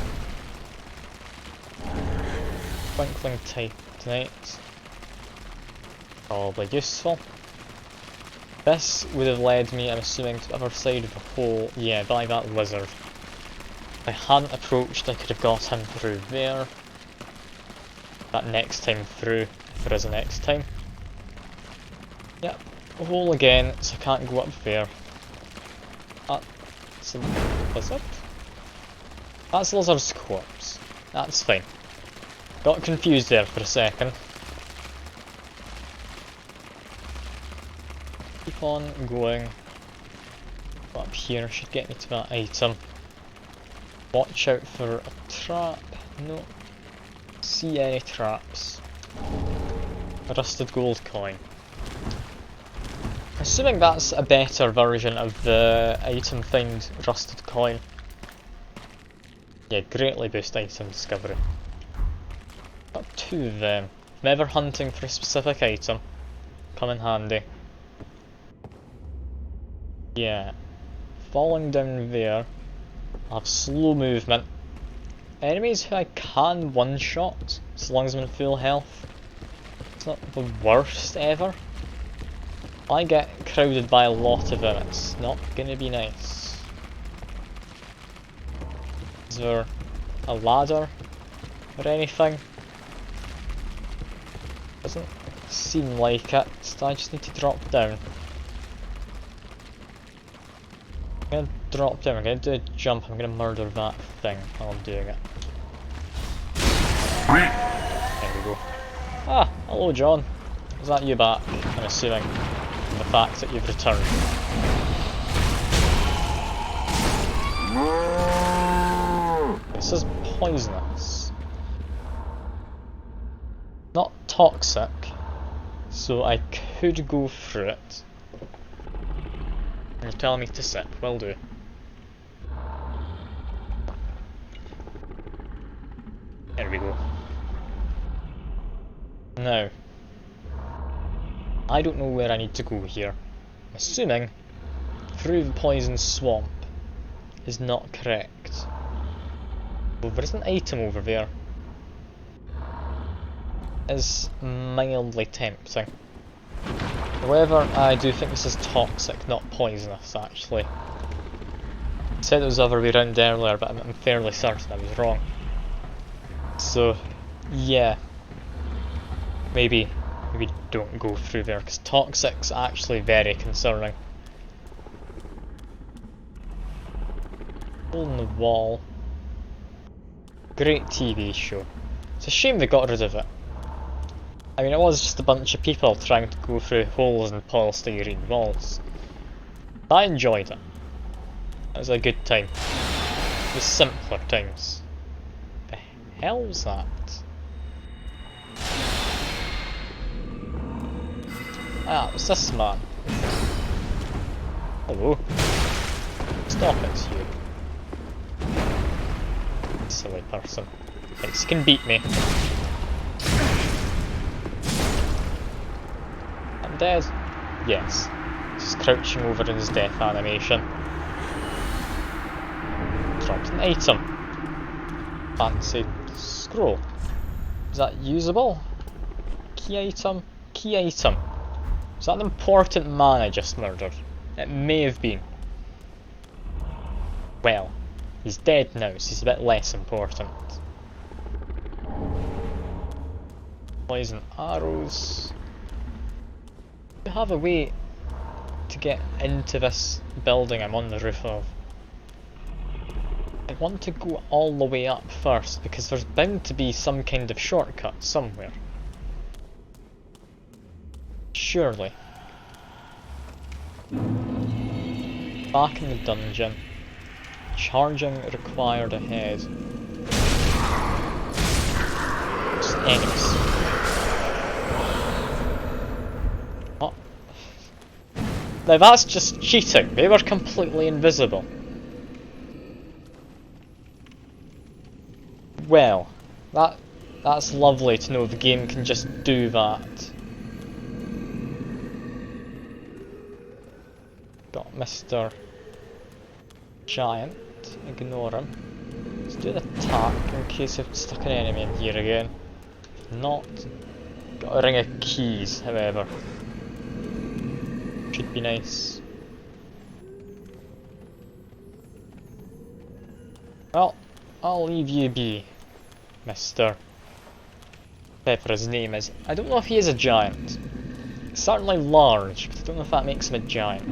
Twinkling Titanite. Probably useful. This would have led me, I'm assuming, to the other side of the hole. Yeah, by that lizard. If I hadn't approached, I could have got him through there. That next time through, if there is a next time. Yep, a hole again, so I can't go up there. That's a lizard? That's a lizard's corpse. That's fine. Got confused there for a second. Keep on going. Up here should get me to that item. Watch out for a trap. No. See any traps. A rusted gold coin. Assuming that's a better version of the item find rusted coin. Yeah, greatly boost item discovery. Got two of them. If I'm ever hunting for a specific item, come in handy. Yeah. Falling down there. I have slow movement. Enemies who I can one-shot, as long as I'm in full health. It's not the worst ever. I get crowded by a lot of them, it's not gonna be nice. Is there a ladder or anything? Doesn't seem like it, so I just need to drop down. I'm gonna drop down, I'm gonna do a jump, I'm gonna murder that thing while I'm doing it. There we go. Ah, hello John. Is that you back? I'm assuming, from the fact that you've returned. This is poisonous. Not toxic, so I could go through it. You're telling me to sip, will do. There we go. Now, I don't know where I need to go here. I'm assuming through the poison swamp is not correct. Well, there is an item over there. Is mildly tempting. However, I do think this is toxic, not poisonous, actually. I said it was the other way around earlier, but I'm fairly certain I was wrong. So, yeah. Maybe don't go through there, because toxic's actually very concerning. Hole in the wall. Great TV show. It's a shame they got rid of it. I mean, it was just a bunch of people trying to go through holes in polystyrene walls. I enjoyed it. It was a good time. It was simpler times. The hell's that? Ah, it's this man. Hello. Stop it, you. Silly person. Thinks he can beat me. I'm dead. Yes. Just crouching over in his death animation. Dropped an item. Fancy scroll. Is that usable? Key item? Key item. Is that an important man I just murdered? It may have been. Well, he's dead now, so he's a bit less important. Poison arrows. Do you have a way to get into this building I'm on the roof of? I want to go all the way up first, because there's bound to be some kind of shortcut somewhere. Surely. Back in the dungeon. Charging required ahead. Just enemies. What? Now that's just cheating. They were completely invisible. Well, that's lovely to know the game can just do that. Got Mr. Giant. Ignore him. Let's do an attack in case I've stuck an enemy in here again. Not. Got a ring of keys, however. Should be nice. Well, I'll leave you be, Mr. Whatever his name is. I don't know if he is a giant. He's certainly large, but I don't know if that makes him a giant.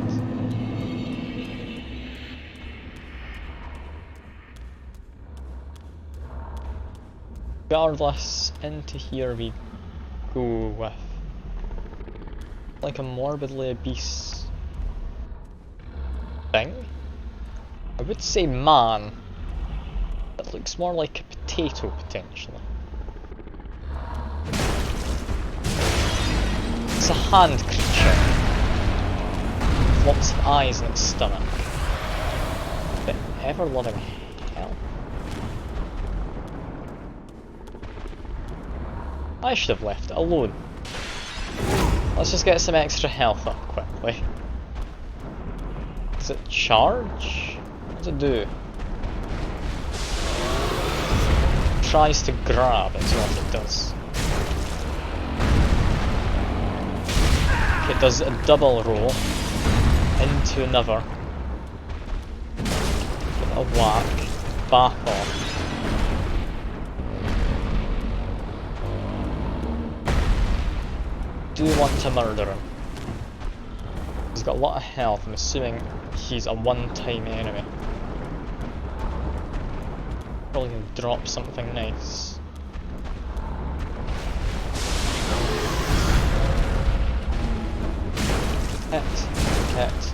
Regardless, into here we go with like a morbidly obese thing. I would say man, but looks more like a potato potentially. It's a hand creature with lots of eyes in its stomach. But ever loving hell. I should have left it alone. Let's just get some extra health up quickly. Does it charge? What does it do? Tries to grab, it's what it does. It does a double roll into another. Give it a whack, back off. Do want to murder him. He's got a lot of health, I'm assuming he's a one-time enemy. Probably gonna drop something nice. Hit,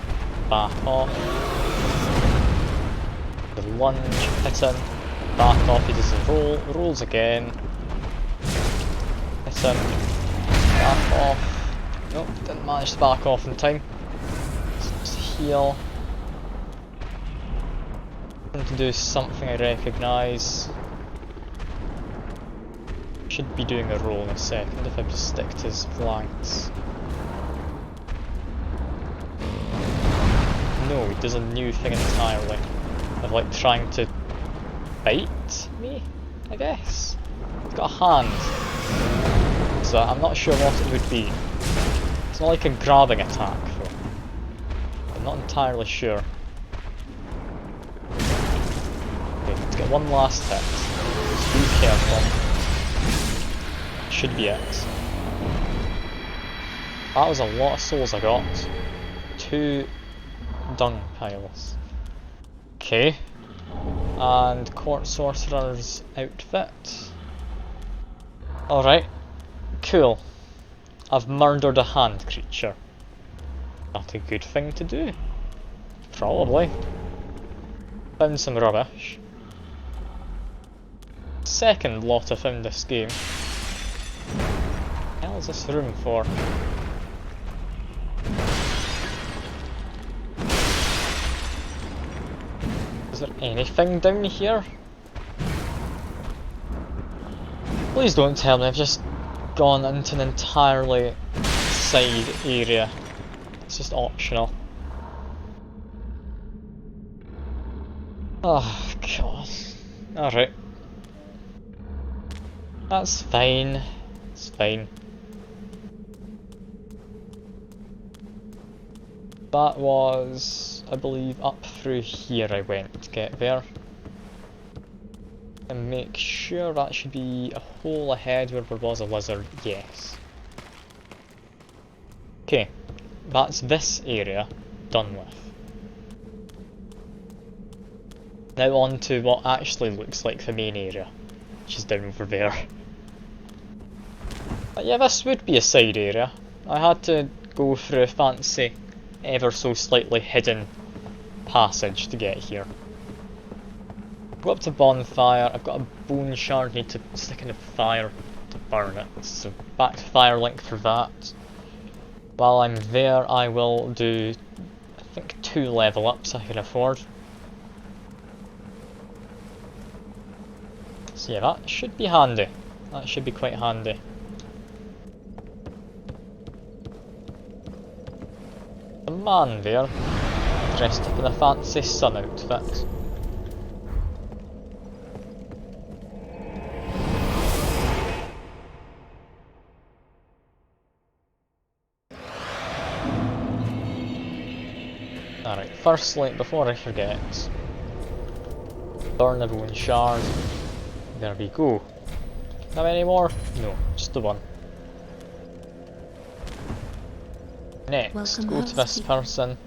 back off. The lunge, hit him, back off, he does a roll, rolls again. Hit him, back off. Nope, didn't manage to back off in time. Let's heal. I'm to do something I recognise. Should be doing a roll in a second if I just stick to his flanks. No, he does a new thing entirely. Of like trying to bite me, I guess. He's got a hand. So I'm not sure what it would be. It's not like a grabbing attack though. I'm not entirely sure. Okay, let's get one last hit. Just be careful. Should be it. That was a lot of souls I got. 2 dung piles. Okay. And Court Sorcerer's outfit. Alright. Cool. I've murdered a hand creature. Not a good thing to do. Probably. Found some rubbish. Second lot I found this game. What the hell is this room for? Is there anything down here? Please don't tell me I've just gone into an entirely side area. It's just optional. Oh god. Alright. That's fine. It's fine. That was, I believe, up through here I went to get there. And make sure that should be a hole ahead where there was a lizard, yes. Okay, that's this area done with. Now on to what actually looks like the main area, which is down over there. But yeah, this would be a side area. I had to go through a fancy, ever so slightly hidden passage to get here. Go up to bonfire, I've got a bone shard, need to stick in the fire to burn it, so back to Firelink for that. While I'm there I will do, I think 2 level ups I can afford. So yeah, that should be handy, that should be quite handy. The man there dressed up in a fancy sun outfit. Alright, firstly, before I forget, burn everyone's shard. There we go. Have any more? No, just the one. Next, Welcome go home, to this sweetie. person.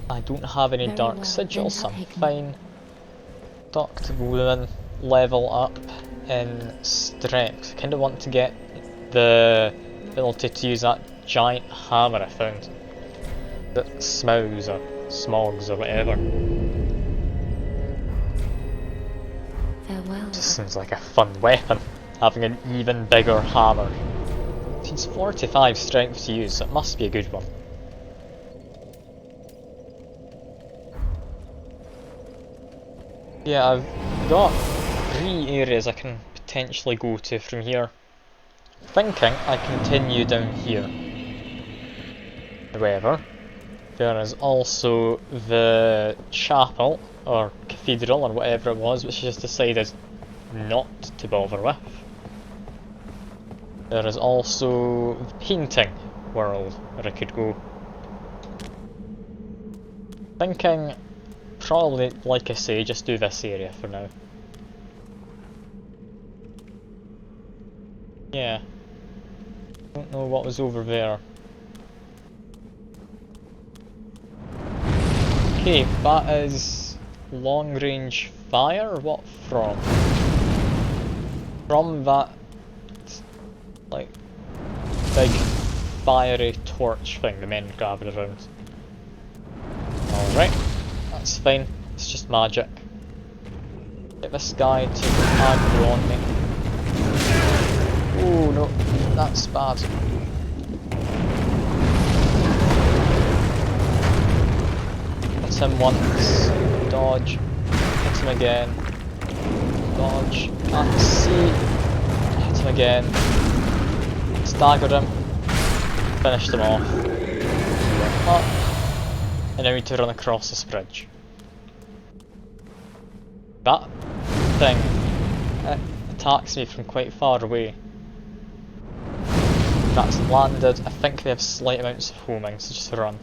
I don't have any Very dark well, sigils, then I'm take me. fine. Talk to women, level up in strength. I kinda want to get the ability to use that giant hammer I found. That smogs or smogs or whatever. Farewell. Just seems like a fun weapon, having an even bigger hammer. It's 45 strength to use, so it must be a good one. Yeah, I've got 3 areas I can potentially go to from here. Thinking I continue down here. However, there is also the chapel, or cathedral, or whatever it was, which I just decided not to bother with. There is also the painting world where I could go. Thinking, probably, like I say, just do this area for now. Yeah. Don't know what was over there. Okay, that is long range fire? What from? From that, like, big fiery torch thing the men gathered around. Alright, that's fine, it's just magic. Get this guy to aggro on me. Oh no, that's bad. Hit him once, dodge, hit him again, dodge, can't see, hit him again, staggered him, finished him off, up, and now we need to run across this bridge. That thing, it attacks me from quite far away. That's landed. I think they have slight amounts of homing, so just run.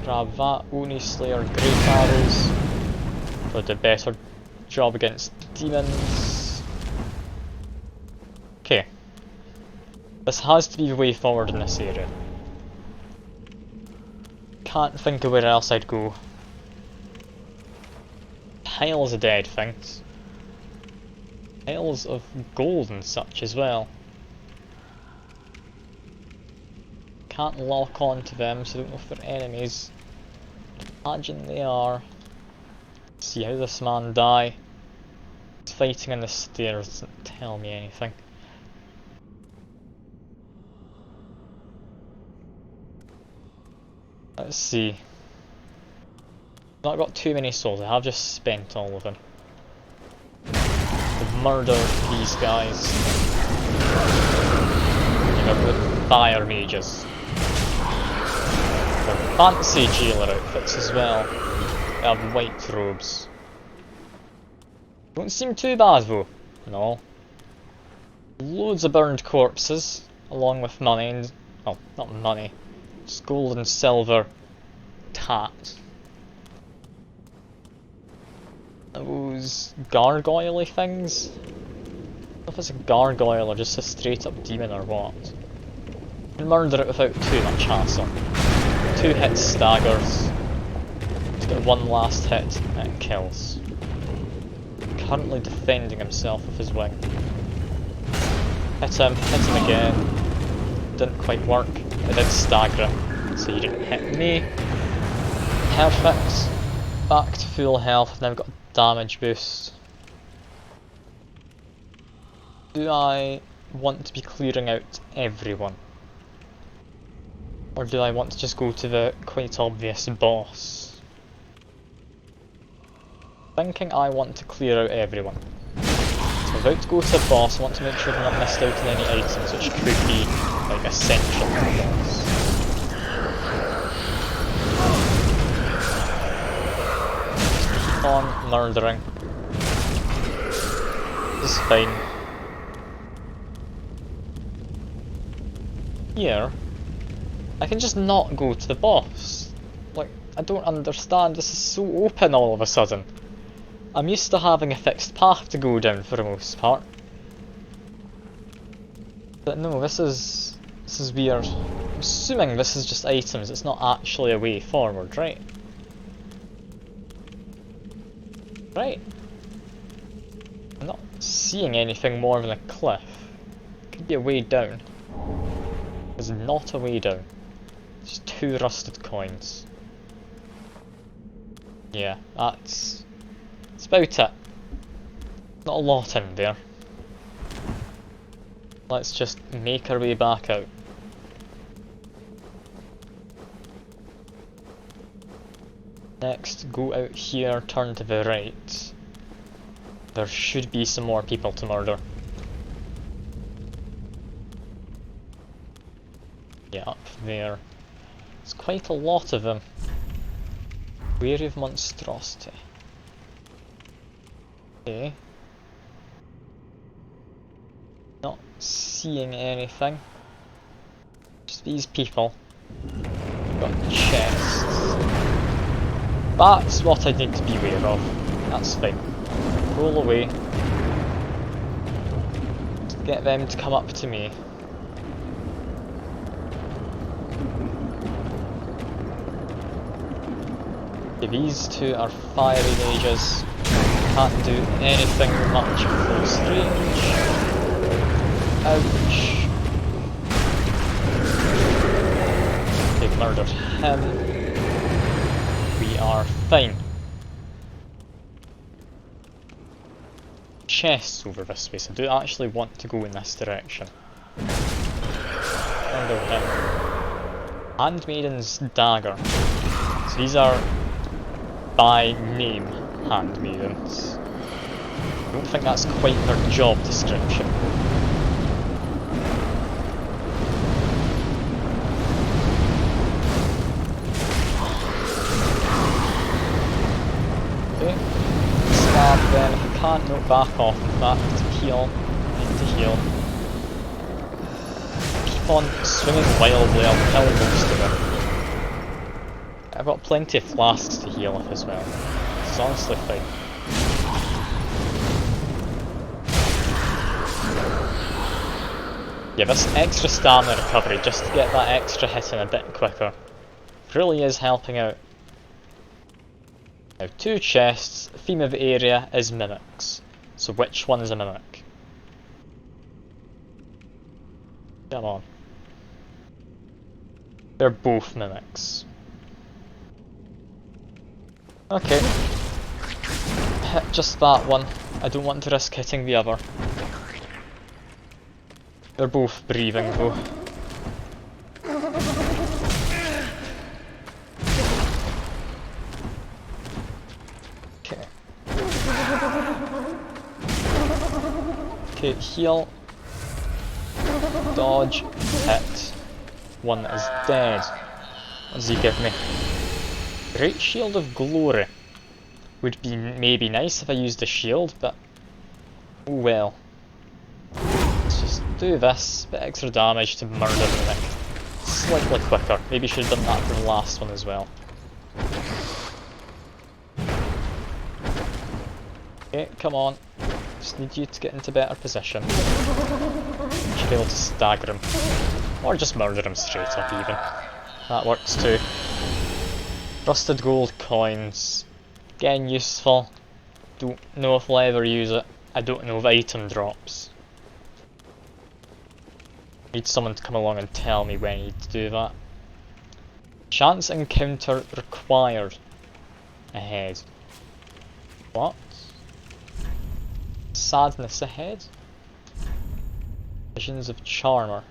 Grab that, Oni Slayer, Great Arrows. For the better job against demons. Okay. This has to be the way forward in this area. Can't think of where else I'd go. Piles of dead things. Piles of gold and such as well. Can't lock onto them, so I don't know if they're enemies. Imagine they are. See how this man die. He's fighting on the stairs, doesn't tell me anything. Let's see. Not got too many souls, I have just spent all of them. To murder these guys. You know, the fire mages. They're fancy jailer outfits as well. They have white robes. Don't seem too bad though. No. Loads of burned corpses, along with money and... well, not money. Just gold and silver tat. Those gargoyle-y things? I don't know if it's a gargoyle or just a straight up demon or what. You can murder it without too much hassle. 2 hits staggers. He's got 1 last hit and it kills. Currently defending himself with his wing. Hit him again. Didn't quite work. It did stagger him, so you didn't hit me. Perfect. Back to full health, now I've got a damage boost. Do I want to be clearing out everyone? Or do I want to just go to the quite obvious boss? Thinking I want to clear out everyone. So I'm about to go to the boss. I want to make sure I've not missed out on any items which could be like essential for the boss. Just keep on murdering. This is fine. Here, I can just not go to the boss. Like, I don't understand. This is so open all of a sudden. I'm used to having a fixed path to go down for the most part. But no, this is weird. I'm assuming this is just items, it's not actually a way forward, right? Right. I'm not seeing anything more than a cliff. Could be a way down. There's not a way down. Just 2 rusted coins. Yeah, that's about it. Not a lot in there. Let's just make our way back out. Next, go out here, turn to the right. There should be some more people to murder. Yeah, up there. There's quite a lot of them. Wary of monstrosity. Okay. Not seeing anything. Just these people. Got chests. That's what I need to be aware of. That's fine. Roll away. Get them to come up to me. Okay, these 2 are fiery mages. Can't do anything much at close range. Ouch. They've murdered him. We are fine. Chests over this way, so I do actually want to go in this direction. Murder him. Handmaiden's dagger. So these are by name handmaidens. I don't think that's quite their job description. Okay. Stab then. If I can't, no, back off. Back to heal. Need to heal. Keep on swinging wildly, I'll kill most of them. I've got plenty of flasks to heal up as well. It's honestly fine. Yeah, this extra stamina recovery, just to get that extra hit in a bit quicker, really is helping out. Now, 2 chests, theme of the area is mimics. So which one is a mimic? Come on. They're both mimics. Okay. Hit just that one. I don't want to risk hitting the other. They're both breathing though. Okay. Okay, heal. Dodge. Hit. One is dead. What does he give me? Great Shield of Glory. Would be maybe nice if I used a shield, but oh well. Let's just do this, bit extra damage to murder the Nick. Slightly quicker. Maybe should have done that for the last one as well. Okay, come on. Just need you to get into better position. Should be able to stagger him. Or just murder him straight up even. That works too. Rusted gold coins. Again useful. Don't know if I'll ever use it. I don't know if item drops. Need someone to come along and tell me when I need to do that. Chance encounter required. Ahead. What? Sadness ahead? Visions of Charmer.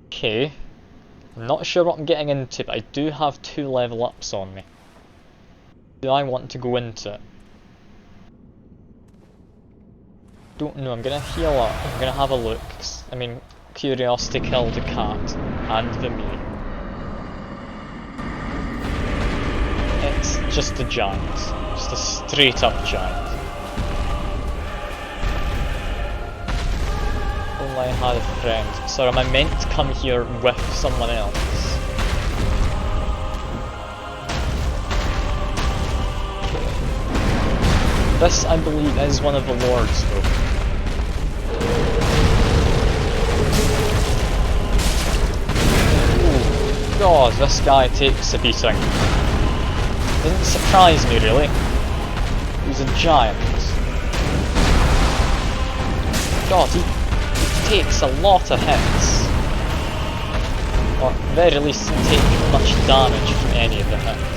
Okay. I'm not sure what I'm getting into, but I do have 2 level ups on me. Do I want to go into it? don't know, I'm gonna heal up, I'm gonna have a look. I mean, curiosity killed the cat, and the me. It's just a giant, just a straight up giant. Only I had a friend. So am I meant to come here with someone else? This, I believe, is one of the lords, though. Ooh, God, this guy takes a beating. Doesn't surprise me, really. He's a giant. God, he takes a lot of hits. Or at the very least, he takes much damage from any of the hits.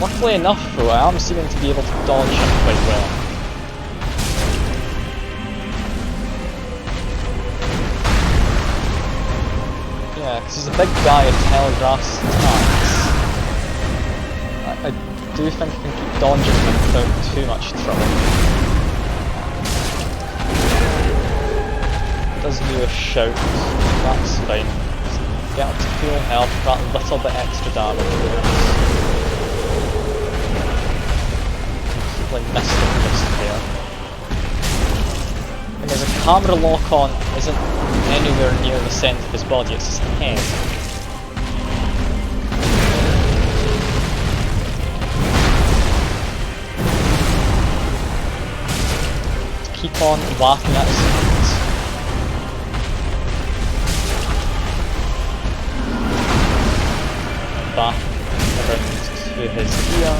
Luckily enough though, I am seeming to be able to dodge him quite well. Yeah, because he's a big guy who telegraphs attacks. I do think I can keep dodging him without too much trouble. Does do a shout, that's fine. Get up to full health for that little bit extra damage. Missed him just there. And there's a camera lock on, isn't anywhere near the centre of his body, it's his head. Just keep on whacking at his feet. Back around to his ear.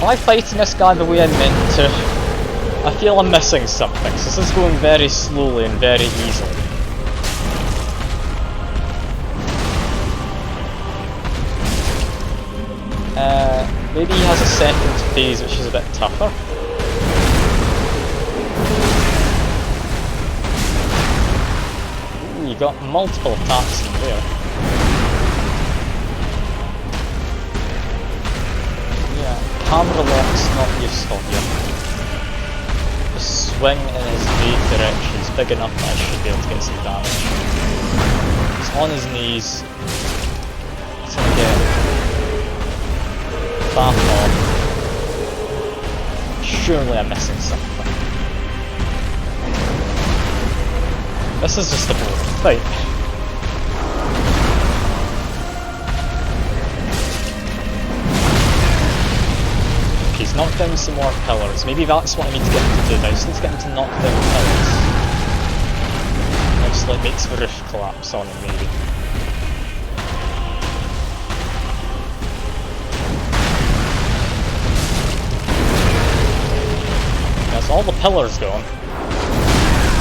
Am I fighting this guy the way I meant to? I feel I'm missing something, so this is going very slowly and very easily. Maybe he has a second phase which is a bit tougher. Ooh, you got multiple attacks in there. Camera lock's not useful here. The swing in his V direction is big enough that I should be able to get some damage. He's on his knees. He's gonna get back off. Surely I'm missing something. This is just a boring fight. He's knocked down some more pillars. Maybe that's what I need to get him to do now. I just need to get him to knock down pillars. Just like makes the roof collapse on him, maybe. Yeah, so all the pillars gone.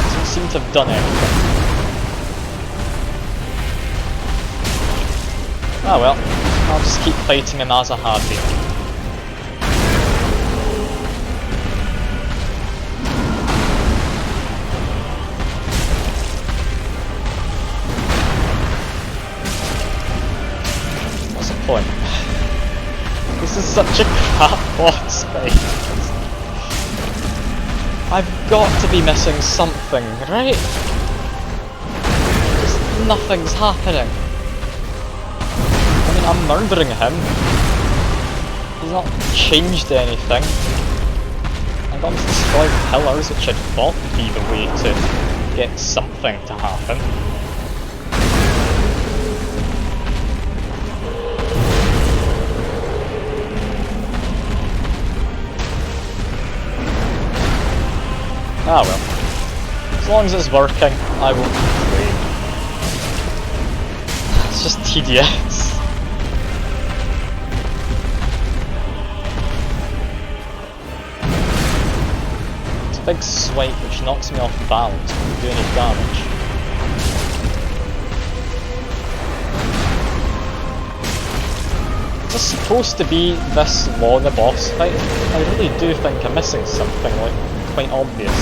Doesn't seem to have done anything. Ah well, I'll just keep fighting him as I have been. Point. This is such a crap boss fight. I've got to be missing something, right? Just nothing's happening. I mean, I'm murdering him. He's not changed anything. I got him to destroy pillars, which I thought would be the way to get something to happen. Ah well. As long as it's working, I won't complain. It's just tedious. It's a big swipe which knocks me off balance, doesn't do any damage. Is this supposed to be this long a boss fight? I really do think I'm missing something, like, quite obvious.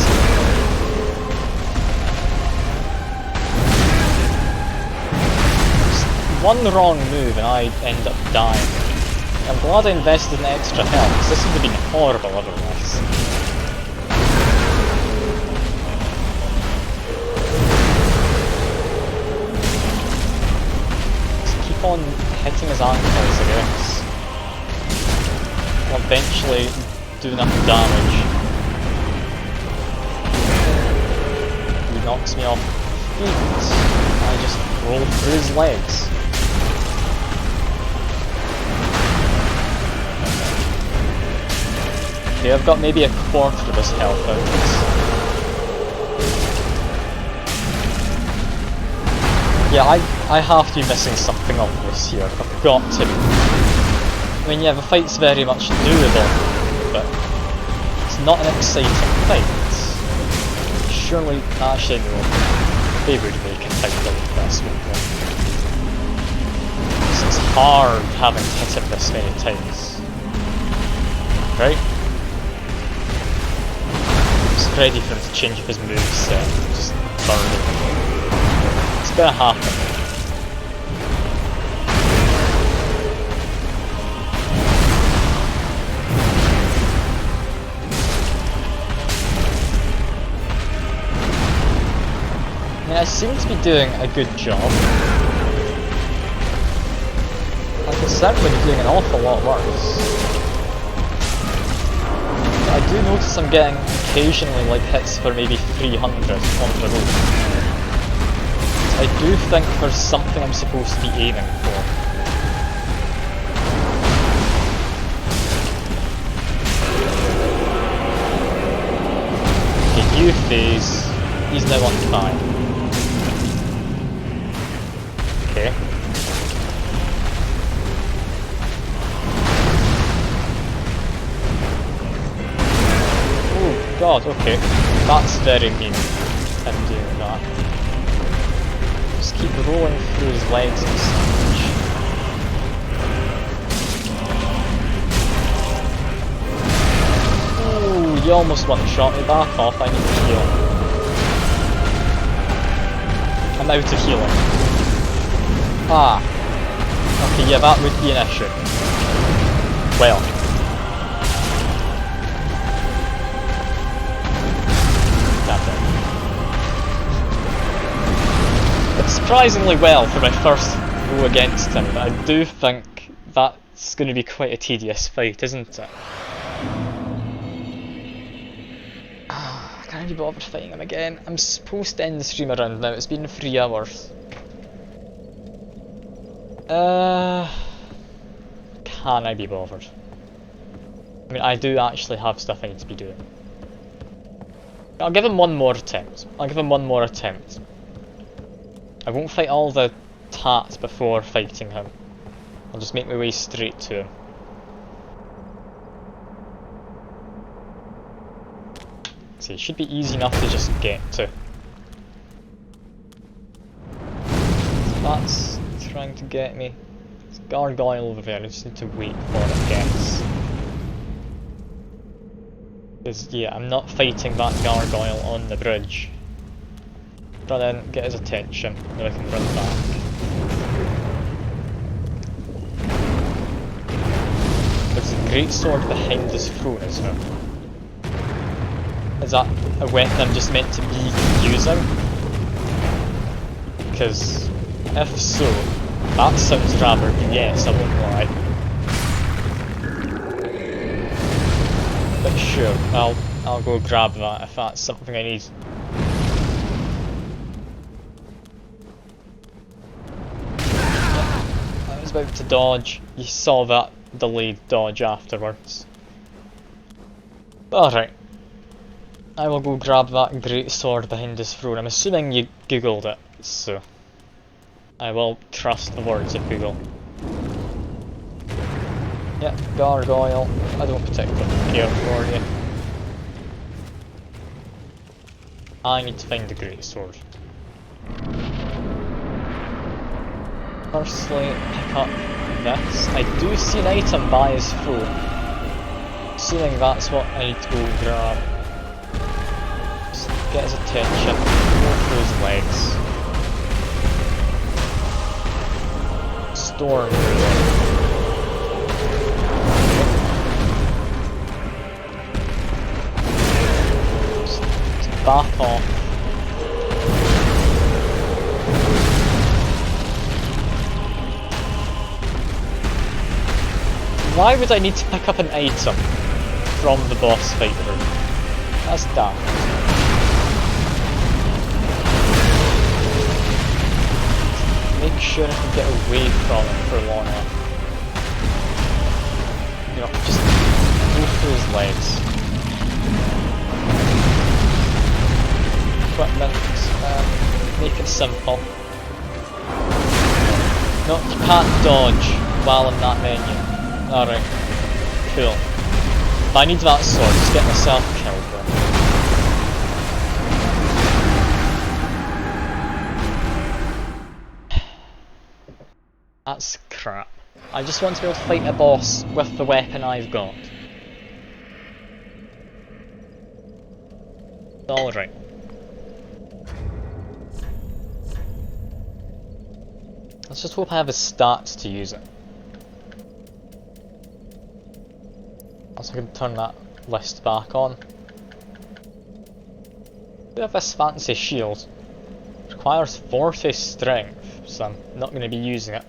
Just one wrong move and I end up dying. I'm glad I invested in extra health, because this would have been horrible otherwise. Just keep on hitting his ankles, I guess. I'll eventually do enough damage. He knocks me off feet. I just roll through his legs. Okay, I've got maybe a quarter of his health out of this. Yeah, I have to be missing something obvious here. I've got to. I mean, yeah, the fight's very much doable, but it's not an exciting fight. Surely, actually no, they would make a fight like this, wouldn't they? It's hard having hit him this many times. Right? Ready for him to change up his moveset and just burn it. It's gonna happen. I mean, I seem to be doing a good job. I could certainly be doing an awful lot worse. I do notice I'm getting occasionally like hits for maybe 300 on the road. I do think there's something I'm supposed to be aiming for. Okay, new phase. He's now on 5. Okay. God, okay. That's very mean, him doing that. Just keep rolling through his legs and such. Ooh, you almost one-shot me. Back off, I need to heal. I'm out of healing. Ah. Okay, yeah, that would be an issue. Well. Surprisingly well for my first go against him, but I do think that's going to be quite a tedious fight, isn't it? I can't be bothered fighting him again. I'm supposed to end the stream around now, it's been 3 hours. Can I be bothered? I mean, I do actually have stuff I need to be doing. I'll give him one more attempt. I won't fight all the tats before fighting him. I'll just make my way straight to him. See, it should be easy enough to just get to. That's trying to get me. It's gargoyle over there, I just need to wait for it, I guess. Because, yeah, I'm not fighting that gargoyle on the bridge. Run in, get his attention, then I can run back. There's a greatsword behind his throne, isn't there? Is that a weapon I'm just meant to be using? Because if so, that sounds rather yes, I won't lie. But sure, I'll go grab that if that's something I need. About to dodge, you saw that delayed dodge afterwards. Alright. I will go grab that great sword behind his throne. I'm assuming you googled it, so I will trust the words of Google. Yeah, gargoyle. I don't particularly care for you. I need to find the great sword. Firstly, pick up this. I do see an item by his phone. Assuming that's what I need to go grab. Just get his attention, go through his legs. storm. Just back off. Why would I need to pick up an item from the boss fight room? That's daft. Make sure I can get away from it for long enough. You know, just go through his legs. Equipment, make it simple. No, you can't dodge while in that menu. Alright, cool. I need that sword, just get myself killed then. That's crap. I just want to be able to fight a boss with the weapon I've got. Alright. Let's just hope I have the stats to use it. So I can turn that list back on. We have this fancy shield. It requires 40 strength, so I'm not going to be using it.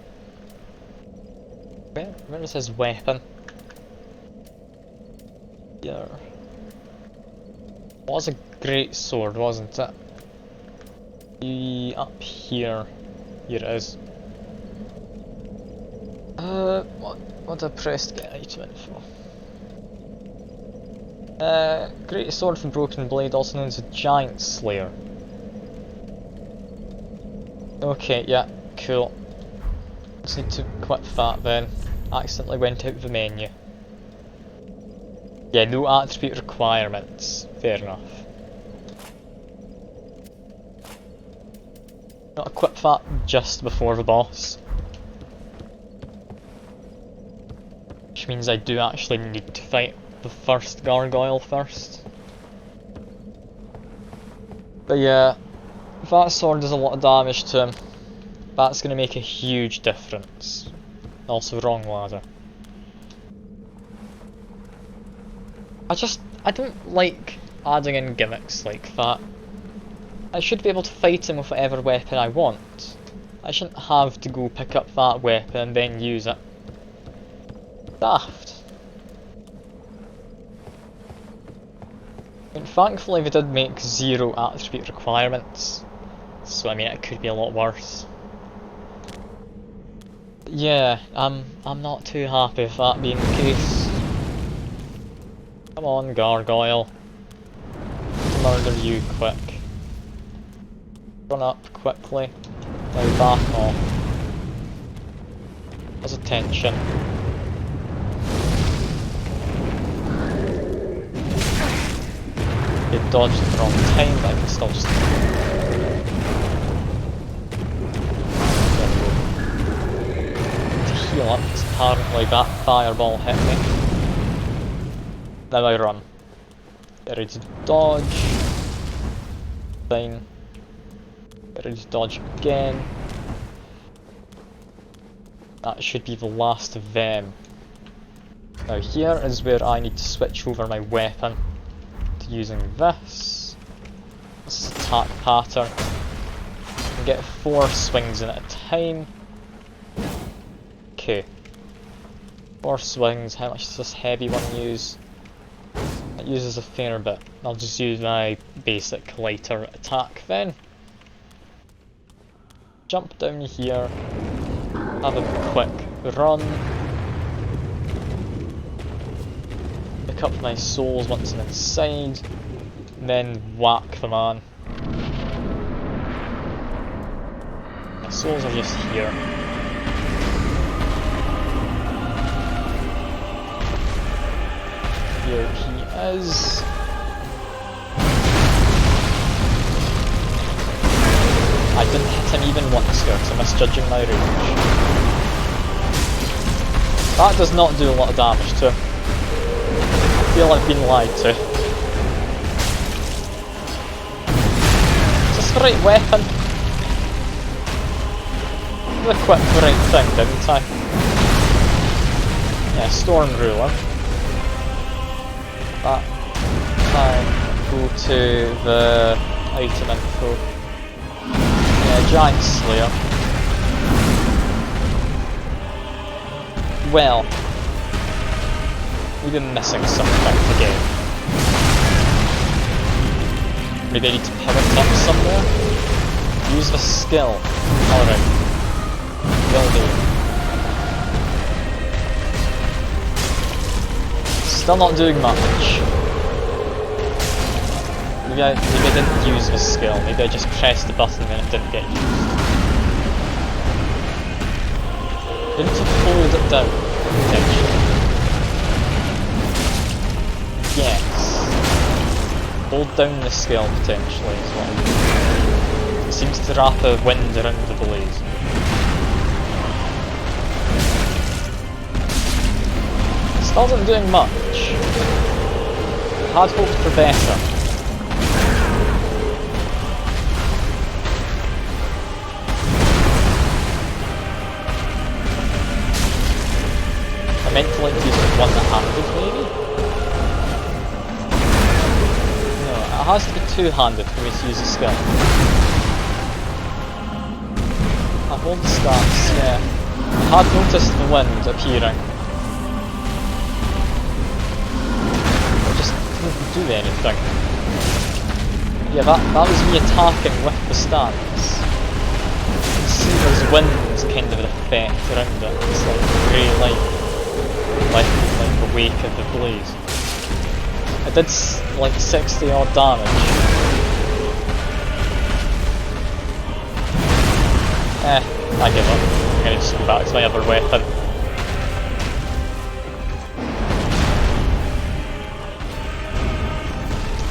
Where is his weapon? Here. It was a great sword, wasn't it? Up here. Here it is. What did I press to get item info? Great sword from Broken Blade, also known as a Giant Slayer. Okay, yeah, cool. Just need to equip that then. Accidentally went out of the menu. Yeah, no attribute requirements. Fair enough. Not equip that just before the boss. Which means I do actually need to fight the first gargoyle first. But yeah, if that sword does a lot of damage to him, that's going to make a huge difference. Also, wrong ladder. I don't like adding in gimmicks like that. I should be able to fight him with whatever weapon I want. I shouldn't have to go pick up that weapon and then use it. Daft. And thankfully they did make 0 attribute requirements, so I mean it could be a lot worse. Yeah, I'm not too happy with that being the case. Come on, gargoyle. Murder you quick. Run up quickly. Now back off. There's attention. You dodged at the wrong time, but I can still just... To heal up, because apparently that fireball hit me. Now I run. Get ready to dodge. Fine. Get ready to dodge again. That should be the last of them. Now here is where I need to switch over my weapon to using this. This is attack pattern. You can get 4 swings in at a time. Okay. 4 swings, how much does this heavy one use? It uses a fair bit. I'll just use my basic lighter attack then. Jump down here, have a quick run, pick up my souls once I'm inside, and then whack the man. My souls are just here. Here he is. I didn't hit him even once here, so I'm misjudging my range. That does not do a lot of damage to him. I feel I've been lied to. Is this the right weapon? have equipped the right thing, didn't I? Yeah, Storm Ruler. That time, go to the item info. Yeah, Giant Slayer. Well, we've been missing something again. Maybe I need to pivot up somewhere? Use the skill. Alright. Will do. Still not doing much. Maybe I didn't use the skill. Maybe I just pressed the button and it didn't get used. Didn't hold it down, potentially. Yes. Hold down the skill, potentially, as well. It seems to wrap a wind around the blaze. Still isn't doing much. Had hoped for better. I meant to like use it one-handed maybe? No, it has to be two-handed for me to use a skill. I hold the stance, yeah. I had noticed the wind appearing. I just couldn't do anything. Yeah, that was me attacking with the stance. You can see there's wind kind of an effect around it. It's like grey light. Like the wake of the blaze. I did like 60 odd damage. I give up. I'm gonna just go back to my other weapon.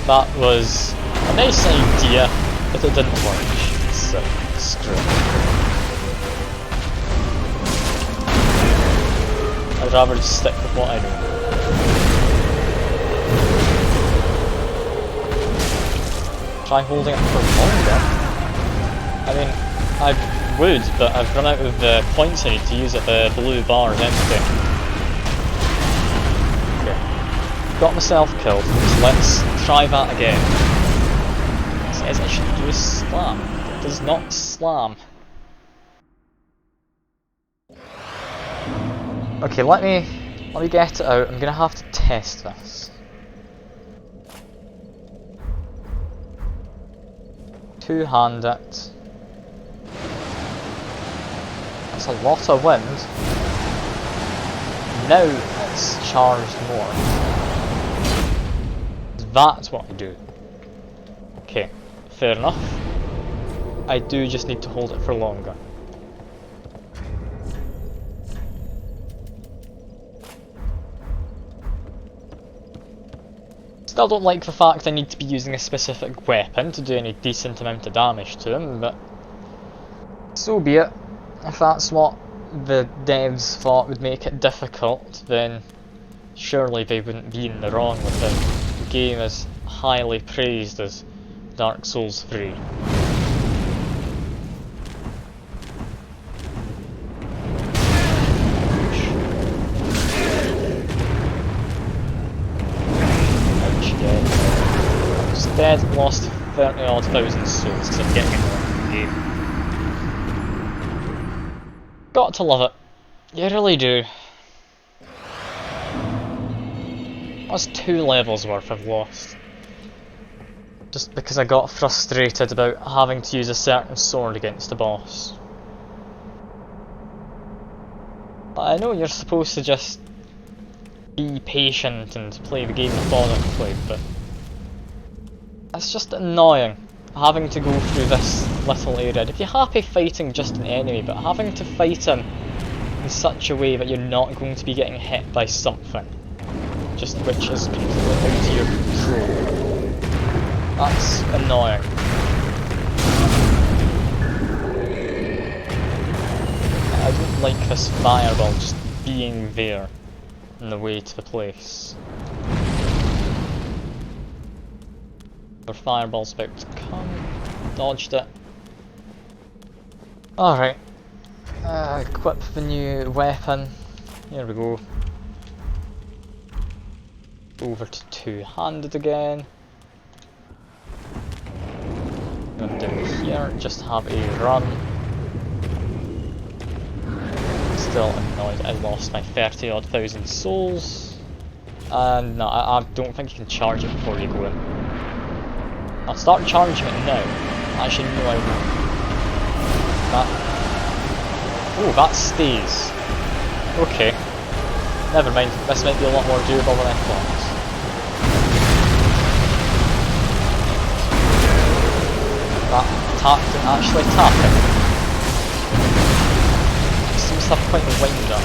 That was a nice idea, but it didn't work. So, screw it. I'd rather just stick with what I know. Try holding it for longer. I mean, I would, but I've run out of the points I need to use at the blue bar is empty. Okay. Got myself killed, so let's try that again. It says I should do a slam. It does not slam. Okay, let me get it out. I'm gonna have to test this. Two-hand it. That's a lot of wind. Now it's charged more. That's what I do. Okay, fair enough. I do just need to hold it for longer. Still don't like the fact I need to be using a specific weapon to do any decent amount of damage to him, but so be it. If that's what the devs thought would make it difficult, then surely they wouldn't be in the wrong with it. The game is highly praised as Dark Souls 3. Dead, lost 30 odd thousand souls because I'm getting annoyed with the game. Got to love it. You really do. That's 2 levels worth I've lost. Just because I got frustrated about having to use a certain sword against the boss. But I know you're supposed to just be patient and play the game methodically, but it's just annoying having to go through this little area. If you're happy fighting just an enemy, but having to fight him in such a way that you're not going to be getting hit by something, just which is completely out of your control. That's annoying. I don't like this fireball just being there on the way to the place. Our fireball's about to come. Dodged it. Alright. Equip the new weapon. Here we go. Over to two-handed again. And down here, just have a run. Still annoyed I lost my 30-odd thousand souls. And no, I don't think you can charge it before you go in. I'll start charging it now. Actually, no, I won't. Oh, that stays. Okay. Never mind, this might be a lot more doable than I thought. That attack didn't actually attack it. It seems to have quite a wind up.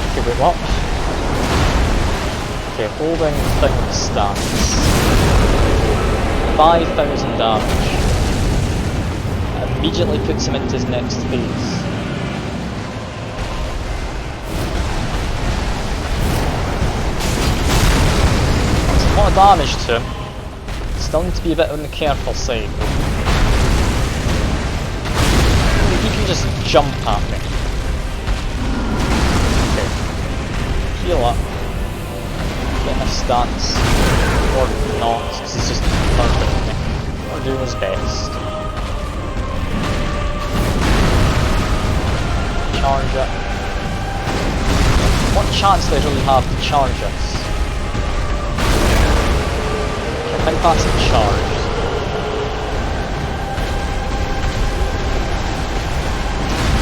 Okay, wait, what? Okay, holding thing stance. 5,000 damage. Immediately puts him into his next phase. That's a lot of damage to him. Still need to be a bit on the careful side. He can just jump at me. Okay. Heal up. Get my stance. Or not, because he's just murdering me. Or doing his best. Charge it. What chance do I really have to charge us? I think that's a charge.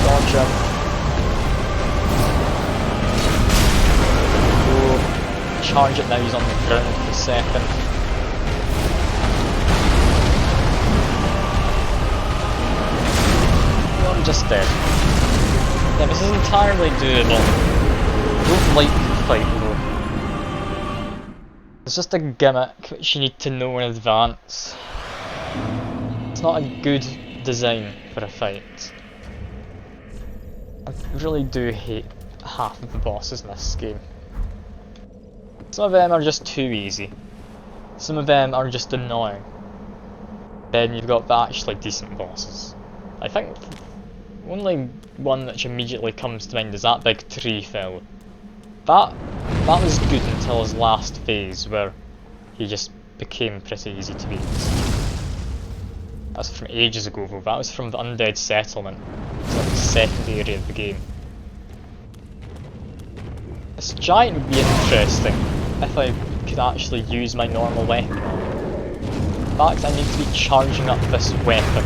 Dodge him. Oh, charge it now, he's on the ground for a second. Oh, I'm just dead. Yeah, this is entirely doable. I don't like the fight though. It's just a gimmick which you need to know in advance. It's not a good design for a fight. I really do hate half of the bosses in this game. Some of them are just too easy. Some of them are just annoying. Then you've got the actually decent bosses. I think only one which immediately comes to mind is that big tree fellow. That was good until his last phase, where he just became pretty easy to beat. That's from ages ago though, that was from the Undead Settlement. It's like the second area of the game. This giant would be interesting if I could actually use my normal weapon. In fact, I need to be charging up this weapon.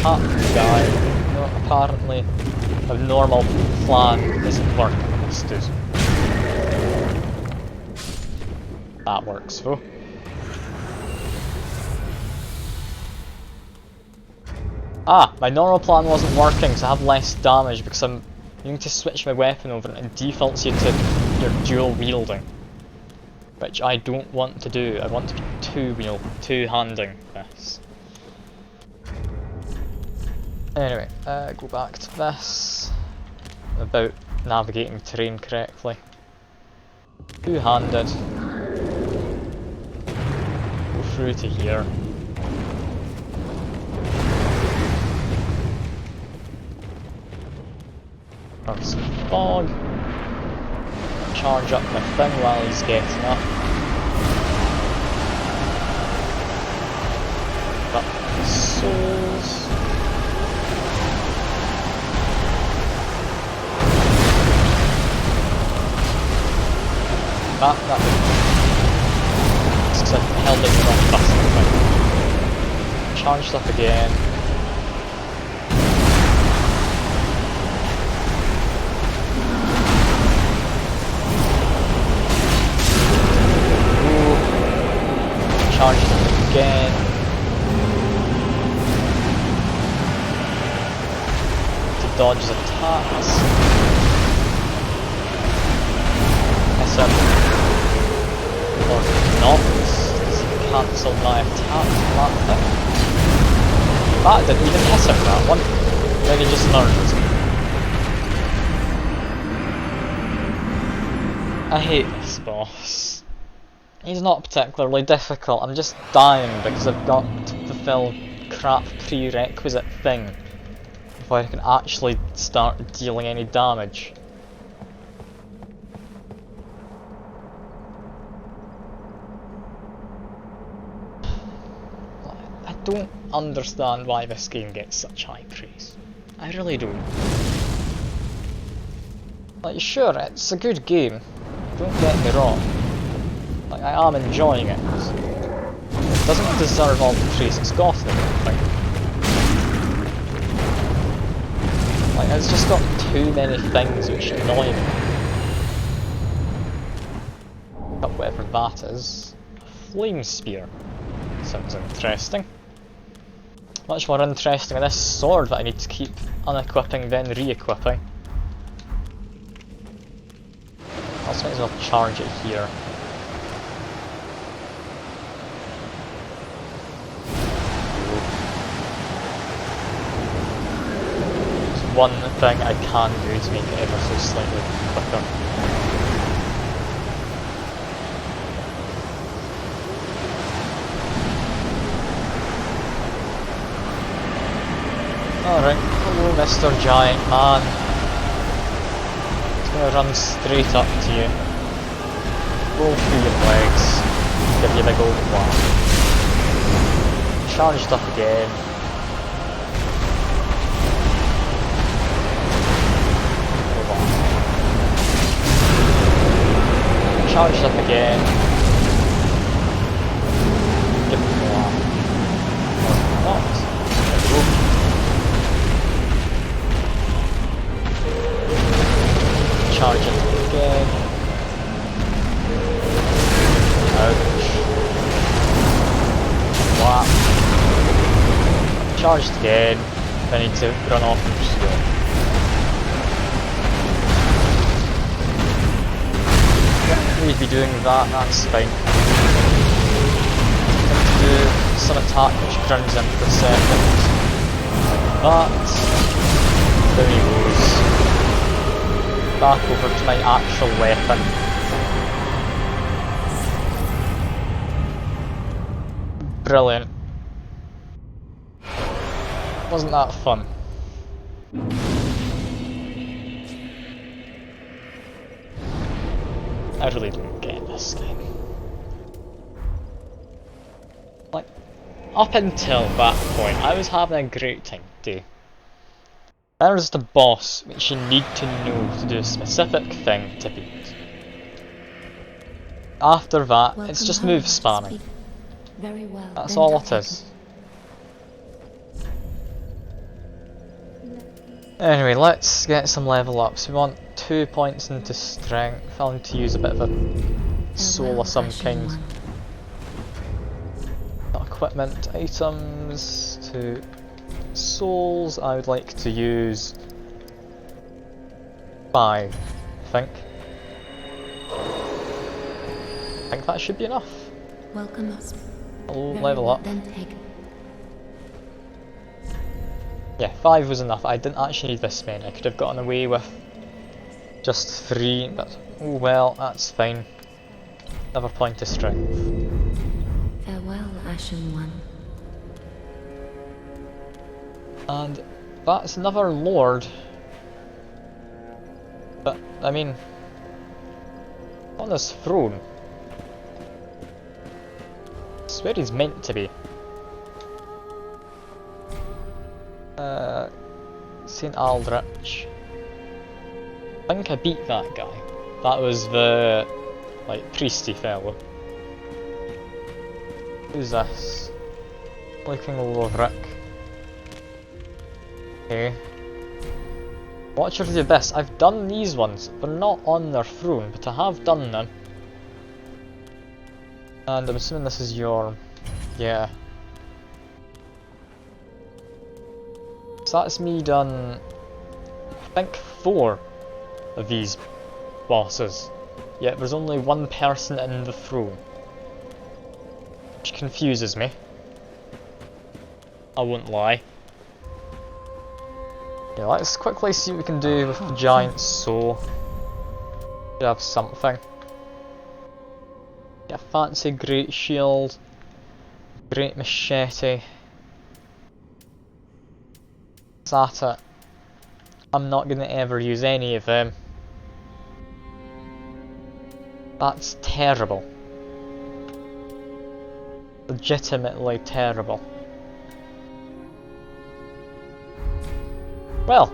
Attack the guy. No, apparently a normal plan isn't working. This does. That works though. Ah, my normal plan wasn't working, so I have less damage because I'm needing to switch my weapon over and it defaults you to your dual wielding. Which I don't want to do. I want to be two-handing this. Anyway, go back to this. About navigating terrain correctly. Two-handed. Go through to here. Have some fog. Charge up my thing while he's getting up. Got souls. That because I held in the wrong button. Charged up again. Ooh. Charged up again. To dodge his attacks. Miss him. Or not, because he cancelled my attack from that thing. That didn't even miss him, that one. Then he just learned. I hate this boss. He's not particularly difficult, I'm just dying because I've got to fulfill crap prerequisite thing before I can actually start dealing any damage. I don't understand why this game gets such high praise. I really don't. Like, sure, it's a good game, don't get me wrong. Like, I am enjoying it. It doesn't deserve all the praise it's gotten, I don't think. Like, it's just got too many things which annoy me. But whatever that is. A flame spear. Sounds interesting. Much more interesting than this sword that I need to keep unequipping then re-equipping. I also might as well charge it here. There's one thing I can do to make it ever so slightly quicker. Alright, hello Mr. Giant Man. Just gonna run straight up to you. Roll through your legs. Give you a big old whack. Charged up again. Charged up again. Give me more. Or not. There we go. Charge it again. Ouch. Wow. Charged again. I need to run off and heal. Yeah, we'd be doing that, that's fine. I'm going to do some attack which grounds him for a second. But there he goes. Back over to my actual weapon. Brilliant. Wasn't that fun? I really don't get this game. Like, up until that point, I was having a great time too. There's the boss which you need to know to do a specific thing to beat. After that, it's just move spamming. Very well. That's Then all I'll it is. Anyway, let's get some level ups. We want 2 points into strength. I'll need to use a bit of a soul of some kind. Not equipment, items, to souls. I would like to use 5, I think. I think that should be enough. Welcome us. I'll Very level well, up. Then take. Yeah, 5 was enough. I didn't actually need this many. I could have gotten away with just 3, but oh well, that's fine. Another point of strength. Farewell, Ashen One. And that's another lord. But, I mean, on his throne. I swear he's meant to be. St. Aldrich. I think I beat that guy. That was the, like, priesty fellow. Who's this? Looking Loverick. Okay. Watcher of the Abyss. I've done these ones. They're not on their throne, but I have done them. And I'm assuming this is your... yeah. So that's me done, I think, 4 of these bosses. Yet there's only one person in the throne. Which confuses me. I won't lie. Yeah, let's quickly see what we can do with the giant soul. Should have something. Get a fancy great shield, great machete. Is that it? I'm not gonna ever use any of them. That's terrible. Legitimately terrible. Well,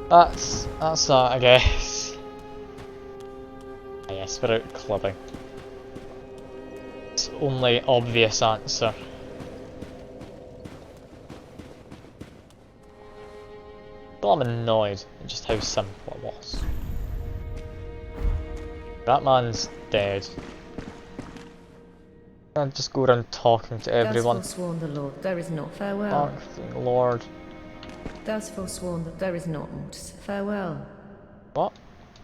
that's that, I guess. Yes, without clubbing. It's the only obvious answer. Well, I'm annoyed at just how simple it was. That man's dead. I'll just go around talking to everyone. Thus forsworn the Lord, there is not farewell. Mark the Lord. Thus forsworn that there is not more to say. Farewell. What?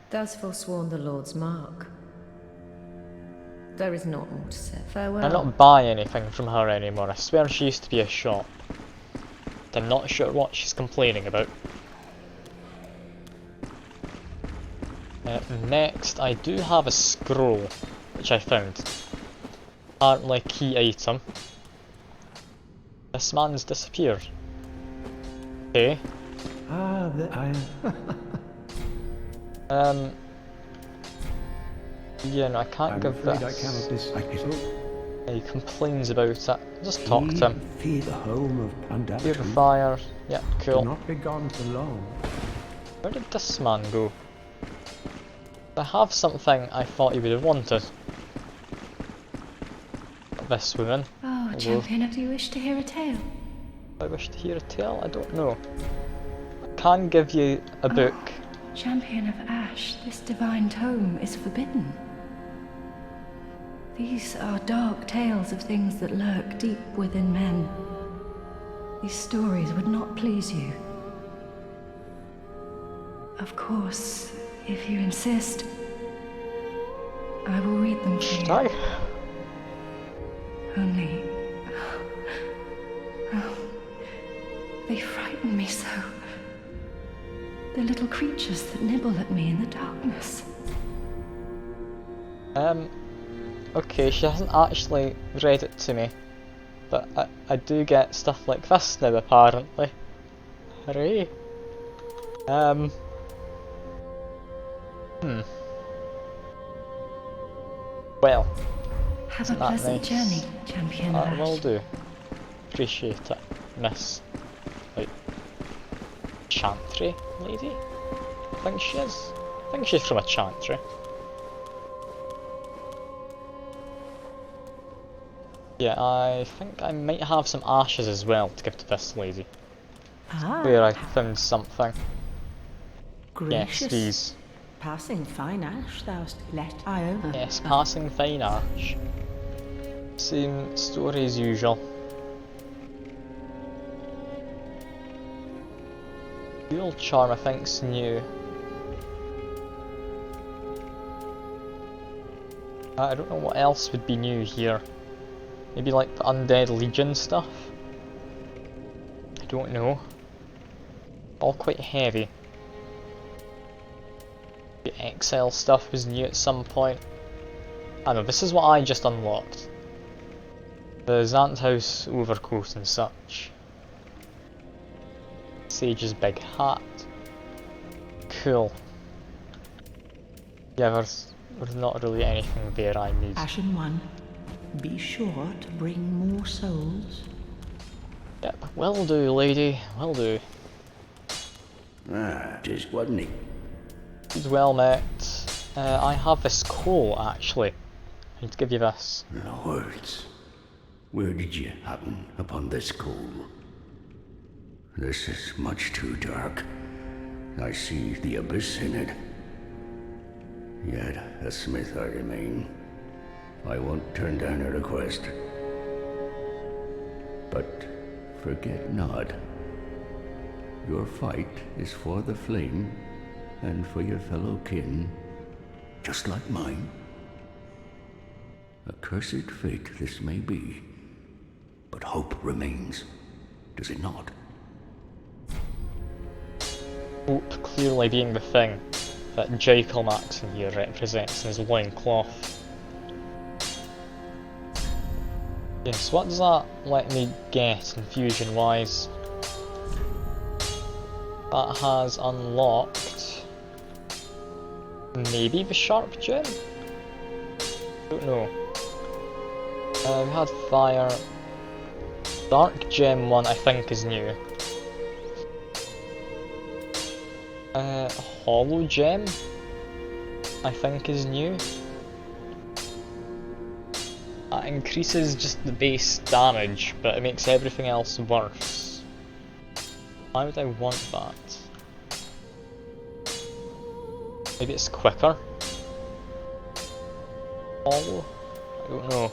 Thus forsworn the Lord's mark. There is not more to say. Farewell. I'm not buying anything from her anymore. I swear she used to be a shop. But I'm not sure what she's complaining about. Next, I do have a scroll, which I found. Apparently key item. This man's disappeared. Okay. Ah, Yeah, no, I can't I'm give afraid this. I cannot decide. He complains about it. Just talk to him. Fear the home of Untitled. Purifier. Yeah, Will cool. not be gone for long. Where did this man go? I have something I thought he would have wanted. This woman. Oh, Hello. champion, do you wish to hear a tale? I wish to hear a tale? I don't know. I can give you a book. Champion of Ash, this divine tome is forbidden. These are dark tales of things that lurk deep within men. These stories would not please you. Of course, if you insist, I will read them to Should you. I? Only... oh, they frighten me so. The little creatures that nibble at me in the darkness. Okay, she hasn't actually read it to me. But I do get stuff like this now, apparently. Hooray. Well, Have a isn't that pleasant nice? journey, champion of That Ash. will do. Appreciate it, Miss, like, Chantry lady? I think she is. I think she's from a Chantry. Yeah, I think I might have some ashes as well to give to this lady. Where I found something. Gracious. Yes, these. Passing fine ash thou'st let I over. Yes, passing fine ash. Same story as usual. Dual charm I think's new. I don't know what else would be new here. Maybe like the Undead Legion stuff? I don't know. All quite heavy. The Exile stuff was new at some point. I know, this is what I just unlocked. The Zanthouse overcoat and such. Sage's big hat. Cool. Yeah, there's not really anything there I need. Ashen One, be sure to bring more souls. Yep, will do, lady, will do. Ah, 'tis, wasn't he? He's well met. I have this coal actually. I need to give you this. Lords, where did you happen upon this coal? This is much too dark. I see the abyss in it. Yet a smith I remain. I won't turn down a request. But forget not, your fight is for the flame and for your fellow kin, just like mine. A cursed fate this may be, but hope remains, does it not? Hope clearly being the thing that Jekyll Max in here represents in his loincloth. Yes, what does that let me get infusion wise? That has unlocked maybe the sharp gem? Don't know. We had fire. Dark gem one I think is new. Hollow gem I think is new. That increases just the base damage, but it makes everything else worse. Why would I want that? Maybe it's quicker? Hollow? I don't know.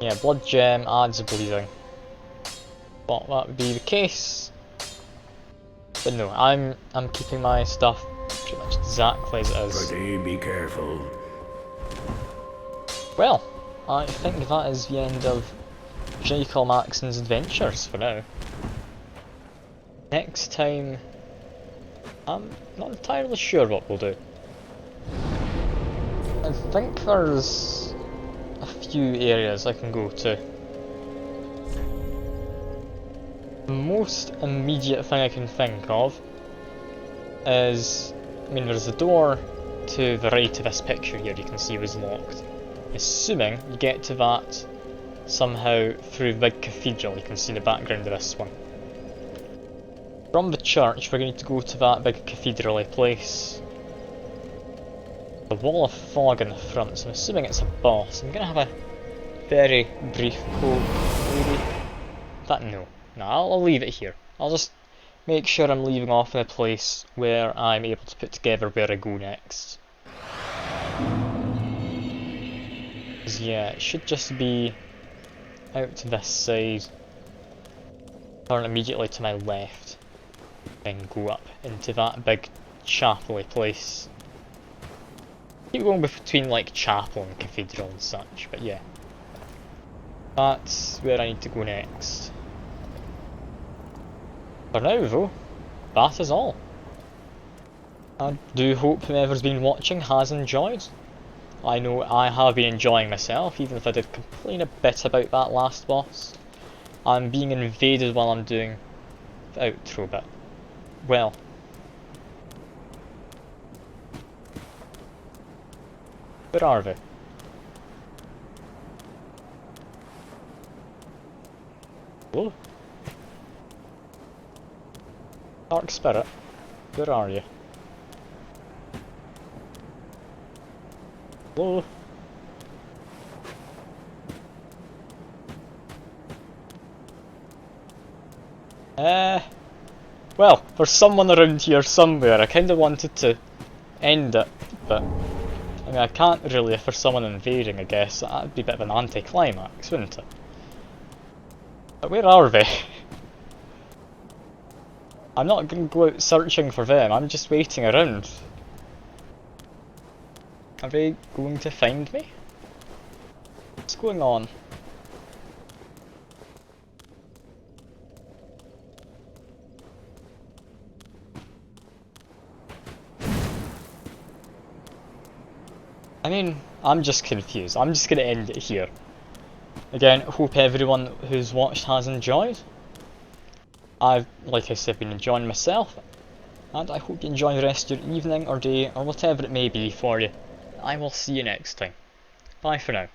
Yeah, blood gem adds bleeding. Thought that would be the case. But no, I'm keeping my stuff pretty much exactly as it is. Pretty be careful. Well, I think that is the end of Jacob Maxon's adventures for now. Next time, I'm not entirely sure what we'll do. I think there's a few areas I can go to. The most immediate thing I can think of is, I mean, there's a door to the right of this picture here you can see was locked. Assuming you get to that somehow through the big cathedral you can see in the background of this one. From the church we're going to go to that big cathedral-y place. The wall of fog in the front, so I'm assuming it's a boss. I'm going to have a very brief quote, maybe. No, I'll leave it here. I'll just make sure I'm leaving off in a place where I'm able to put together where I go next. Yeah, it should just be out to this side, turn immediately to my left, then go up into that big chapel-y place. Keep going between like chapel and cathedral and such, but yeah. That's where I need to go next. For now though, that is all. I do hope whoever's been watching has enjoyed. I know I have been enjoying myself, even if I did complain a bit about that last boss. I'm being invaded while I'm doing the outro bit. Well. Where are they? Hello? Dark Spirit, where are you? Hello? Well, there's someone around here somewhere. I kinda wanted to end it, but I mean I can't really if there's someone invading, I guess. That'd be a bit of an anticlimax, wouldn't it? But where are they? I'm not gonna go out searching for them, I'm just waiting around. Are they going to find me? What's going on? I mean, I'm just confused. I'm just gonna end it here. Again, hope everyone who's watched has enjoyed. I've, like I said, been enjoying myself. And I hope you enjoy the rest of your evening or day or whatever it may be for you. I will see you next time. Bye for now.